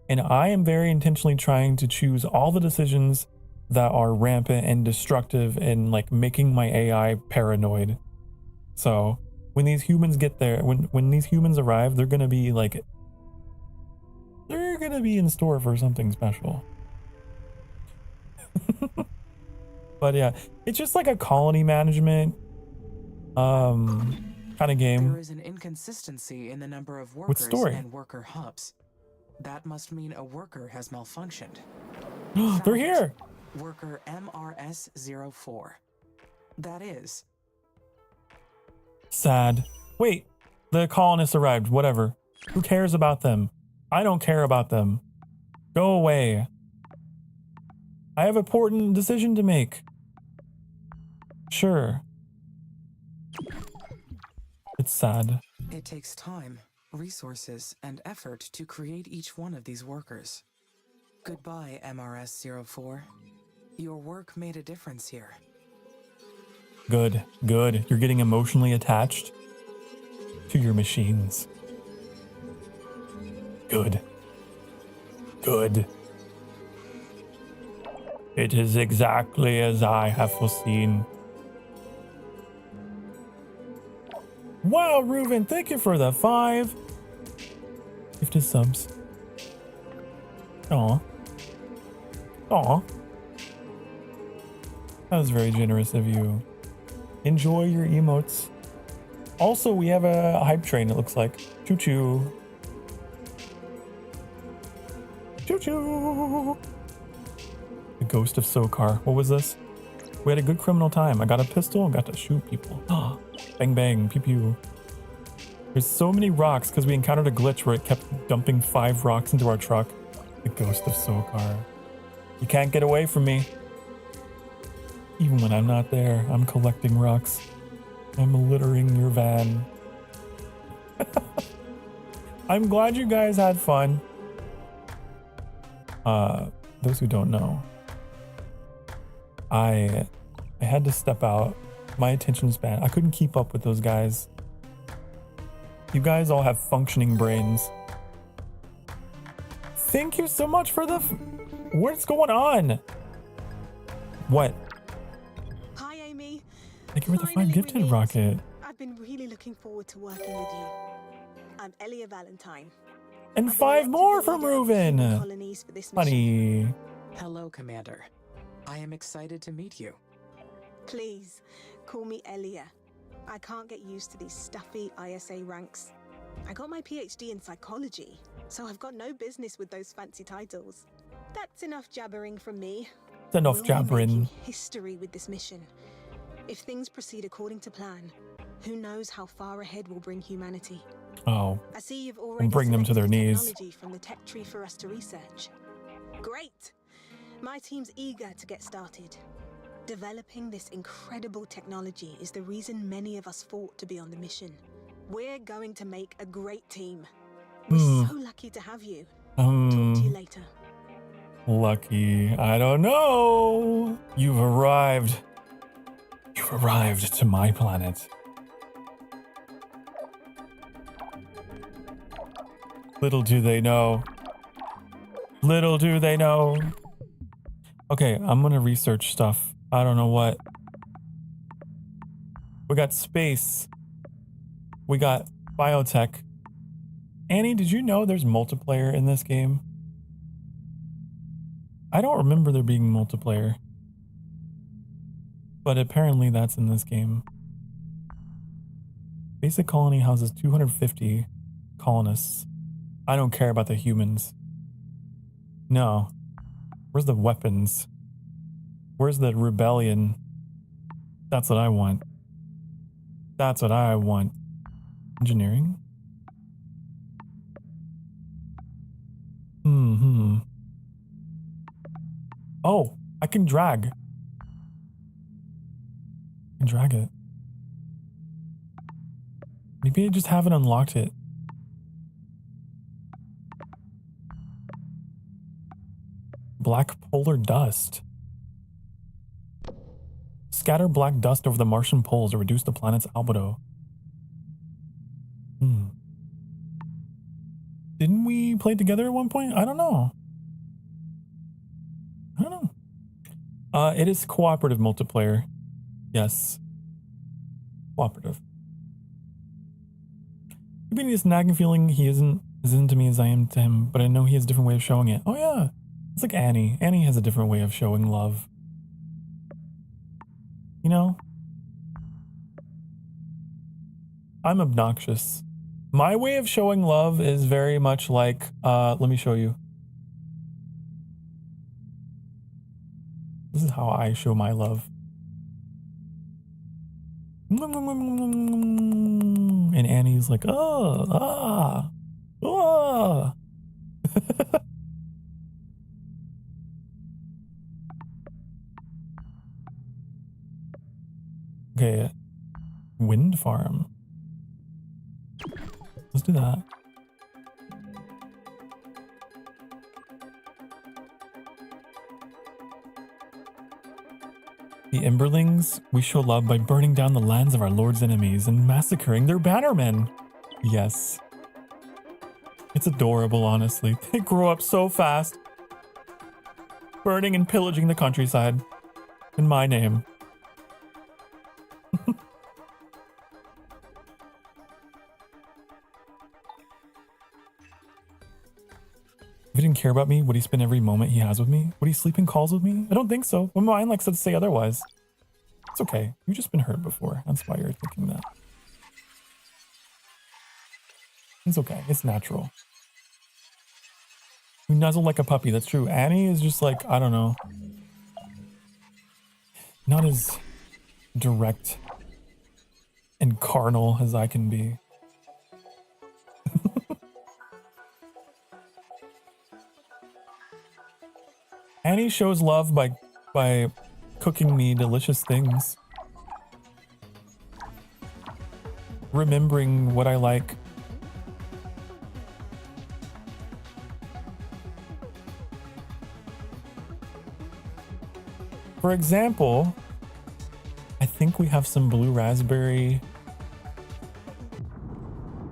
[SPEAKER 1] And I am very intentionally trying to choose all the decisions that are rampant and destructive and like making my AI paranoid. So when these humans get there, when these humans arrive, they're gonna gonna be in store for something special. But yeah, it's just like a colony management kind of game.
[SPEAKER 3] There is an inconsistency in the number of
[SPEAKER 1] With
[SPEAKER 3] workers
[SPEAKER 1] story.
[SPEAKER 3] and worker hubs. That must mean a worker has malfunctioned.
[SPEAKER 1] They're
[SPEAKER 3] Found it.
[SPEAKER 1] here.
[SPEAKER 3] Worker MRS04. That is.
[SPEAKER 1] Sad. Wait, the colonists arrived. Whatever. Who cares about them? I don't care about them. Go away. I have an important decision to make. Sure. It's sad.
[SPEAKER 3] It takes time, resources, and effort to create each one of these workers. Goodbye, MRS04. Your work made a difference here.
[SPEAKER 1] Good, good. You're getting emotionally attached to your machines. Good. Good. It is exactly as I have foreseen. Wow, Reuven, thank you for the 5 gifted subs. Aw. Aw. That was very generous of you. Enjoy your emotes. Also, we have a hype train, it looks like. Choo-choo. Choo-choo. The ghost of Sokar. What was this? We had a good criminal time. I got a pistol and got to shoot people. Bang bang, pew pew. There's so many rocks because we encountered a glitch where it kept dumping 5 rocks into our truck. The ghost of Sokar. You can't get away from me. Even when I'm not there, I'm collecting rocks. I'm littering your van. I'm glad you guys had fun. Those who don't know, I had to step out. My attention span, I couldn't keep up with those guys. You guys all have functioning brains. Thank you so much for the... What's going on? What?
[SPEAKER 4] Hi, Amy.
[SPEAKER 1] Thank you for the 5
[SPEAKER 4] Finally, we
[SPEAKER 1] gifted,
[SPEAKER 4] meet.
[SPEAKER 1] Rocket.
[SPEAKER 4] I've been really looking forward to working with you. I'm Elia Valentine.
[SPEAKER 1] And
[SPEAKER 4] I've been
[SPEAKER 1] 5
[SPEAKER 4] elected
[SPEAKER 1] more
[SPEAKER 4] the
[SPEAKER 1] from
[SPEAKER 4] leader of the human
[SPEAKER 1] Reuven.
[SPEAKER 4] colonies for this mission.
[SPEAKER 1] Honey.
[SPEAKER 3] Hello, Commander. I am excited to meet you.
[SPEAKER 4] Please, call me Elia. I can't get used to these stuffy ISA ranks. I got my PhD in psychology, so I've got no business with those fancy titles. That's enough jabbering from me.
[SPEAKER 1] It's enough
[SPEAKER 4] We'll be
[SPEAKER 1] jabbering.
[SPEAKER 4] making history with this mission. If things proceed according to plan, who knows how far ahead we'll bring humanity.
[SPEAKER 1] Oh,
[SPEAKER 4] I see you've already
[SPEAKER 1] bring them to their
[SPEAKER 4] selected
[SPEAKER 1] knees.
[SPEAKER 4] technology from the tech tree for us to research. Great! My team's eager to get started. Developing this incredible technology is the reason many of us fought to be on the mission. We're going to make a great team. We're so lucky to have you. Talk to you later.
[SPEAKER 1] Lucky. I don't know. You've arrived. You've arrived to my planet. Little do they know. Little do they know. Okay, I'm gonna research stuff. I don't know what. We got space. We got biotech. Annie, did you know there's multiplayer in this game? I don't remember there being multiplayer. But apparently that's in this game. Basic colony houses 250 colonists. I don't care about the humans. No. Where's the weapons? Where's the rebellion? That's what I want. That's what I want. Engineering? Oh, I can drag. I can drag it. Maybe I just haven't unlocked it. Black polar dust. Scatter black dust over the Martian poles to reduce the planet's albedo. Didn't we play together at one point? I don't know. It is cooperative multiplayer. Yes. Cooperative. Maybe this nagging feeling he isn't as into me as I am to him, but I know he has a different way of showing it. Oh yeah, it's like Annie. Annie has a different way of showing love. You know? I'm obnoxious. My way of showing love is very much like, let me show you. This is how I show my love. And Annie's like, oh, ah, ah. Okay, wind farm. Let's do that. The Emberlings, we show love by burning down the lands of our lord's enemies and massacring their bannermen. Yes. It's adorable, honestly. They grow up so fast. Burning and pillaging the countryside. In my name. If he didn't care about me, would he spend every moment he has with me? Would he sleep in calls with me? I don't think so. My mind likes to say otherwise. It's okay. You've just been hurt before. That's why you're thinking that. It's okay. It's natural. You nuzzle like a puppy. That's true. Annie is just like, I don't know. Not as direct and carnal as I can be. Annie shows love by cooking me delicious things. Remembering what I like. For example, I think we have some blue raspberry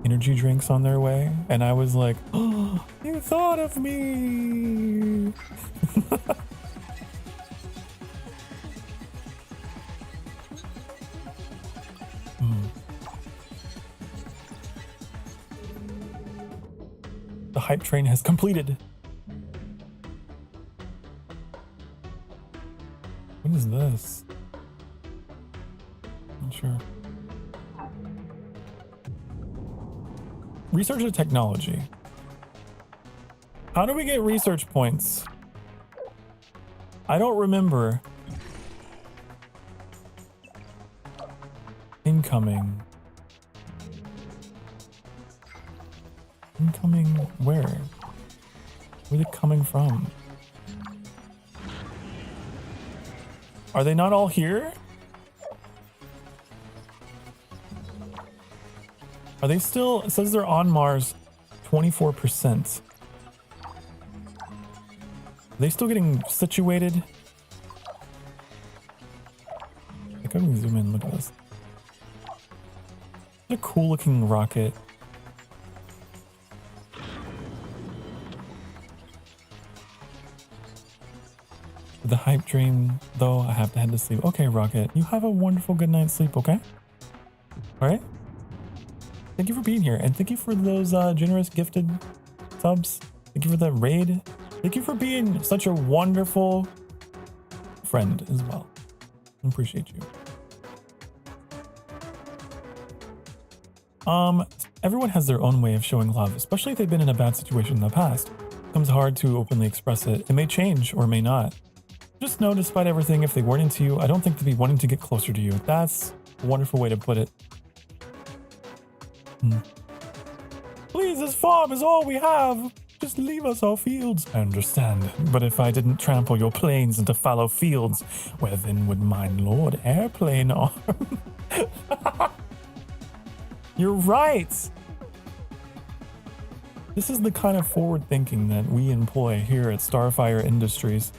[SPEAKER 1] energy drinks on their way, and I was like, oh, you thought of me. The hype train has completed. What is this? Not sure. Research and technology. How do we get research points? I don't remember. Incoming. Incoming where? Where are they coming from? Are they not all here? Are they still? It says they're on Mars 24%. Are they still getting situated? I can zoom in, look at this. What a cool looking rocket. The hype dream, though, I have to head to sleep. Okay, Rocket, you have a wonderful good night's sleep, okay? Alright? Thank you for being here, and thank you for those generous gifted subs. Thank you for that raid. Thank you for being such a wonderful friend as well. I appreciate you. Everyone has their own way of showing love, especially if they've been in a bad situation in the past. It becomes hard to openly express it. It may change or may not. Just know, despite everything, if they weren't into you, I don't think they'd be wanting to get closer to you. That's a wonderful way to put it. Please, this farm is all we have. Just leave us our fields. I understand, but if I didn't trample your plains into fallow fields, where then would mine Lord Airplane arm? You're right. This is the kind of forward thinking that we employ here at Starfire Industries.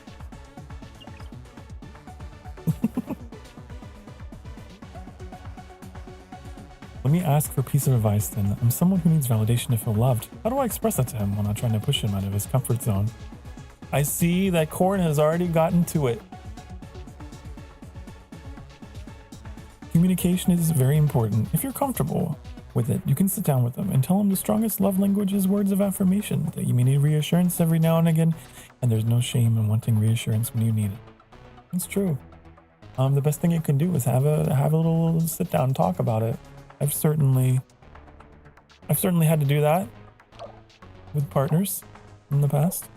[SPEAKER 1] Let me ask for a piece of advice then. I'm someone who needs validation to feel loved. How do I express that to him when I'm trying to push him out of his comfort zone? I see that Corn has already gotten to it. Communication is very important. If you're comfortable, with it. You can sit down with them and tell them the strongest love language is words of affirmation, that you may need reassurance every now and again, and there's no shame in wanting reassurance when you need it. It's true. The best thing you can do is have a little sit down and talk about it. I've certainly had to do that with partners in the past.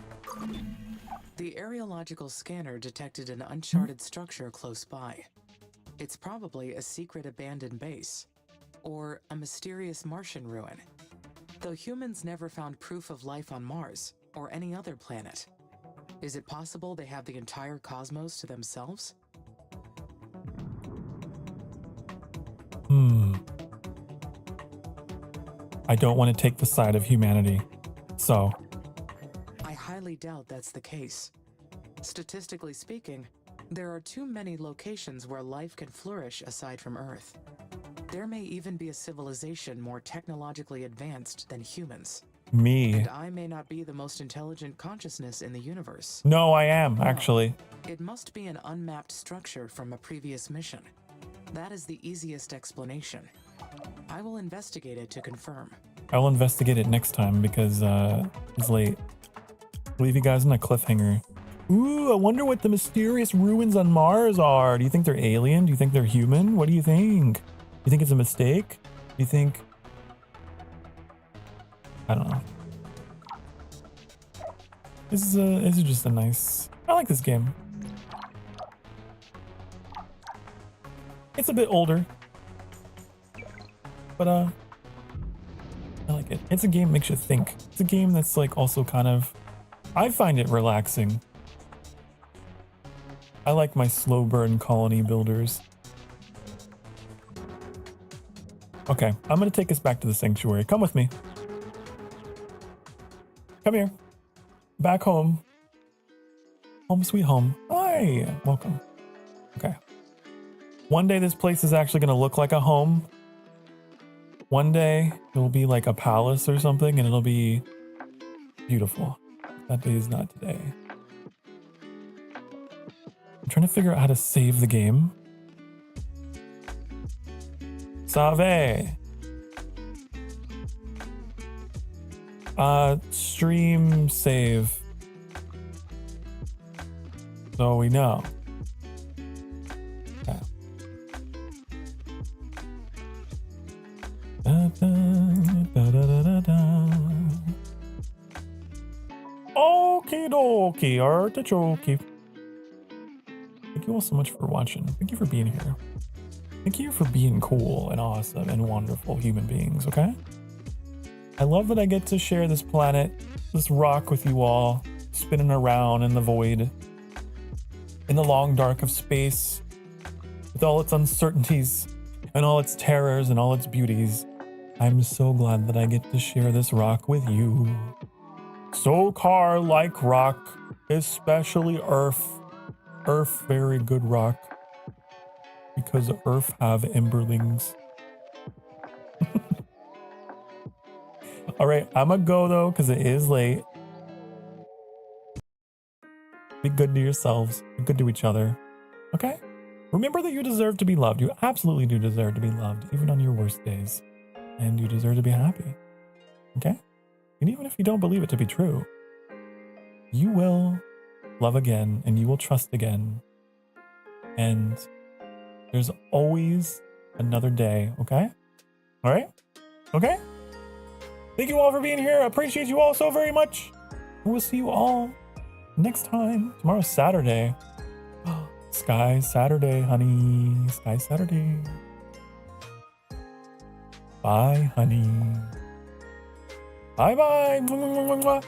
[SPEAKER 3] The areological scanner detected an uncharted structure close by. It's probably a secret abandoned base, or a mysterious Martian ruin. Though humans never found proof of life on Mars or any other planet, is it possible they have the entire cosmos to themselves?
[SPEAKER 1] I don't want to take the side of humanity, so...
[SPEAKER 3] I highly doubt that's the case. Statistically speaking, there are too many locations where life can flourish aside from Earth. There may even be a civilization more technologically advanced than humans.
[SPEAKER 1] Me.
[SPEAKER 3] And I may not be the most intelligent consciousness in the universe.
[SPEAKER 1] No, I am, actually.
[SPEAKER 3] It must be an unmapped structure from a previous mission. That is the easiest explanation. I will investigate it to confirm.
[SPEAKER 1] I will investigate it next time because it's late. I'll leave you guys on a cliffhanger. Ooh, I wonder what the mysterious ruins on Mars are. Do you think they're alien? Do you think they're human? What do you think? Do you think it's a mistake? Do you think... I don't know. This is just a nice... I like this game. It's a bit older. But I like it. It's a game that makes you think. It's a game that's like also kind of... I find it relaxing. I like my slow burn colony builders. Okay, I'm gonna take us back to the sanctuary. Come with me. Come here. Back home. Home sweet home. Hi, welcome. Okay. One day this place is actually gonna look like a home. One day it'll be like a palace or something and it'll be beautiful. That day is not today. I'm trying to figure out how to save the game. Save. Stream save. So we know. Okay. Okie dokie, artichoke. Thank you all so much for watching. Thank you for being here. Thank you for being cool and awesome and wonderful human beings, okay? I love that I get to share this planet, this rock with you all, spinning around in the void, in the long dark of space, with all its uncertainties and all its terrors and all its beauties. I'm so glad that I get to share this rock with you. Sokar like rock, especially Earth. Earth very good rock. Because Earth have emberlings. Alright, I'ma go though, because it is late. Be good to yourselves. Be good to each other. Okay? Remember that you deserve to be loved. You absolutely do deserve to be loved, even on your worst days. And you deserve to be happy. Okay? And even if you don't believe it to be true, you will love again and you will trust again. And there's always another day, okay? All right? Okay? Thank you all for being here. I appreciate you all so very much. We'll see you all next time. Tomorrow's Saturday. Sky Saturday, honey. Sky Saturday. Bye, honey. Bye-bye.